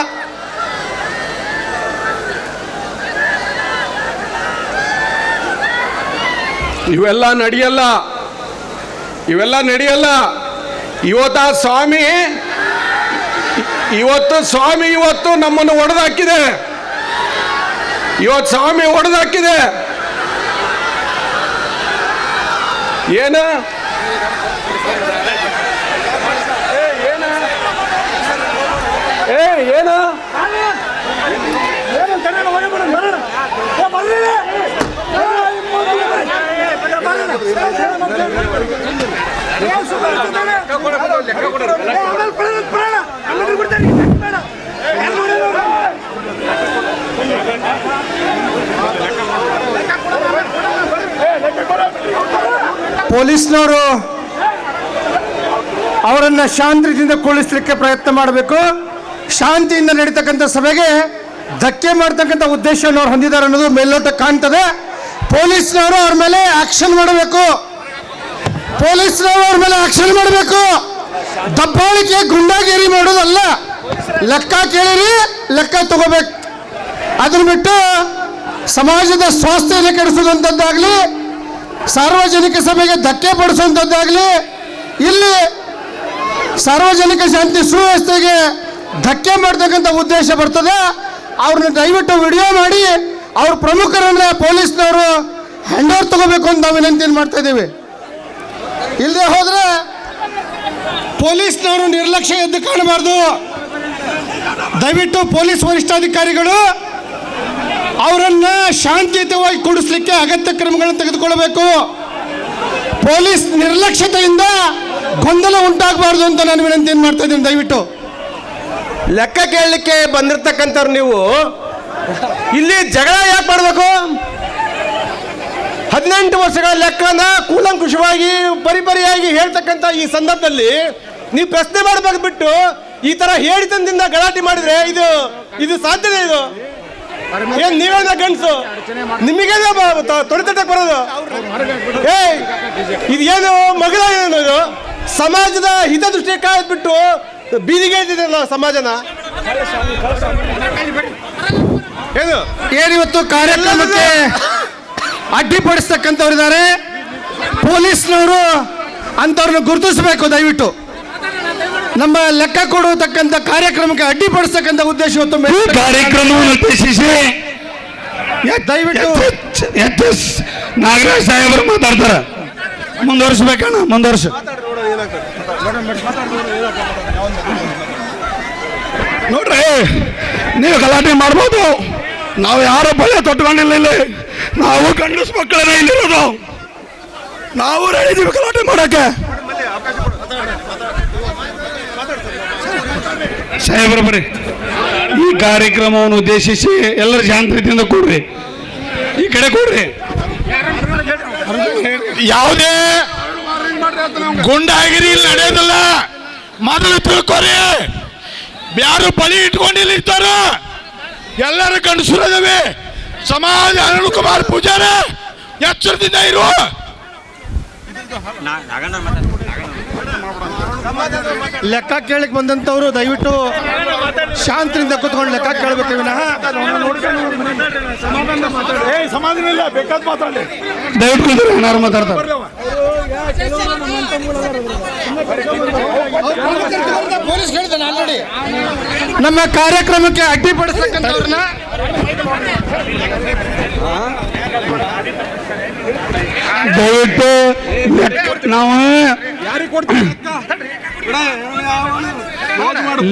S10: ಇವೆಲ್ಲ ನಡೆಯಲ್ಲ, ಇವೆಲ್ಲ ನಡೆಯಲ್ಲ. ಇವತ್ತು ಆ ಸ್ವಾಮಿ ಇವತ್ತು ನಮ್ಮನ್ನು ಒಡೆದಾಕಿದೆ. ಇವತ್ತು ಸ್ವಾಮಿ ಒಡೆದಾಕಿದೆ. ಏನ ಏನ
S11: ಪೊಲೀಸ್ನವರು ಅವರನ್ನು ಶಾಂತಿಯಿಂದ ಕುಳ್ಳಿಸಲಿಕ್ಕೆ ಪ್ರಯತ್ನ ಮಾಡಬೇಕು. ಶಾಂತಿಯಿಂದ ನಡೀತಕ್ಕಂಥ ಸಭೆಗೆ ಧಕ್ಕೆ ಮಾಡ್ತಕ್ಕಂಥ ಉದ್ದೇಶವನ್ನು ಅವ್ರು ಹೊಂದಿದ್ದಾರೆ ಅನ್ನೋದು ಮೇಲ್ನೋಟ ಕಾಣ್ತದೆ. ಪೊಲೀಸ್ನವರು ಅವ್ರ ಮೇಲೆ ಆಕ್ಷನ್ ಮಾಡಬೇಕು. ಪೊಲೀಸ್ನವರು ಅವ್ರ ಮೇಲೆ ಆಕ್ಷನ್ ಮಾಡಬೇಕು. ದಬ್ಬಾಳಿಕೆ ಗುಂಡಾಗಿರಿ ಮಾಡೋದಲ್ಲ. ಲೆಕ್ಕ ಕೇಳಿರಿ, ಲೆಕ್ಕ ತಗೋಬೇಕು. ಅದನ್ನ ಬಿಟ್ಟು ಸಮಾಜದ ಸ್ವಾಸ್ಥ್ಯನ ಕೆಡಿಸುವಂಥದ್ದಾಗಲಿ, ಸಾರ್ವಜನಿಕ ಸಭೆಗೆ ಧಕ್ಕೆ ಪಡಿಸುವಂಥದ್ದಾಗಲಿ, ಇಲ್ಲಿ ಸಾರ್ವಜನಿಕ ಶಾಂತಿ ಸುವ್ಯವಸ್ಥೆಗೆ ಧಕ್ಕೆ ಮಾಡ್ತಕ್ಕಂಥ ಉದ್ದೇಶ ಬರ್ತದೆ. ಅವ್ರನ್ನ ದಯವಿಟ್ಟು ವಿಡಿಯೋ ಮಾಡಿ ಅವ್ರ ಪ್ರಮುಖರನ್ನ ಪೊಲೀಸ್ನವರು ಹ್ಯಾಂಡ್ ಓವರ್ ತಗೋಬೇಕು ಅಂತ ನಾವು ವಿನಂತಿಯನ್ನು ಮಾಡ್ತಾ ಇದ್ದೀವಿ. ಇಲ್ಲದೆ ಹೋದರೆ ಪೊಲೀಸ್ನವರು ನಿರ್ಲಕ್ಷ್ಯ ಎದ್ದು ಕಾಣಬಾರ್ದು. ದಯವಿಟ್ಟು ಪೊಲೀಸ್ ವರಿಷ್ಠಾಧಿಕಾರಿಗಳು ಅವರನ್ನು ಶಾಂತಿಯುತವಾಗಿ ಕೂಡಿಸ್ಲಿಕ್ಕೆ ಅಗತ್ಯ ಕ್ರಮಗಳನ್ನು ತೆಗೆದುಕೊಳ್ಳಬೇಕು. ಪೊಲೀಸ್ ನಿರ್ಲಕ್ಷ್ಯತೆಯಿಂದ ಗೊಂದಲ ಉಂಟಾಗಬಾರ್ದು ಅಂತ ನಾನು ವಿನಂತಿಯನ್ನು ಮಾಡ್ತಾ ಇದ್ದೀನಿ. ದಯವಿಟ್ಟು
S5: ಲೆಕ್ಕ ಕೇಳಲಿಕ್ಕೆ ಬಂದಿರತಕ್ಕಂಥವ್ರು ನೀವು ಇಲ್ಲಿ ಜಗಳ ಯಾಕೆ ಮಾಡಬೇಕು? 18 ವರ್ಷಗಳ ಲೆಕ್ಕನ ಕೂಲಂಕುಷವಾಗಿ ಪರಿಪರಿಯಾಗಿ ಹೇಳ್ತಕ್ಕಂಥ ಈ ಸಂದರ್ಭದಲ್ಲಿ ನೀವು ಪ್ರಶ್ನೆ ಮಾಡಬೇಕು ಬಿಟ್ಟು ಈ ತರ ಹೇಳಿತನದಿಂದ ಗಲಾಟೆ ಮಾಡಿದ್ರೆ ಇದು ಸಾಧ್ಯನೇ? ಇದು ಏನ್ ನೀವೇನ ಗಂಡಸು? ನಿಮಗೇನ ತೊಡೆತಟ್ಟಕ್ಕೆ ಬರೋದು? ಇದು ಏನು ಮಗಳ ಏನು? ಇದು ಸಮಾಜದ ಹಿತದೃಷ್ಟಿ ಕಾಯ್ಬಿಟ್ಟು ಬೀದಿಗೆ ಇದ್ದಿದ್ದಲ್ಲ ಸಮಾಜನ.
S11: ಏನಿವತ್ತು ಕಾರ್ಯಕ್ರಮಕ್ಕೆ ಅಡ್ಡಿಪಡಿಸ್ತಕ್ಕಂಥವ್ರು ಇದ್ದಾರೆ. ಪೊಲೀಸ್ನವರು ಅಂಥವ್ರನ್ನ ಗುರುತಿಸಬೇಕು. ದಯವಿಟ್ಟು ನಮ್ಮ ಲೆಕ್ಕ ಕೊಡತಕ್ಕಂಥ ಕಾರ್ಯಕ್ರಮಕ್ಕೆ ಅಡ್ಡಿಪಡಿಸ್ತಕ್ಕಂಥ ಉದ್ದೇಶ ಇವತ್ತು
S10: ಕಾರ್ಯಕ್ರಮವನ್ನು ಉದ್ದೇಶಿಸಿ
S11: ದಯವಿಟ್ಟು
S10: ನಾಗರಾಜ್ ಸಾಹೇಬರು ಮಾತಾಡ್ತಾರೆ. ಮುಂದುವರಿಸ್ಬೇಕಣ್ಣ, ಮುಂದುವರಿಸು. ನೋಡ್ರಿ, ನೀವು ಗಲಾಟೆ ಮಾಡ್ಬೋದು, ನಾವು ಯಾರು ಬಳೆ ತೊಟ್ಕೊಂಡಿಲ್ಲ. ಇಲ್ಲಿ ನಾವು ಗಂಡಸ್ ಮಕ್ಕಳನ್ನ ಇಲ್ಲಿರೋದು, ನಾವು ಹೇಳಿದೀವಿ ಗಲಾಟೆ ಮಾಡಕ್ಕೆ. ಸಾಹೇಬ್ರ ಬರ್ರಿ, ಈ ಕಾರ್ಯಕ್ರಮವನ್ನು ಉದ್ದೇಶಿಸಿ ಎಲ್ಲರೂ ಶಾಂತಿಯಿಂದ ಕೂಡ್ರಿ, ಈ ಕಡೆ ಕೂಡ್ರಿ. ಯಾವುದೇ ಗುಂಡಾಗಿರಿ ಇಲ್ಲಿ ನಡೆಯೋದಿಲ್ಲ. ಮೊದಲು ತಿಳ್ಕೊರಿ, ಯಾರು ಬಲಿ ಇಟ್ಕೊಂಡಿಲ್ಲ ಇರ್ತಾರ, ಎಲ್ಲರೂ ಗಂಡಸರದವೆ. ಸಮಾಜ ಅರುಣ್ ಕುಮಾರ್ ಪೂಜಾರ ಎಚ್ಚರದಿಂದ ಇರುವ.
S11: ಲೆಕ್ಕ ಕೇಳಕ್ಕೆ ಬಂದಂಥವ್ರು ದಯವಿಟ್ಟು ಶಾಂತಿಯಿಂದ ಕೂತ್ಕೊಂಡು ಲೆಕ್ಕ ಕೇಳಬೇಕು ವಿನಃ
S10: ಸಮಾಧಾನ ಬೇಕಾದ ಮಾತಾಡಲಿ.
S3: ದಯವಿಟ್ಟು ಏನಾರು ಮಾತಾಡ್ತಾರೆ.
S11: ಪೊಲೀಸ್ ಹೇಳಿದ್ದಾನೆ ಆಲ್ರೆಡಿ. ನಮ್ಮ ಕಾರ್ಯಕ್ರಮಕ್ಕೆ ಅಡ್ಡಿಪಡಿಸ್ತಕ್ಕಂಥವ್ರನ್ನ
S3: ದಯವಿಟ್ಟು ನಾವು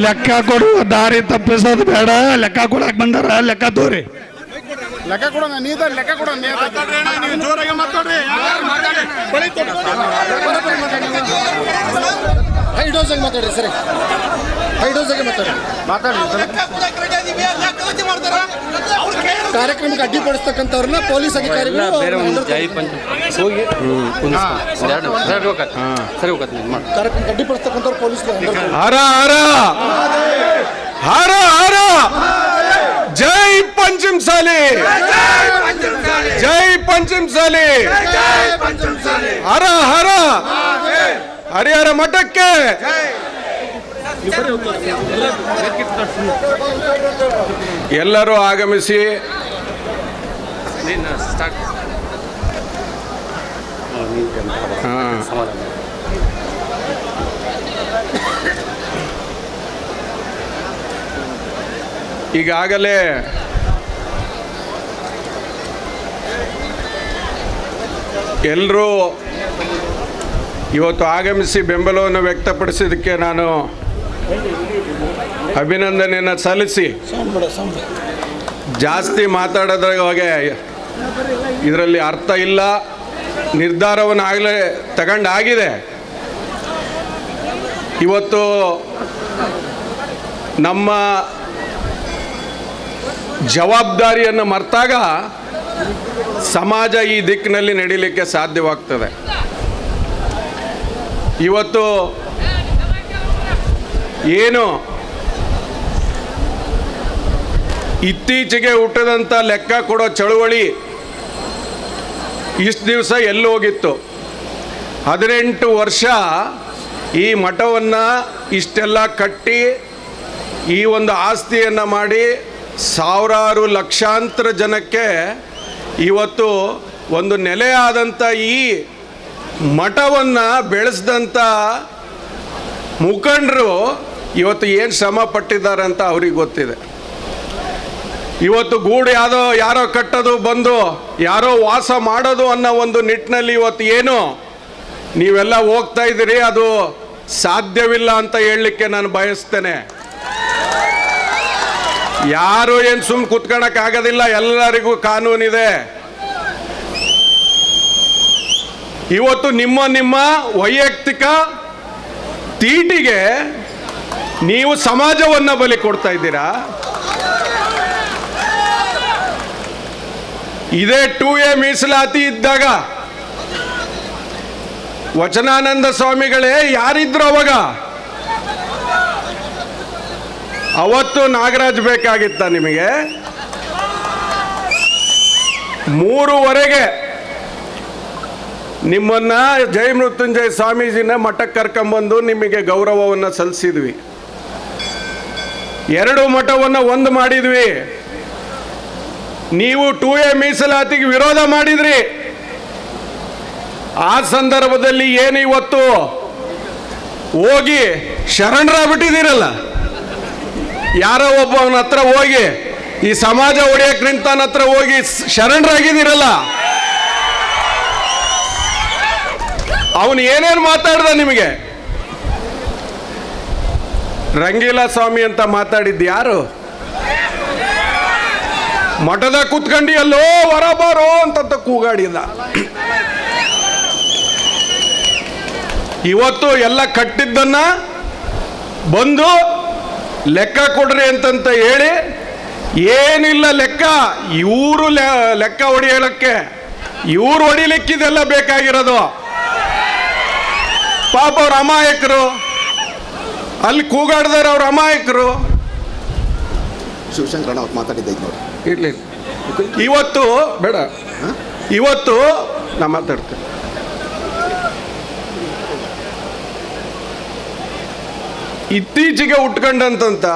S3: ಲೆಕ್ಕ ಕೊಡುವ ದಾರಿ ತಪ್ಪಿಸೋದು ಬೇಡ. ಲೆಕ್ಕ ಕೊಡಕ್ ಬಂದಾರ, ಲೆಕ್ಕ ತೋರಿ.
S10: ಲೆಕ್ಕ ಕೊಡೋಣ, ಲೆಕ್ಕ ಕೊಡೋಣ. ಜೋರಾಗಿ ಮಾತಾಡ್ರಿ.
S11: ಹೈ ಡೋಸಾಗಿ ಮಾತಾಡ್ರಿ ಸರಿ, ಹೈ ಡೋಸಾಗಿ ಮಾತಾಡ್ರಿ. ಕಾರ್ಯಕ್ರಮಕ್ಕೆ ಅಡ್ಡಿಪಡಿಸ್ತಕ್ಕಂಥವ್ರನ್ನ ಪೊಲೀಸ್ ಅಧಿಕಾರಿಗಳು ಕಾರ್ಯಕ್ರಮಕ್ಕೆ ಅಡ್ಡಿಪಡಿಸ್ತಕ್ಕಂಥವ್ರು ಪೊಲೀಸ್
S10: ಹರ ಹರ ಹರ ಹರ ಜೈ ಪಂಚಮಸಾಲಿ, ಜೈ ಪಂಚಮಸಾಲಿ, ಹರ ಹರ ಹರಿಹರ ಮಠಕ್ಕೆ. ಎಲ್ಲರೂ ಆಗಮಿಸಿ ಈಗಾಗಲೇ ಎಲ್ಲರೂ ಇವತ್ತು ಆಗಮಿಸಿ ಬೆಂಬಲವನ್ನು ವ್ಯಕ್ತಪಡಿಸಿದ್ದಕ್ಕೆ ನಾನು ಅಭಿನಂದನೆಯನ್ನು ಸಲ್ಲಿಸಿ, ಜಾಸ್ತಿ ಮಾತಾಡೋದ್ರಾಗೆ ಇದರಲ್ಲಿ ಅರ್ಥ ಇಲ್ಲ. ನಿರ್ಧಾರವನ್ನು ಆಗಲೇ ತಗೊಂಡಾಗಿದೆ. ಇವತ್ತು ನಮ್ಮ ಜವಾಬ್ದಾರಿಯನ್ನು ಮರೆತಾಗ ಸಮಾಜ ಈ ದಿಕ್ಕಿನಲ್ಲಿ ನಡೀಲಿಕ್ಕೆ ಸಾಧ್ಯವಾಗ್ತದೆ. ಇವತ್ತು ಏನು ಇತ್ತೀಚೆಗೆ ಹುಟ್ಟಿದಂಥ ಲೆಕ್ಕ ಕೊಡೋ ಚಳುವಳಿ
S12: ಇಷ್ಟು ದಿವಸ ಎಲ್ಲಿ ಹೋಗಿತ್ತು? 18 ವರ್ಷ ಈ ಮಠವನ್ನು ಇಷ್ಟೆಲ್ಲ ಕಟ್ಟಿ ಈ ಒಂದು ಆಸ್ತಿಯನ್ನು ಮಾಡಿ ಸಾವಿರಾರು ಲಕ್ಷಾಂತರ ಜನಕ್ಕೆ ಇವತ್ತು ಒಂದು ನೆಲೆಯಾದಂಥ ಈ ಮಠವನ್ನು ಬೆಳೆಸಿದಂಥ ಮುಖಂಡರು ಇವತ್ತು ಏನು ಶ್ರಮ ಪಟ್ಟಿದ್ದಾರೆ ಅಂತ ಅವ್ರಿಗೆ ಗೊತ್ತಿದೆ. ಇವತ್ತು ಗೂಡು ಯಾರೋ ಕಟ್ಟೋದು ಬಂದು ಯಾರೋ ವಾಸ ಮಾಡೋದು ಅನ್ನೋ ಒಂದು ನಿಟ್ಟಿನಲ್ಲಿ ಇವತ್ತು ಏನು ನೀವೆಲ್ಲ ಹೋಗ್ತಾ ಇದ್ದೀರಿ, ಅದು ಸಾಧ್ಯವಿಲ್ಲ ಅಂತ ಹೇಳಲಿಕ್ಕೆ ನಾನು ಬಯಸ್ತೇನೆ. ಯಾರು ಏನು ಸುಮ್ಮನೆ ಕುತ್ಕೊಳ್ಳೋಕ್ಕಾಗೋದಿಲ್ಲ, ಎಲ್ಲರಿಗೂ ಕಾನೂನಿದೆ. ಇವತ್ತು ನಿಮ್ಮ ವೈಯಕ್ತಿಕ ತೀಟಿಗೆ ನೀವು ಸಮಾಜವನ್ನು ಬಲಿ ಕೊಡ್ತಾ ಇದ್ದೀರಾ. ಇದೇ 2A ಮೀಸಲಾತಿ ಇದ್ದಾಗ ವಚನಾನಂದ ಸ್ವಾಮಿಗಳೇ ಯಾರಿದ್ರು ಅವಾಗ? ಅವತ್ತು ನಾಗರಾಜ್ ಬೇಕಾಗಿತ್ತ ನಿಮಗೆ? 3:30 ನಿಮ್ಮನ್ನ ಜೈ ಮೃತ್ಯುಂಜಯ ಸ್ವಾಮೀಜಿನ ಮಠಕ್ಕೆ ಕರ್ಕೊಂಬಂದು ನಿಮಗೆ ಗೌರವವನ್ನು ಸಲ್ಲಿಸಿದ್ವಿ. 2 ಮಠವನ್ನು ಒಂದು ಮಾಡಿದ್ವಿ. ನೀವು 2A ಮೀಸಲಾತಿಗೆ ವಿರೋಧ ಮಾಡಿದ್ರಿ. ಆ ಸಂದರ್ಭದಲ್ಲಿ ಏನು ಇವತ್ತು ಹೋಗಿ ಶರಣರಾಗ್ಬಿಟ್ಟಿದ್ದೀರಲ್ಲ, ಯಾರೋ ಒಬ್ಬವನ ಹತ್ರ ಹೋಗಿ ಈ ಸಮಾಜ ಒಡೆಯಕ್ಕೆ ನಿಂತನ ಹತ್ರ ಹೋಗಿ ಶರಣರಾಗಿದ್ದೀರಲ್ಲ, ಅವನು ಏನೇನು ಮಾತಾಡ್ದ ನಿಮಗೆ? ರಂಗೀಲಾ ಸ್ವಾಮಿ ಅಂತ ಮಾತಾಡಿದ್ದು ಯಾರು? ಮಠದ ಕುತ್ಕಂಡಿ ಅಲ್ಲೋ ಹೊರಬಾರೋ ಅಂತ ಕೂಗಾಡಿದ. ಇವತ್ತು ಎಲ್ಲ ಕಟ್ಟಿದ್ದನ್ನ ಬಂದು ಲೆಕ್ಕ ಕೊಡ್ರಿ ಅಂತಂತ ಹೇಳಿ ಏನಿಲ್ಲ ಲೆಕ್ಕ, ಇವರು ಲೆಕ್ಕ ಹೊಡಿಯಲಿಕ್ಕೆ ಇವ್ರು ಹೊಡಿಲಿಕ್ಕಿದೆಲ್ಲ ಬೇಕಾಗಿರೋದು. ಪಾಪ ಅವ್ರ ಅಮಾಯಕರು, ಅಲ್ಲಿ ಕೂಗಾಡ್ದಾರ ಅವ್ರ ಅಮಾಯಕರು.
S2: ಶಿವಶಂಕರಣ್ಣ ಅವ್ರು ಮಾತಾಡಿದ್ದೆ ನೋಡಿ.
S12: ಇರ್ಲಿ, ಇವತ್ತು ಬೇಡ, ಇವತ್ತು ನಾ ಮಾತಾಡ್ತೇನೆ. ಇತ್ತೀಚೆಗೆ ಉಟ್ಕೊಂಡಂತ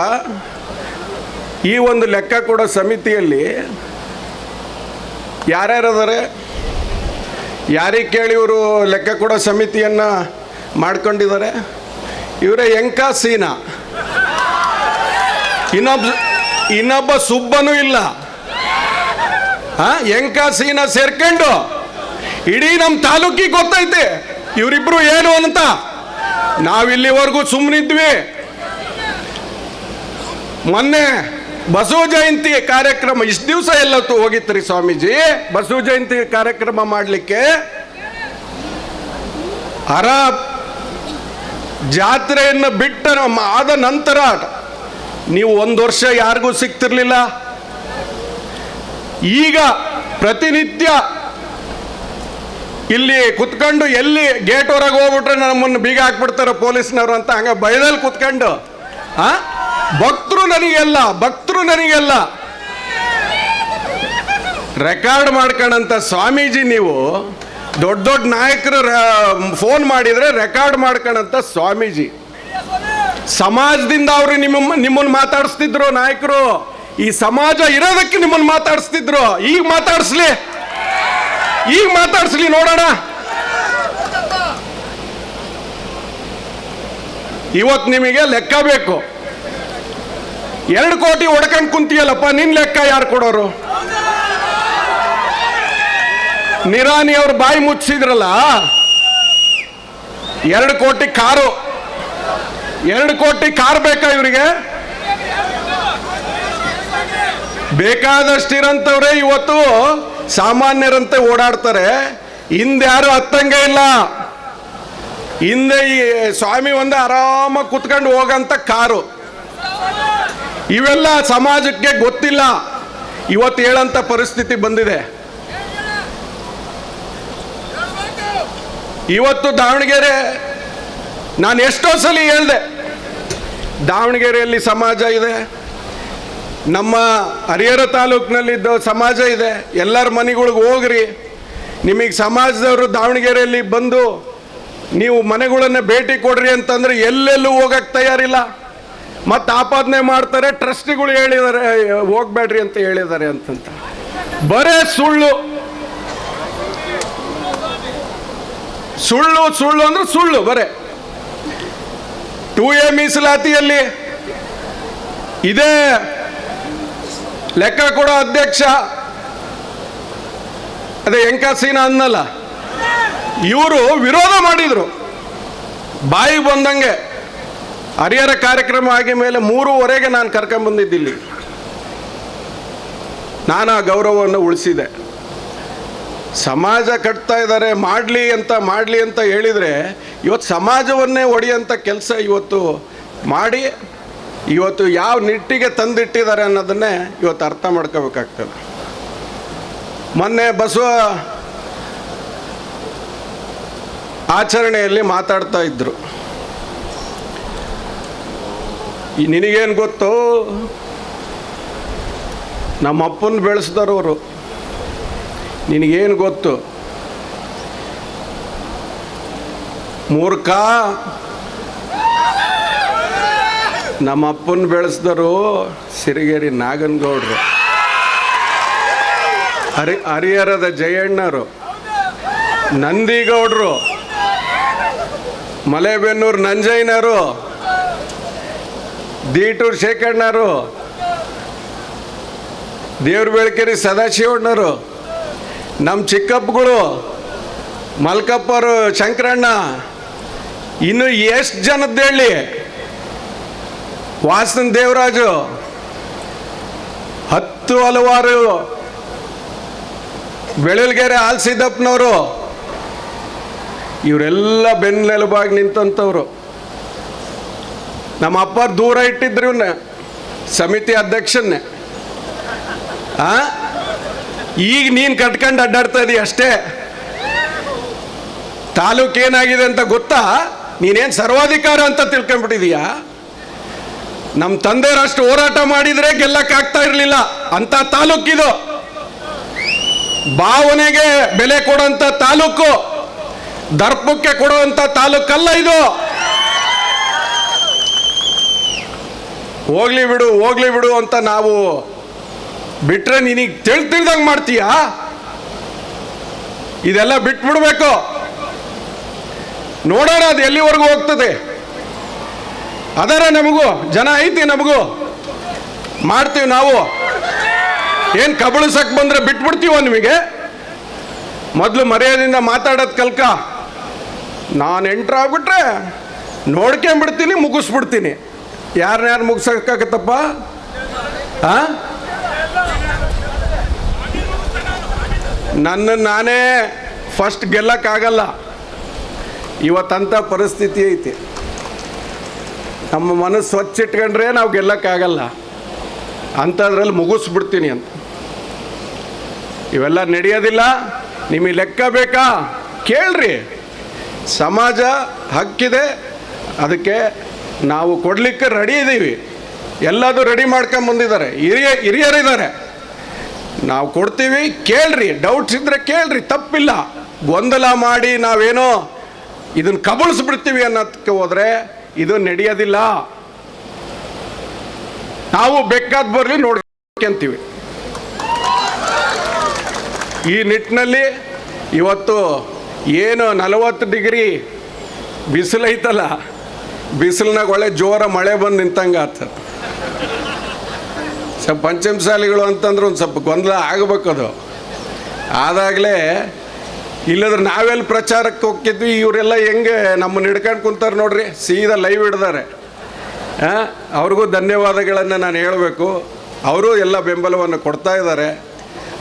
S12: ಈ ಒಂದು ಲೆಕ್ಕ ಕೊಡೋ ಸಮಿತಿಯಲ್ಲಿ ಯಾರ್ಯಾರದಾರೆ? ಯಾರಿಗೆ ಕೇಳಿ ಇವರು ಲೆಕ್ಕ ಕೊಡೋ ಸಮಿತಿಯನ್ನು ಮಾಡ್ಕೊಂಡಿದ್ದಾರೆ? ಇವರೇ ಎಂಕ ಸೀನಾ, ಇನ್ನೊಬ್ಬ ಸುಬ್ಬನೂ ಇಲ್ಲ. ಎಂಕ ಸೀನಾ ಸೇರ್ಕೊಂಡು ಇಡೀ ನಮ್ಮ ತಾಲೂಕಿಗೆ ಗೊತ್ತೈತೆ ಇವರಿಬ್ರು ಏನು ಅಂತ. ನಾವಿಲ್ಲಿವರೆಗೂ ಸುಮ್ಮನಿದ್ವಿ. ಮೊನ್ನೆ ಬಸವ ಜಯಂತಿ ಕಾರ್ಯಕ್ರಮ ಇಷ್ಟು ದಿವಸ ಎಲ್ಲತ್ತು ಹೋಗಿತ್ರಿ ಸ್ವಾಮೀಜಿ ಬಸವ ಜಯಂತಿ ಕಾರ್ಯಕ್ರಮ ಮಾಡಲಿಕ್ಕೆ. ಹರ ಜಾತ್ರೆಯನ್ನು ಬಿಟ್ಟ ಆದ ನಂತರ ನೀವು 1 ವರ್ಷ ಯಾರಿಗೂ ಸಿಗ್ತಿರ್ಲಿಲ್ಲ. ಈಗ ಪ್ರತಿನಿತ್ಯ ಇಲ್ಲಿ ಕುತ್ಕೊಂಡು ಎಲ್ಲಿ ಗೇಟ್ ಹೊರಗೆ ಹೋಗ್ಬಿಟ್ರೆ ನಮ್ಮನ್ನು ಬೀಗ ಹಾಕ್ಬಿಡ್ತಾರೆ ಪೊಲೀಸ್ನವರು ಅಂತ ಹಂಗ ಭಯದಲ್ಲಿ ಕುತ್ಕೊಂಡು ಭಕ್ತರು ನನಗೆಲ್ಲ ರೆಕಾರ್ಡ್ ಮಾಡ್ಕೊಂಡಂತ ಸ್ವಾಮೀಜಿ ನೀವು. ದೊಡ್ಡ ದೊಡ್ಡ ನಾಯಕರು ಫೋನ್ ಮಾಡಿದ್ರೆ ರೆಕಾರ್ಡ್ ಮಾಡ್ಕೊಂಡಂತ ಸ್ವಾಮೀಜಿ. ಸಮಾಜದಿಂದ ಅವರು ನಿಮ್ಮನ್ನು ಮಾತಾಡಿಸ್ತಿದ್ರು ನಾಯಕರು. ಈ ಸಮಾಜ ಇರೋದಕ್ಕೆ ನಿಮ್ಮನ್ನು ಮಾತಾಡಿಸ್ತಿದ್ರು. ಈಗ ಮಾತಾಡಿಸ್ಲಿ ನೋಡೋಣ. ಇವತ್ತು ನಿಮಗೆ ಲೆಕ್ಕ ಬೇಕು. 2 ಕೋಟಿ ಹೊಡ್ಕೊಂಡು ಕುಂತಿಯಲ್ಲಪ್ಪ, ನಿನ್ ಲೆಕ್ಕ ಯಾರು ಕೊಡೋರು? ನಿರಾನಿ ಅವ್ರ ಬಾಯಿ ಮುಚ್ಚಿದ್ರಲ್ಲ, 2 ಕೋಟಿ ಕಾರು, 2 ಕೋಟಿ ಕಾರ್ ಬೇಕಾ ಇವರಿಗೆ? ಬೇಕಾದಷ್ಟಿರಂತವ್ರೆ ಇವತ್ತು ಸಾಮಾನ್ಯರಂತೆ ಓಡಾಡ್ತಾರೆ. ಹಿಂದೆ ಯಾರು ಹತ್ತಂಗೆ ಇಲ್ಲ. ಹಿಂದೆ ಈ ಸ್ವಾಮಿ ಒಂದೇ ಆರಾಮಾಗಿ ಕುತ್ಕೊಂಡು ಹೋಗಂತ ಕಾರು. ಇವೆಲ್ಲ ಸಮಾಜಕ್ಕೆ ಗೊತ್ತಿಲ್ಲ. ಇವತ್ತು ಹೇಳಂತ ಪರಿಸ್ಥಿತಿ ಬಂದಿದೆ. ಇವತ್ತು ದಾವಣಗೆರೆ, ನಾನು ಎಷ್ಟೋ ಸಲ ಹೇಳಿದೆ, ದಾವಣಗೆರೆಯಲ್ಲಿ ಸಮಾಜ ಇದೆ, ನಮ್ಮ ಹರಿಹರ ತಾಲೂಕಿನಲ್ಲಿದ್ದ ಸಮಾಜ ಇದೆ. ಎಲ್ಲರ ಮನೆಗಳಿಗೆ ಹೋಗ್ರಿ. ನಿಮಗೆ ಸಮಾಜದವರು ದಾವಣಗೆರೆಯಲ್ಲಿ ಬಂದು ನೀವು ಮನೆಗಳನ್ನು ಭೇಟಿ ಕೊಡ್ರಿ ಅಂತಂದರೆ ಎಲ್ಲೆಲ್ಲೂ ಹೋಗಕ್ಕೆ ತಯಾರಿಲ್ಲ. ಮತ್ತು ಆಪಾದನೆ ಮಾಡ್ತಾರೆ, ಟ್ರಸ್ಟಿಗಳು ಹೇಳಿದ್ದಾರೆ ಹೋಗ್ಬೇಡ್ರಿ ಅಂತ ಹೇಳಿದ್ದಾರೆ ಅಂತಂತ. ಬರೇ ಸುಳ್ಳು ಸುಳ್ಳು ಸುಳ್ಳು ಅಂದ್ರೆ ಸುಳ್ಳು ಬರೇ. 2A ಮೀಸಲಾತಿಯಲ್ಲಿ ಇದೇ ಲೆಕ್ಕ ಕೊಡೋ ಅಧ್ಯಕ್ಷ ಅದೇ ಎಂಕಾಸೀನ ಅನ್ನಲ್ಲ, ಇವರು ವಿರೋಧ ಮಾಡಿದರು ಬಾಯಿಗೆ ಬಂದಂಗೆ. ಹರಿಹರ ಕಾರ್ಯಕ್ರಮ ಆಗಿ ಮೇಲೆ 3:15 ನಾನು ಕರ್ಕೊಂಬಂದಿದ್ದಿಲ್ಲಿ. ನಾನು ಆ ಗೌರವವನ್ನು ಉಳಿಸಿದೆ. ಸಮಾಜ ಕಟ್ತಾ ಇದ್ದಾರೆ, ಮಾಡಲಿ ಅಂತ ಹೇಳಿದರೆ ಇವತ್ತು ಸಮಾಜವನ್ನೇ ಒಡೆಯಂಥ ಕೆಲಸ ಇವತ್ತು ಮಾಡಿ ಇವತ್ತು ಯಾವ ನಿಟ್ಟಿಗೆ ತಂದಿಟ್ಟಿದ್ದಾರೆ ಅನ್ನೋದನ್ನೇ ಇವತ್ತು ಅರ್ಥ ಮಾಡ್ಕೋಬೇಕಾಗ್ತದೆ. ಮೊನ್ನೆ ಬಸವ ಆಚರಣೆಯಲ್ಲಿ ಮಾತಾಡ್ತಾ ಇದ್ರು, ನಿನಗೇನು ಗೊತ್ತು, ನಮ್ಮ ಅಪ್ಪನ ಬೆಳೆಸಿದವರು, ನಿನಗೇನು ಗೊತ್ತು, ಮೂರ್ಖ, ನಮ್ಮ ಅಪ್ಪನ ಬೆಳೆಸಿದರು ಸಿರಿಗೇರಿ ನಾಗನಗೌಡರು, ಹರಿಹರದ ಜಯಣ್ಣರು, ನಂದಿಗೌಡರು, ಮಲೆಬೆನ್ನೂರು ನಂಜಯ್ಯನವರು, ದೀಟೂರು ಶೇಖಣ್ಣರು, ದೇವ್ರ ಬೆಳಕೆರೆ ಸದಾಶಿವಣ್ಣರು, ನಮ್ಮ ಚಿಕ್ಕಪ್ಪಗಳು, ಮಲ್ಕಪ್ಪರು, ಶಂಕರಣ್ಣ, ಇನ್ನು ಎಷ್ಟು ಜನದ್ದೇಳಿ, ವಾಸನ ದೇವರಾಜು, ಹಲವಾರು ಬೆಳಲ್ಗೆರೆ ಆಲ್ಸಿದ್ದಪ್ಪನವರು, ಇವರೆಲ್ಲ ಬೆನ್ನೆಲುಬಾಗಿ ನಿಂತಂಥವ್ರು. ನಮ್ಮ ಅಪ್ಪ ದೂರ ಇಟ್ಟಿದ್ರು ಇವನ್ನ ಸಮಿತಿ ಅಧ್ಯಕ್ಷನ್ನೇ. ಈಗ ನೀನು ಕಟ್ಕೊಂಡು ಅಡ್ಡಾಡ್ತಾ ಇದೀಯ ಅಷ್ಟೇ. ತಾಲೂಕು ಏನಾಗಿದೆ ಅಂತ ಗೊತ್ತಾ? ನೀನೇನು ಸರ್ವಾಧಿಕಾರ ಅಂತ ತಿಳ್ಕೊಂಡ್ಬಿಟ್ಟಿದೀಯಾ? ನಮ್ಮ ತಂದೆಯರಷ್ಟು ಹೋರಾಟ ಮಾಡಿದರೆ ಗೆಲ್ಲಕ್ಕಾಗ್ತಾ ಇರಲಿಲ್ಲ ಅಂತ ತಾಲೂಕಿದು. ಭಾವನೆಗೆ ಬೆಲೆ ಕೊಡುವಂಥ ತಾಲೂಕು, ದರ್ಪಕ್ಕೆ ಕೊಡುವಂಥ ತಾಲೂಕಲ್ಲ ಇದು. ಹೋಗ್ಲಿ ಬಿಡು ಅಂತ ನಾವು ಬಿಟ್ರೆ ನೀನೀಗ ತಿಳಿದಂಗೆ ಮಾಡ್ತೀಯಾ? ಇದೆಲ್ಲ ಬಿಟ್ಬಿಡ್ಬೇಕು. ನೋಡೋಣ ಅದು ಎಲ್ಲಿವರೆಗೂ ಹೋಗ್ತದೆ. ಅದರ ನಮಗೂ ಜನ ಐತಿ, ನಮಗೂ ಮಾಡ್ತೀವಿ ನಾವು. ಏನು ಕಬಳಿಸಕ್ಕೆ ಬಂದರೆ ಬಿಟ್ಬಿಡ್ತೀವ ನಿಮಗೆ? ಮೊದಲು ಮರ್ಯಾದೆಯಿಂದ ಮಾತಾಡೋದು ಕಲ್ಕ. ನಾನು ಎಂಟ್ರ್ ಆಗ್ಬಿಟ್ರೆ ನೋಡ್ಕೊಂಬಿಡ್ತೀನಿ, ಮುಗಿಸ್ಬಿಡ್ತೀನಿ. ಯಾರನ್ಯಾರು ಮುಗಿಸೋಕ್ಕಾಗತ್ತಪ್ಪ? ನನ್ನನ್ನು ನಾನೇ ಫಸ್ಟ್ ಗೆಲ್ಲಕ್ಕಾಗಲ್ಲ. ಇವತ್ತಂಥ ಪರಿಸ್ಥಿತಿ ಐತಿ. ನಮ್ಮ ಮನಸ್ಸು ಸ್ವಚ್ಛ ಇಟ್ಕೊಂಡ್ರೆ ನಾವು ಗೆಲ್ಲಕ್ಕಾಗಲ್ಲ, ಅಂಥದ್ರಲ್ಲಿ ಮುಗಿಸ್ಬಿಡ್ತೀನಿ ಅಂತ. ಇವೆಲ್ಲ ನಡೆಯೋದಿಲ್ಲ. ನಿಮಗೆ ಲೆಕ್ಕ ಬೇಕಾ ಕೇಳ್ರಿ. ಸಮಾಜ ಹಕ್ಕಿದೆ, ಅದಕ್ಕೆ ನಾವು ಕೊಡಲಿಕ್ಕೆ ರೆಡಿ ಇದ್ದೀವಿ. ಎಲ್ಲದೂ ರೆಡಿ ಮಾಡ್ಕೊಂಬಂದಿದ್ದಾರೆ, ಹಿರಿಯರಿದ್ದಾರೆ. ನಾವು ಕೊಡ್ತೀವಿ, ಕೇಳ್ರಿ. ಡೌಟ್ಸ್ ಇದ್ದರೆ ಕೇಳ್ರಿ, ತಪ್ಪಿಲ್ಲ. ಗೊಂದಲ ಮಾಡಿ ನಾವೇನೋ ಇದನ್ನು ಕಬಳಿಸ್ಬಿಡ್ತೀವಿ ಅನ್ನೋದಕ್ಕೆ ಹೋದರೆ ಇದು ನಡೆಯೋದಿಲ್ಲ. ನಾವು ಬೇಕಾದ ಬರಲಿ ನೋಡ್ಕೊಂತೀವಿ. ಈ ನಿಟ್ಟಿನಲ್ಲಿ ಇವತ್ತು ಏನು 40 ಡಿಗ್ರಿ ಬಿಸಿಲೈತಲ್ಲ, ಬಿಸಿಲಿನಾಗ ಒಳ್ಳೆ ಜೋರ ಮಳೆ ಬಂದು ನಿಂತಂಗೆ ಆಗ್ತದೆ. ಸ್ವಲ್ಪ ಪಂಚಮಸಾಲಿಗಳು ಅಂತಂದ್ರೆ ಒಂದು ಸ್ವಲ್ಪ ಗೊಂದಲ ಆಗಬೇಕದು. ಆದಾಗಲೇ ಇಲ್ಲದ್ರೆ ನಾವೆಲ್ಲಿ ಪ್ರಚಾರಕ್ಕೆ ಹೋಗ್ತಿದ್ವಿ, ಇವರೆಲ್ಲ ಹೆಂಗೆ ನಮ್ಮನ್ನು ಹಿಡ್ಕೊಂಡು ಕುಂತಾರೆ ನೋಡ್ರಿ, ಸೀದಾ ಲೈವ್ ಹಿಡ್ದಾರೆ. ಅವ್ರಿಗೂ ಧನ್ಯವಾದಗಳನ್ನು ನಾನು ಹೇಳಬೇಕು. ಅವರು ಎಲ್ಲ ಬೆಂಬಲವನ್ನು ಕೊಡ್ತಾ ಇದ್ದಾರೆ.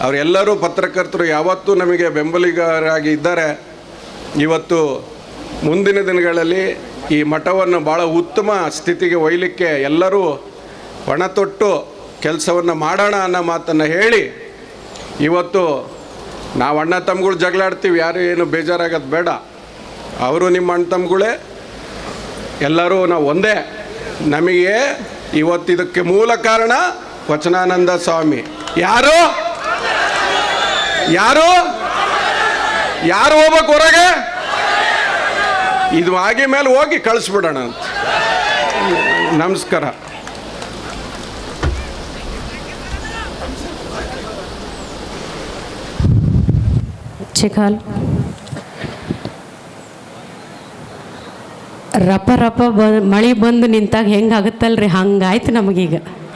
S12: ಅವರೆಲ್ಲರೂ ಪತ್ರಕರ್ತರು ಯಾವತ್ತೂ ನಮಗೆ ಬೆಂಬಲಿಗರಾಗಿ ಇದ್ದಾರೆ. ಇವತ್ತು ಮುಂದಿನ ದಿನಗಳಲ್ಲಿ ಈ ಮಠವನ್ನು ಭಾಳ ಉತ್ತಮ ಸ್ಥಿತಿಗೆ ಒಯ್ಯಲಿಕ್ಕೆ ಎಲ್ಲರೂ ಪಣತೊಟ್ಟು ಕೆಲಸವನ್ನು ಮಾಡೋಣ ಅನ್ನೋ ಮಾತನ್ನು ಹೇಳಿ, ಇವತ್ತು ನಾವು ಅಣ್ಣ ತಮ್ಮಗಳು ಜಗಳಾಡ್ತೀವಿ, ಯಾರು ಏನು ಬೇಜಾರಾಗೋದು ಬೇಡ. ಅವರು ನಿಮ್ಮ ಅಣ್ಣ ತಮ್ಮಗಳೇ, ಎಲ್ಲರೂ ನಾವು ಒಂದೇ. ನಮಗೆ ಇವತ್ತಿದಕ್ಕೆ ಮೂಲ ಕಾರಣ ವಚನಾನಂದ ಸ್ವಾಮಿ. ಯಾರು ಯಾರು ಹೋಗ್ಬೇಕು ಹೊರಗೆ? ಇದು ಆಗಿ ಮೇಲೆ ಹೋಗಿ ಕಳಿಸ್ಬಿಡೋಣ ಅಂತ. ನಮಸ್ಕಾರ.
S1: ಚಿಕಾಲ್ ರಪ ರಪ ಮಳೆ ಬಂದು ನಿಂತಾಗ ಹೆಂಗಾಗುತ್ತಲ್ರಿ, ಹಂಗಾಯ್ತು ನಮಗೀಗ.